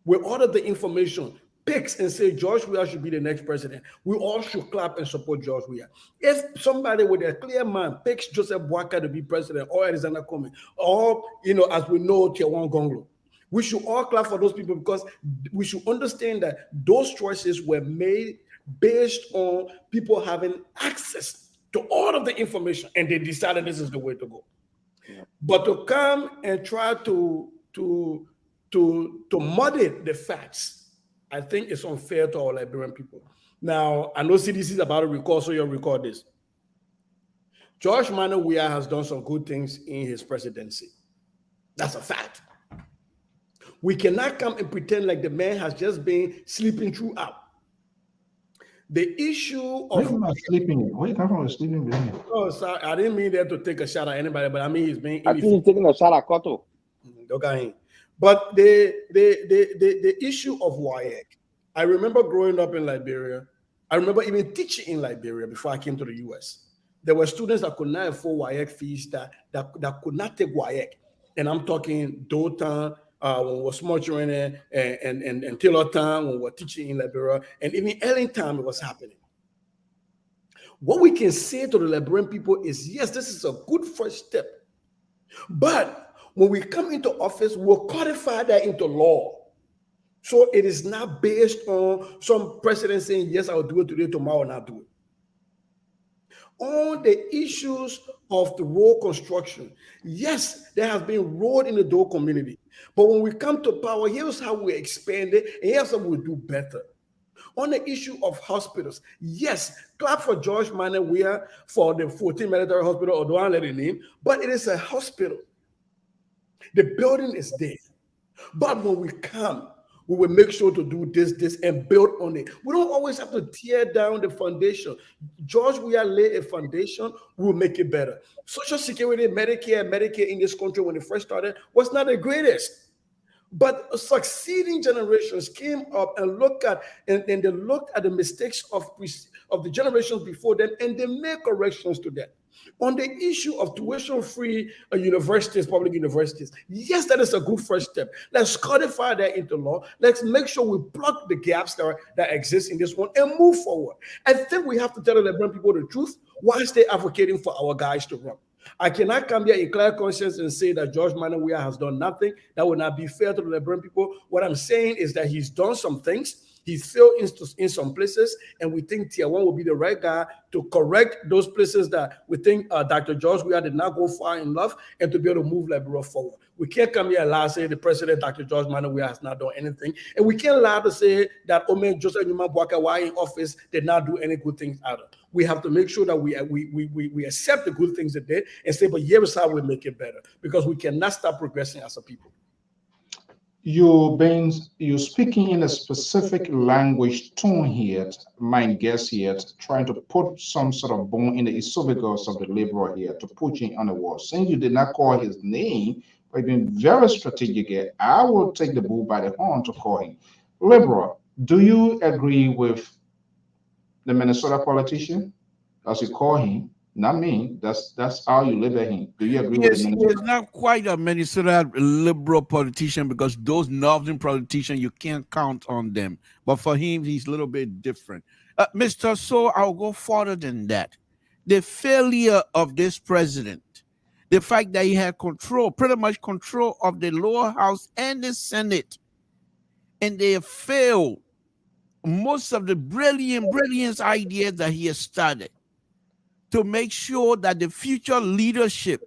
with all of the information picks and say George Weah should be the next president, we all should clap and support George Weah. If somebody with a clear mind picks Joseph Boakai to be president, or Alexander Comey, or as we know, Tiawan Gonglo, we should all clap for those people because we should understand that those choices were made based on people having access to all of the information, and they decided this is the way to go. But to come and try to muddy the facts, I think it's unfair to our Liberian people. Now, I know CDC is about to record, so you'll record this. George Manuel Weah has done some good things in his presidency. That's a fact. We cannot come and pretend like the man has just been sleeping throughout. The issue of sleeping. Where you come from? Sleeping. Oh, sorry, I didn't mean that to take a shot at anybody, but I mean he's being. I think he's taking a shot at Cotto. Okay, but the issue of WAEC, I remember growing up in Liberia. I remember even teaching in Liberia before I came to the US. There were students that could not afford WAEC fees that could not take WAEC, and I'm talking Dotan. When we were small children and Taylor time when we were teaching in Liberia, and even early time it was happening. What we can say to the Liberian people is, yes, this is a good first step. But when we come into office, we'll codify that into law. So it is not based on some president saying, yes, I'll do it today, tomorrow, and I'll do it. On the issues of the road construction, yes, there has been road in the Dole community. But when we come to power, here's how we expand it, and here's how we do better. On the issue of hospitals, yes, clap for George Manuel Weah for the 14th Military Hospital, although I let it name, but it is a hospital. The building is there. But when we come, we will make sure to do this, and build on it. We don't always have to tear down the foundation. George Weah laid a foundation, we will make it better. Social Security, Medicare in this country when it first started was not the greatest. But succeeding generations came up and looked at they looked at the mistakes of the generations before them, and they made corrections to that. On the issue of tuition-free universities, public universities, yes, that is a good first step. Let's codify that into law. Let's make sure we plug the gaps that exist in this one and move forward. I think we have to tell the Liberian people the truth whilst they're advocating for our guys to run. I cannot come here in clear conscience and say that George Manuel Weah has done nothing. That would not be fair to the Liberian people. What I'm saying is that he's done some things. He's failed in some places, and we think Tier 1 will be the right guy to correct those places that we think Dr. George Weah did not go far enough, and to be able to move Liberia forward. We can't come here and lie, say the president, Dr. George Manuel Weah, has not done anything. And we can't lie to say that Omen Joseph Numa Boaka, while in office, did not do any good things either. We have to make sure that we accept the good things that they did and say, but here is how we make it better, because we cannot stop progressing as a people. You're speaking in a specific language tone here, mind guess here, trying to put some sort of bone in the esophagus of the liberal here to put him on the wall. Since you did not call his name, but being very strategic here, I will take the bull by the horn to call him. Liberal, do you agree with the Minnesota politician, as you call him? Not me. That's how you label him. Do you agree with him? He's not quite a Minnesota liberal politician, because those northern politicians, you can't count on them. But for him, he's a little bit different. Mr. So I'll go further than that. The failure of this president, the fact that he had control, pretty much control of the lower house and the Senate, and they have failed most of the brilliant ideas that he has started, to make sure that the future leadership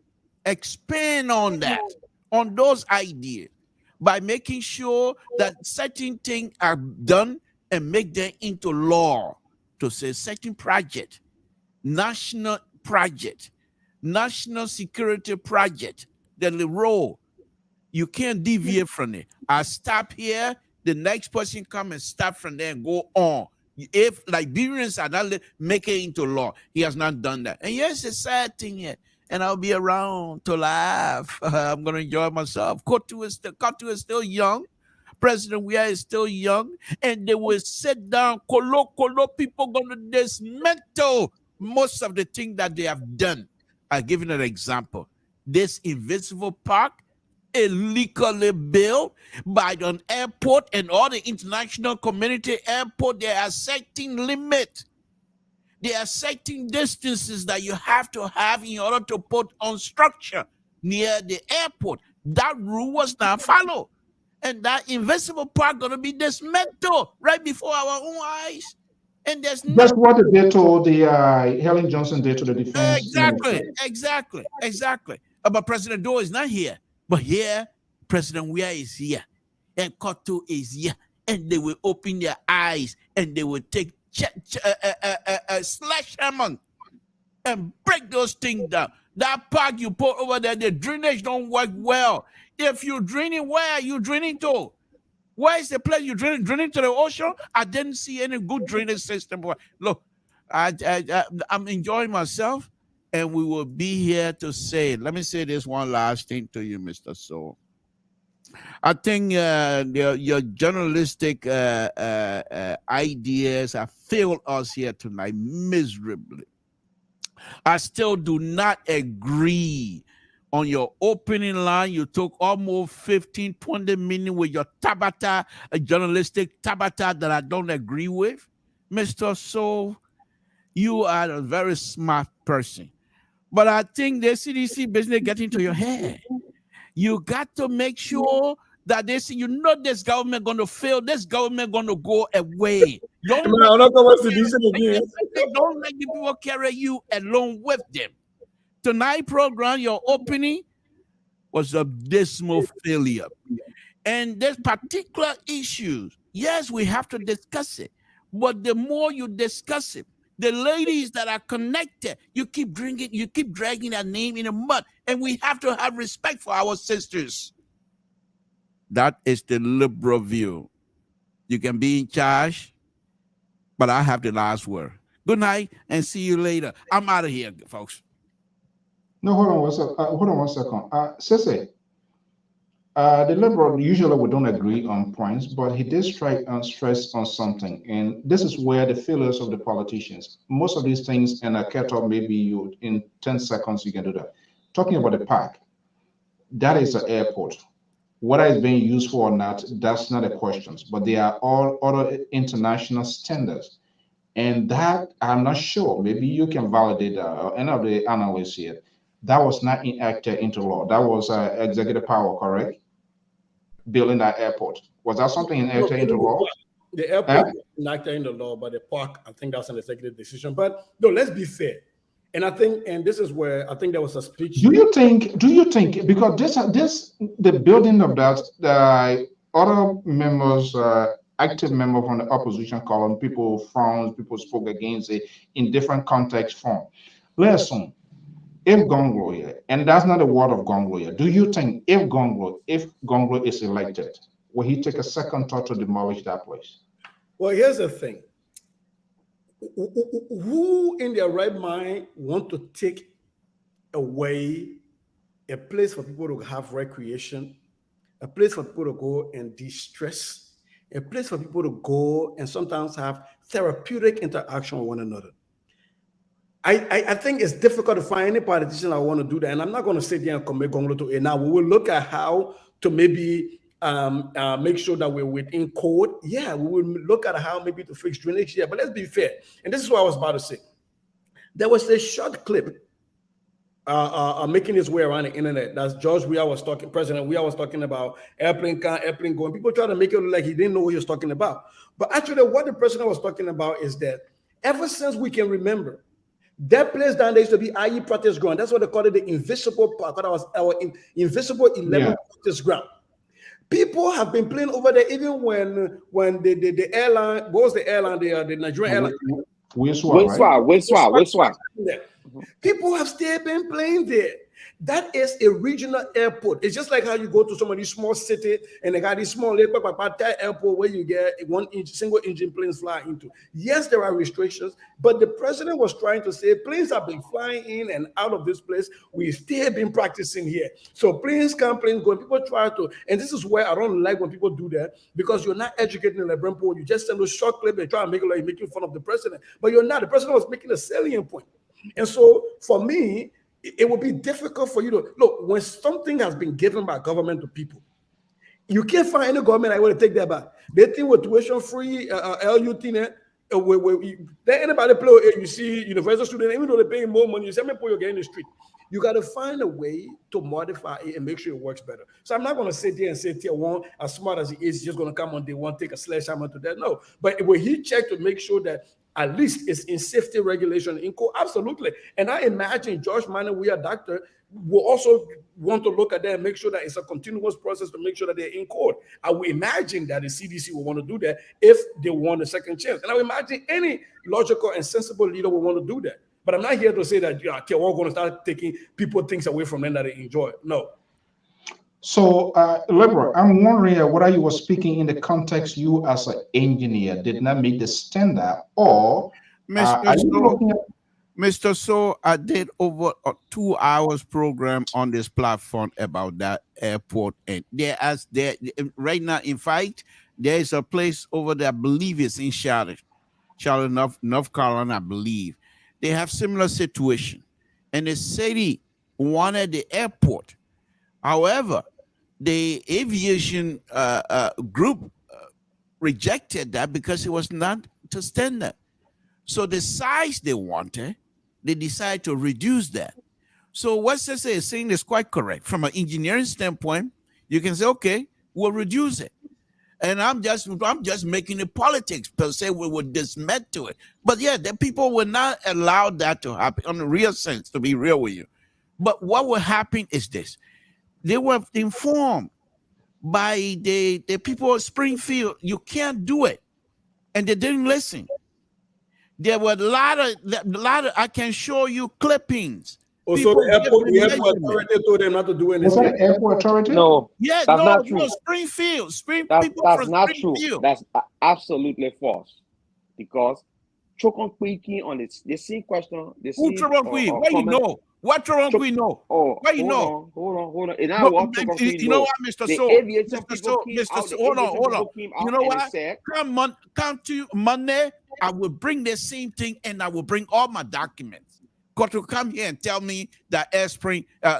expand on that, on those ideas, by making sure that certain things are done and make them into law. To say certain project, national security project, the role, you can't deviate from it. I stop here, the next person come and stop from there and go on. If Liberians are not making it into law, he has not done that. And yes, it's a sad thing here. And I'll be around to laugh. I'm going to enjoy myself. Kotu is still young. President Weah is still young. And they will sit down, people going to dismantle most of the things that they have done. I'll give you an example. This invisible park, illegally built by an airport and all the international community airport, they are setting limits. They are setting distances that you have to have in order to put on structure near the airport. That rule was not followed. And that invisible park going to be dismantled right before our own eyes. And that's what they told the Helen Johnson did to the defense. Exactly. But President Doe is not here. But here, President Weah is here. And Koto is here. And they will open their eyes and they will take sledgehammer and break those things down. That park you put over there, the drainage don't work well. If you're draining, where are you draining to? Where is the place you draining to the ocean? I didn't see any good drainage system. Look, I'm enjoying myself, and we will be here to say. Let me say this one last thing to you, Mr. Soul. I think your journalistic ideas have failed us here tonight miserably. I still do not agree on your opening line. You took almost 15, 20 minutes with your tabata, a journalistic tabata that I don't agree with. Mr. Soul, you are a very smart person. But I think the CDC business getting to your head. You got to make sure that this government going to fail. This government going to go away. Don't let the people carry you along with them. Tonight program, your opening was a dismal failure. And there's particular issues. Yes, we have to discuss it. But the more you discuss it, the ladies that are connected, you keep dragging their name in the mud. And we have to have respect for our sisters. That is the liberal view. You can be in charge, but I have the last word. Good night and see you later. I'm out of here, folks. No, hold on one second. Sese, the liberal usually we don't agree on points, but he did stress on something, and this is where the failures of the politicians. Most of these things, and I kept up maybe you in 10 seconds you can do that. Talking about the park, that is an airport. Whether it's being used for or not, that's not a question. But they are all other international standards. And that, I'm not sure, maybe you can validate that, or any of the analysts here, that was not enacted into law. That was executive power, correct? Building that airport. Was that something enacted into law? The airport was enacted into law, but the park, I think that's an executive decision. But no, let's be fair. And I think, and this is where I think there was a speech. Do you think, because the building of that, the other members, active members from the opposition column, people frowned, people spoke against it in different context form. Let's assume, if Gonglo here, and that's not a word of Gonglo here, do you think if Gonglo is elected, will he take a second thought to demolish that place? Well, here's the thing. Who in their right mind want to take away a place for people to have recreation, a place for people to go and de-stress, a place for people to go and sometimes have therapeutic interaction with one another? I think it's difficult to find any politician that want to do that. And I'm not going to sit there and commit Gonglo to it. Now, we will look at how to maybe make sure that we're within code. Yeah, we will look at how maybe to fix drainage. Yeah, but let's be fair. And this is what I was about to say. There was a short clip making its way around the internet. That's President Weah was talking about airplane going. People try to make it look like he didn't know what he was talking about. But actually, what the president was talking about is that ever since we can remember, that place down there used to be IE practice ground. That's what they called it, the invisible park. That was our invisible 11 practice ground. People have been playing over there even when the airline, what was the airline, the Nigerian airline? Wiswa. People have still been playing there. That is a regional airport. It's just like how you go to some of these small cities and they got these small airport where you get single engine planes fly into. Yes, there are restrictions, but the president was trying to say planes have been flying in and out of this place. We've still been practicing here. So planes come, planes go. People try to, and this is where I don't like when people do that, because you're not educating the brain pool. You just send a short clip and try to make it like you're making fun of the president, but you're not. The president was making a salient point. And so for me, it would be difficult for you to look when something has been given by government to people. You can't find any government that will take that back. They think with tuition free, LUT, let anybody play. You see, university students, even though they're paying more money, you say, "Put your game in the street." You got to find a way to modify it and make sure it works better. So I'm not going to sit there and say tier one, as smart as he is, just going to come on day one, take a sledgehammer to that. No, but when he checked to make sure that at least it's in safety regulation in code, absolutely. And I imagine George Manning, we are doctor, will also want to look at that and make sure that it's a continuous process to make sure that they're in court. I would imagine that the CDC will want to do that if they want a second chance. And I would imagine any logical and sensible leader will want to do that. But I'm not here to say that okay, we're going to start taking people things away from them that they enjoy. No. So, Liberal, I'm wondering whether you were speaking in the context you as an engineer did not meet the standard, or Mr. So, I did over a 2 hours program on this platform about that airport, and right now, in fact, there is a place over there, I believe it's in Charlotte, North Carolina, I believe. They have similar situation, and the city wanted the airport. However, the aviation group rejected that because it was not to standard. So the size they wanted, they decided to reduce that. So what Sese is saying is quite correct. From an engineering standpoint, you can say, okay, we'll reduce it. And I'm just making it politics per se. We would dismantle it. But yeah, the people will not allow that to happen on the real sense, to be real with you. But what will happen is this. They were informed by the people of Springfield, you can't do it. And they didn't listen. There were a lot of I can show you clippings. Also, the airport authority told them not to do anything. Was that airport authority? No, yeah, that's no, not true. no, Springfield. That's from not Springfield. true. That's absolutely false. Because Chokonkwe on the same question, the same. Who Chokonkwe? Why you know? What Chokonkwe know? Oh, why you know? Hold on. And now what Chokonkwe you know what, Mr. So? Mr. So, hold on. You know what? Come to Monday. I will bring the same thing, and I will bring all my documents. Got to come here and tell me that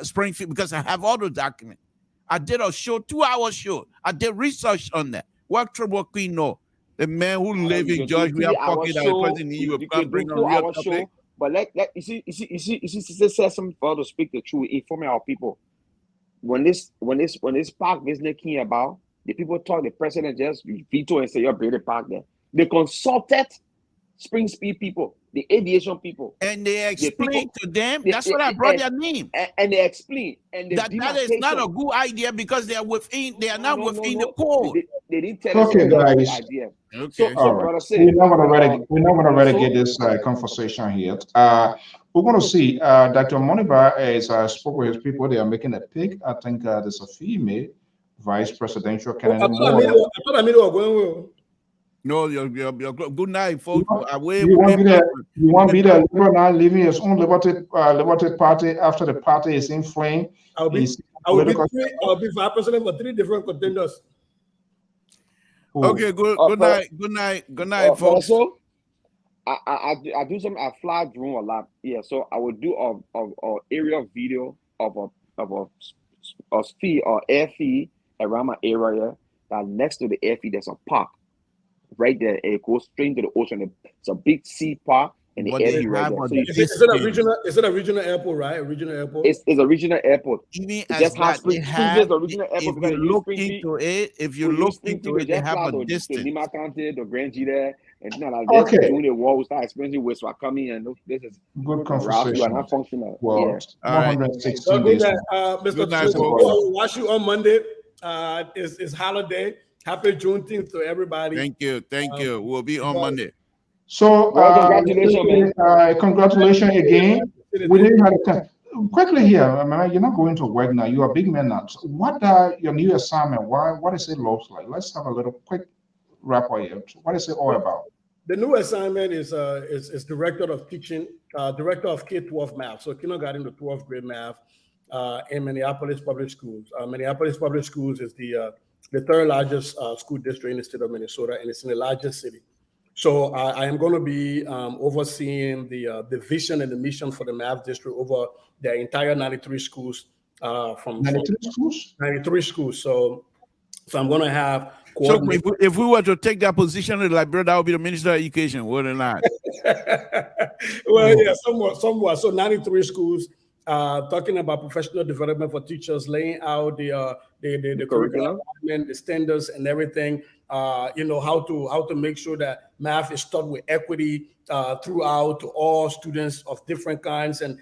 Springfield, because I have all the documents. I did a show, 2-hour show. I did research on that. What Chokonkwe know? The man who live in Georgia, we are talking about you can bring a real topic. But you see, say something for to speak the truth, inform our people. When this park business came about, the people talk, the president just veto and say you're bring the park there. They consulted Springfield people, the aviation people, and they explained to them. That's what I brought their name. And they explain that is not a good idea because they are within. They are not within the code. They didn't tell us okay, guys. Idea. Okay. All right. We're not going to relegate this conversation here. We're going to see. Dr. Moniba is spoke with his people. They are making a pick. I think there's a female vice presidential candidate. I thought Amido were going well. No, you're good night, folks. You want to be the Liberal now leaving his own Liberty Party after the party is in flame? I'll be vice president for 3 different contenders. Okay, good night, folks. Also, I do some. I fly drone a lot. Yeah, so I would do a aerial video of a feed or airfield around my area. That next to the airfield, there's a park. Right there, it goes straight into the ocean. It's a big sea park, and the airfield right there. So is it a regional airport, right? A regional airport. It's a regional airport. Just has Springfield the regional airport. If you look into it, they have a distance. Lima County, the Grand G there, and okay. Doing the war, start experiencing waste are coming, and this is good conversation. You are not functional. Well, yeah. 116 days. Mr. We'll watch you on Monday. It's holiday. Happy Juneteenth to everybody. Thank you. We'll be on Monday. So, congratulations again. We didn't have time. Quickly here, you're not going to work now. You're a big man now. So what are your new assignment? What does it look like? Let's have a little quick wrap up here. What is it all about? The new assignment is director of teaching, director of K-12 math. So kindergarten to 12th grade math in Minneapolis Public Schools. Minneapolis Public Schools is the 3rd largest school district in the state of Minnesota, and it's in the largest city. So I am going to be overseeing the vision and the mission for the math district over the entire 93 schools. From 93 schools. So I'm going to have. So if we were to take that position in Liberia, that would be the Minister of Education, would it not? Well, yeah, somewhat. So 93 schools. Talking about professional development for teachers, laying out the curriculum, the standards, and everything. you know, how to make sure that math is taught with equity throughout to all students of different kinds, and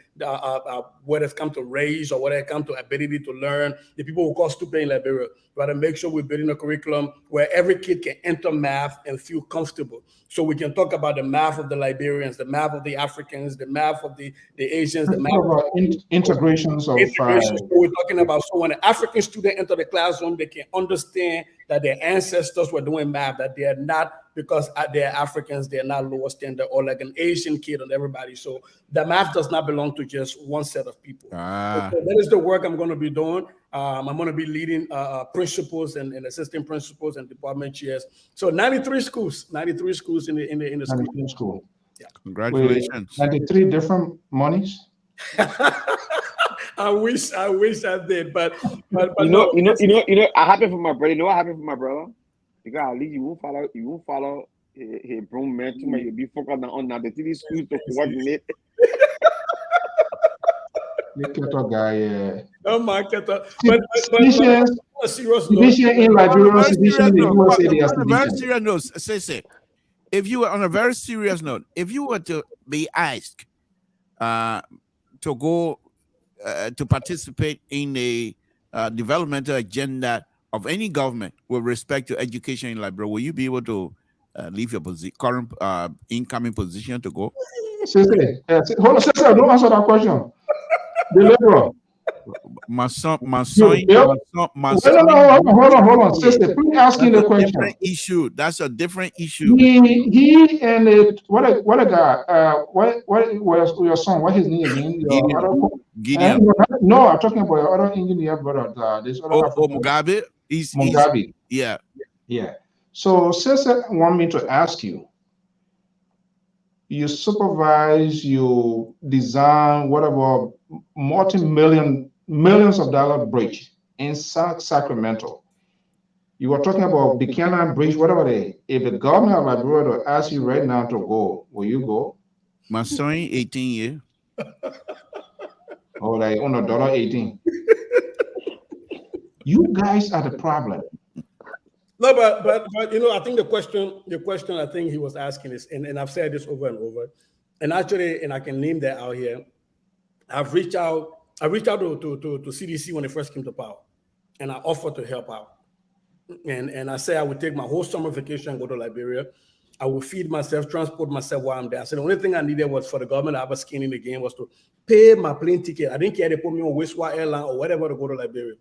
whether it comes to race or whether it comes to ability to learn. The people who call stupid in Liberia, we got to make sure we're building a curriculum where every kid can enter math and feel comfortable. So we can talk about the math of the Liberians, the math of the Africans, the math of the Asians, the math of integrations of integration. So we're talking about, so when an African student enter the classroom, they can understand that their ancestors were doing math, that they are not, because they're Africans, they're not lower standard, or like an Asian kid and everybody. So the math does not belong to just one set of people. So that is the work I'm going to be doing. I'm going to be leading principals and assistant principals and department chairs. So 93 schools in the school. Yeah. Congratulations. 93 different monies. I wish I did, but you know, I happen for my brother. You know what happened for my brother? Because at least you won't follow his broom man too much. You'll be focused on the TV schools to coordinate. The guy, oh my God! But a serious in Liberia, in the USA, on a very serious note, say, if you were on a very serious note, if you were to be asked to go to participate in the developmental agenda of any government with respect to education in Liberia, will you be able to leave your current incoming position to go? Hold on, don't answer that question. The liberal. My son. Hold on. Sister, please asking the question. Different issue. That's a different issue. He and what a guy. What was your son? What his name again? Gideon. No, I'm talking about your other engineer brother. This other Mugabe. Mugabe. Yeah. So, sister, want me to ask you. You supervise, you design, whatever, millions of dollar bridge in Sacramento. You were talking about Buchanan Bridge, whatever if the government of Liberia asks you right now to go, will you go? My son, 18 years. Oh, like on $18. You guys are the problem. No, but you know, I think the question I think he was asking is, and I've said this over and over, and actually, and I can name that out here. I've reached out to CDC when they first came to power, and I offered to help out. And I said I would take my whole summer vacation and go to Liberia. I would feed myself, transport myself while I'm there. I said the only thing I needed was for the government to have a skin in the game was to pay my plane ticket. I didn't care they put me on Westward Airline or whatever to go to Liberia.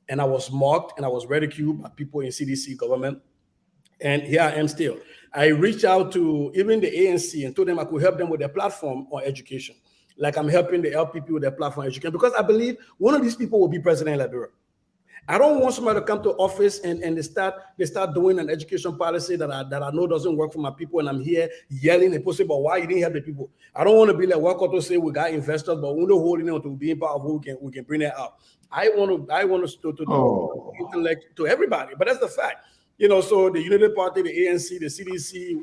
And I was mocked and I was ridiculed by people in CDC government. And here I am still. I reached out to even the ANC and told them I could help them with their platform on education. Like I'm helping the LPP with their platform on education, because I believe one of these people will be president in Liberia. I don't want somebody to come to office and they start doing an education policy that I know doesn't work for my people, and I'm here yelling and posting about why you didn't help the people. I don't want to be like welcome to say we got investors, but we're not holding on to being part of who we can bring that out. I want to intellect to everybody, but that's the fact. You know, so the Unity Party, the ANC, the CDC,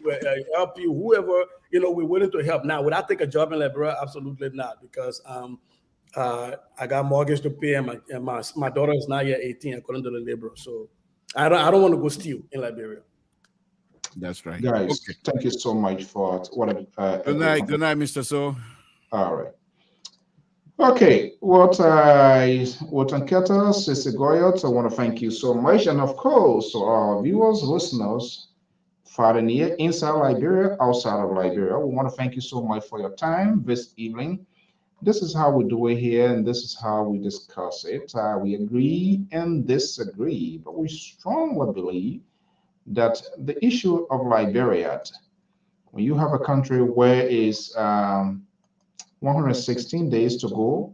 LP, whoever, you know, we're willing to help. Now, would I take a job in Liberia? Absolutely not, because I got mortgage to pay, and my daughter is not yet 18 according to the labor. So I don't want to go steal in Liberia. That's right, guys. Okay. Thank you so much for what. Good night, Mr. So. All right. Okay, what Anketa Sisigoyot, I want to thank you so much, and of course, to our viewers, listeners, far and near, inside Liberia, outside of Liberia, we want to thank you so much for your time this evening. This is how we do it here, and this is how we discuss it. We agree and disagree, but we strongly believe that the issue of Liberia, when you have a country where is 116 days to go,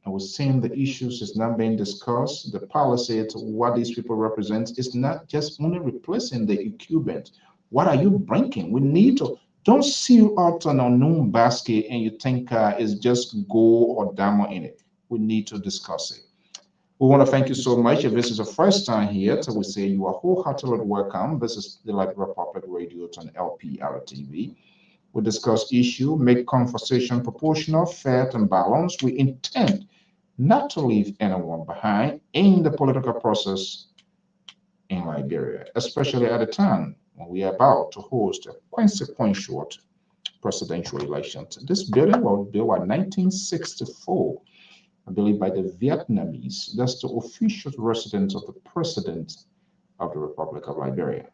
and we're seeing the issues is not being discussed, the policy to what these people represent is not just only replacing the incumbent. What are you bringing? We need to. Don't seal out an unknown basket and you think it's just gold or diamond in it. We need to discuss it. We want to thank you so much. If this is the first time here, so we say you are wholeheartedly welcome. This is the Liberia Public Radio on LPR-TV. We discuss issue, make conversation proportional, fair, and balanced. We intend not to leave anyone behind in the political process in Liberia, especially at a time when we are about to host a consequential presidential election. This building was built in 1964, I believe, by the Vietnamese. That's the official residence of the President of the Republic of Liberia.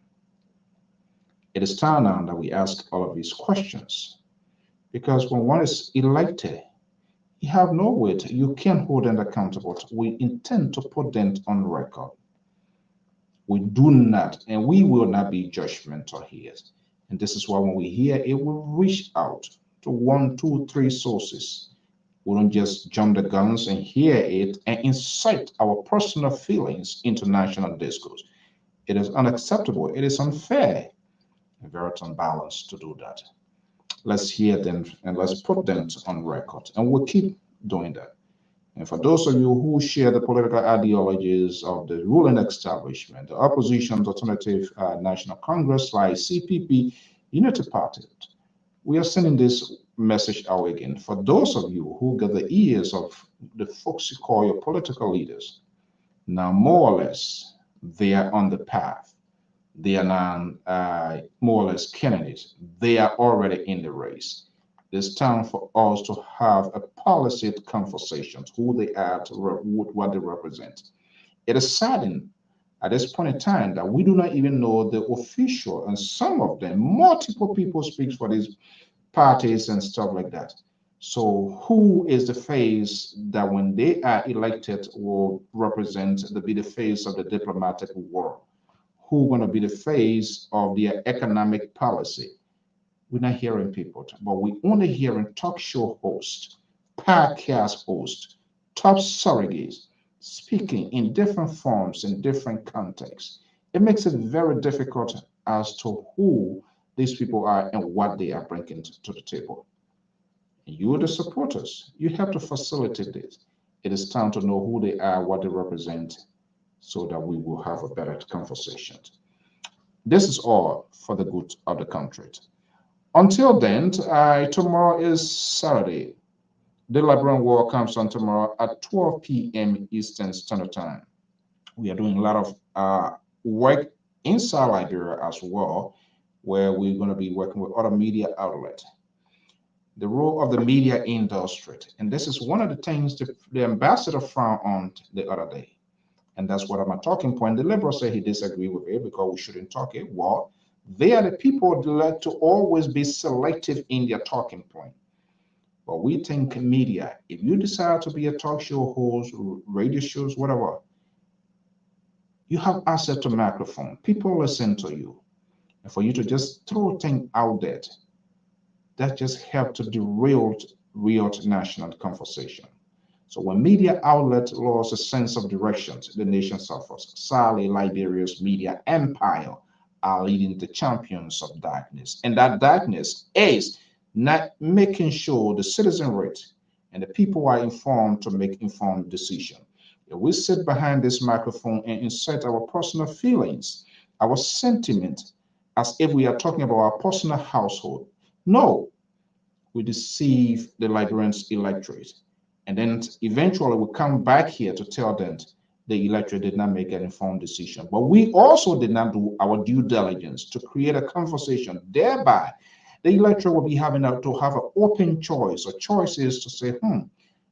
It is time now that we ask all of these questions, because when one is elected, you have no weight. You can't hold them accountable. We intend to put them on record. We do not, and we will not be judgmental here. And this is why when we hear it, we reach out to 1, 2, 3 sources. We don't just jump the guns and hear it and incite our personal feelings into national discourse. It is unacceptable. It is unfair and very unbalanced to do that. Let's hear them and let's put them on record. And we'll keep doing that. And for those of you who share the political ideologies of the ruling establishment, the opposition's alternative national congress like CPP, Unity Party, we are sending this message out again. For those of you who get the ears of the folks you call your political leaders, now more or less they are on the path. They are now more or less candidates. They are already in the race. It's time for us to have a policy conversation, who they are, what they represent. It is saddening at this point in time that we do not even know the official, and some of them, multiple people speak for these parties and stuff like that. So who is the face that when they are elected will represent be the face of the diplomatic world? Who going to be the face of their economic policy? We're not hearing people, but we only hearing talk show hosts, podcast hosts, top surrogates speaking in different forms, in different contexts. It makes it very difficult as to who these people are and what they are bringing to the table. You are the supporters. You have to facilitate this. It is time to know who they are, what they represent, so that we will have a better conversation. This is all for the good of the country. Until then, tomorrow is Saturday. The Liberian War comes on tomorrow at 12 p.m. Eastern Standard Time. We are doing a lot of work inside Liberia as well, where we're going to be working with other media outlets. The role of the media industry. And this is one of the things the ambassador frowned on the other day. And that's what I'm a talking point. The liberal said he disagreed with it because we shouldn't talk it. Well, they are the people that like to always be selective in their talking point. But we think media, if you decide to be a talk show host, radio shows, whatever, you have access to microphone. People listen to you. And for you to just throw things out there, that just helps to derail real national conversation. So when media outlets lose a sense of direction, the nation suffers. Sadly, Liberia's media empire are leading the champions of darkness. And that darkness is not making sure the citizen rate and the people are informed to make informed decisions. If we sit behind this microphone and insert our personal feelings, our sentiment, as if we are talking about our personal household, no, we deceive the Liberians electorate. And then eventually we come back here to tell them the electorate did not make an informed decision. But we also did not do our due diligence to create a conversation. Thereby, the electorate will be having to have an open choice, or choices to say,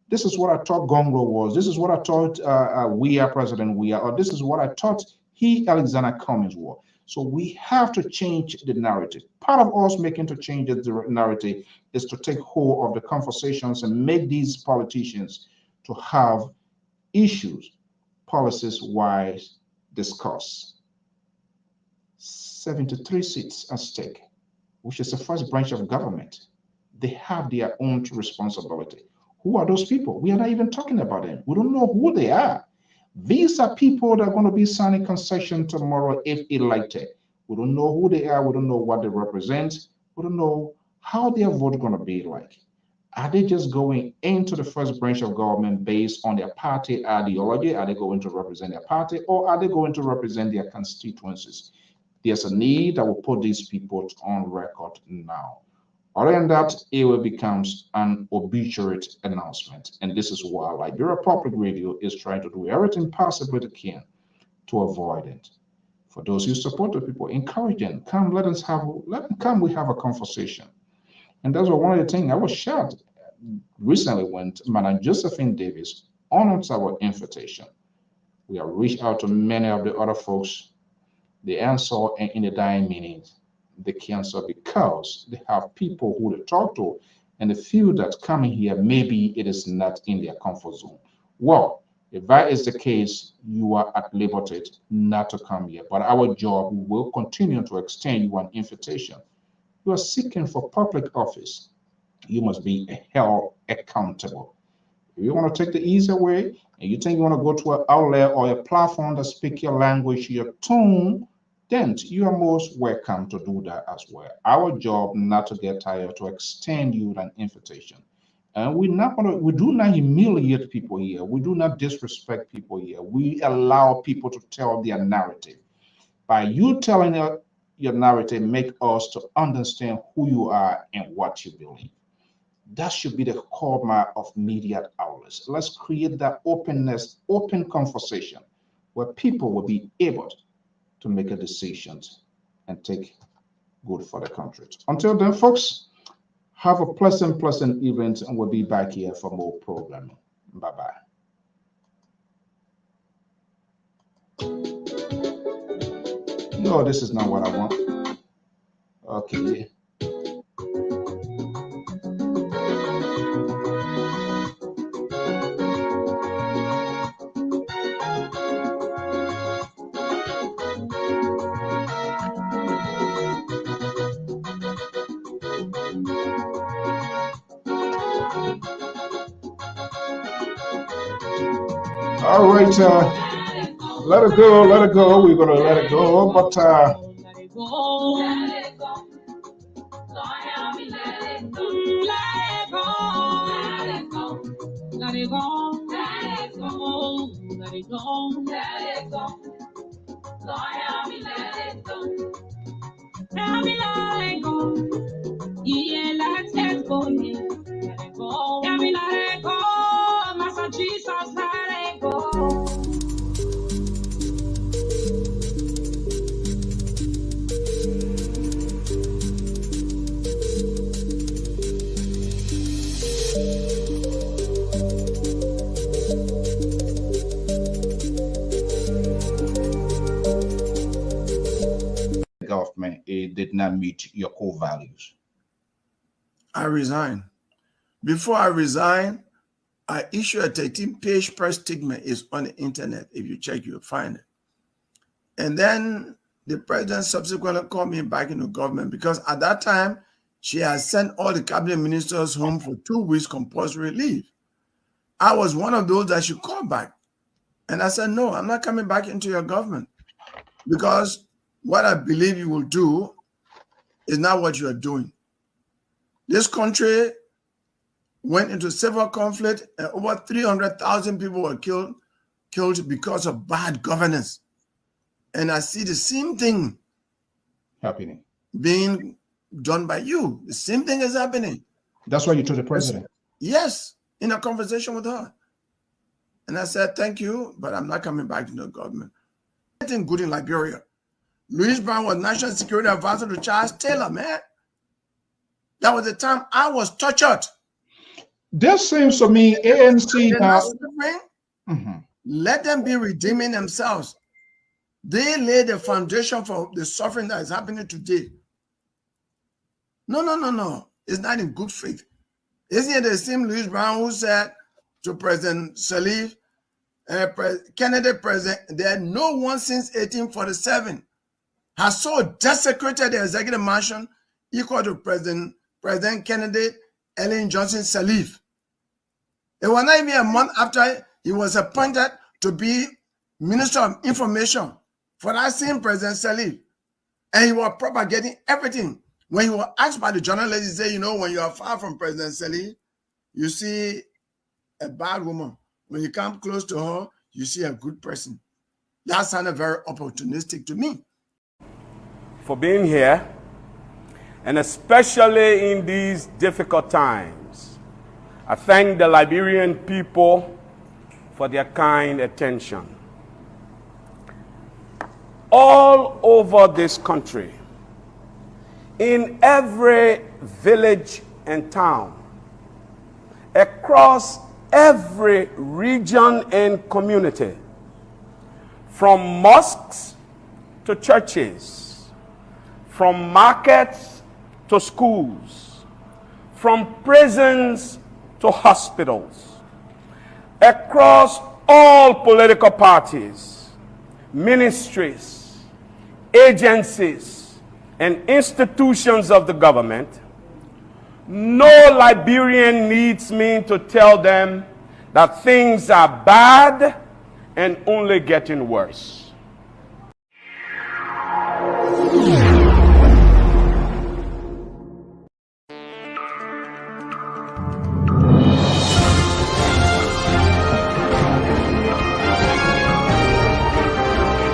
this is what I thought Gongo was. This is what I thought we are President we are, or this is what I thought Alexander Cummings was. So we have to change the narrative. Part of us making to change the narrative is to take hold of the conversations and make these politicians to have issues, policies-wise discuss. 73 seats at stake, which is the first branch of government. They have their own responsibility. Who are those people? We are not even talking about them. We don't know who they are. These are people that are going to be signing concession tomorrow if elected. We don't know who they are. We don't know what they represent. We don't know how their vote is going to be like. Are they just going into the first branch of government based on their party ideology? Are they going to represent their party, or are they going to represent their constituencies? There's a need that will put these people on record now. Other than that, it will become an obituary announcement. And this is why Liberia Public Radio is trying to do everything possible it can to avoid it. For those who support the people, encourage them. Come, let them come, we have a conversation. And that's what one of the things I was shocked recently when Madam Josephine Davis honored our invitation. We have reached out to many of the other folks. The answer in the dying meetings, they cancel because they have people who they talk to and they feel that coming here, maybe it is not in their comfort zone. Well, if that is the case, you are at liberty not to come here. But our job will continue to extend you an invitation. You are seeking for public office. You must be held accountable. If you want to take the easy way and you think you want to go to an outlet or a platform that speaks your language, your tone, then you are most welcome to do that as well. Our job not to get tired, to extend you an invitation. And we do not humiliate people here. We do not disrespect people here. We allow people to tell their narrative. By you telling your narrative, make us to understand who you are and what you believe. That should be the hallmark of media outlets. Let's create that openness, open conversation where people will be able to make a decision and take good for the country. Until then, folks, have a pleasant event, and we'll be back here for more programming. Bye-bye. No, this is not what I want. Okay. All right, let it go. We're gonna let it go, but government, it did not meet your core values? I resign. Before I resign, I issue a 13-page press statement. It's on the internet. If you check, you'll find it. And then the president subsequently called me back into government because at that time, she had sent all the cabinet ministers home for 2 weeks compulsory leave. I was one of those that she called back. And I said, no, I'm not coming back into your government because what I believe you will do is not what you are doing. This country went into civil conflict and over 300,000 people were killed because of bad governance. And I see the same thing happening, being done by you. The same thing is happening. That's why you told the president? Yes, in a conversation with her. And I said, thank you, but I'm not coming back to the government. Anything good in Liberia. Louis Brown was National Security Advisor to Charles Taylor, man. That was the time I was tortured. This seems to me ANC now. Let them be redeeming themselves. They laid the foundation for the suffering that is happening today. No. It's not in good faith. Isn't it the same Louis Brown who said to President Salif, Kennedy president, that no one since 1847 has so desecrated the executive mansion equal to President Kennedy, Ellen Johnson Sirleaf. It was not even a month after he was appointed to be Minister of Information for that same President Sirleaf. And he was propagating everything. When he was asked by the journalist, he said, you know, when you are far from President Sirleaf, you see a bad woman. When you come close to her, you see a good person. That sounded very opportunistic to me. For being here, and especially in these difficult times, I thank the Liberian people for their kind attention. all over this country, in every village and town, across every region and community, from mosques to churches, from markets to schools, from prisons to hospitals, across all political parties, ministries, agencies, and institutions of the government. No Liberian needs me to tell them that things are bad and only getting worse.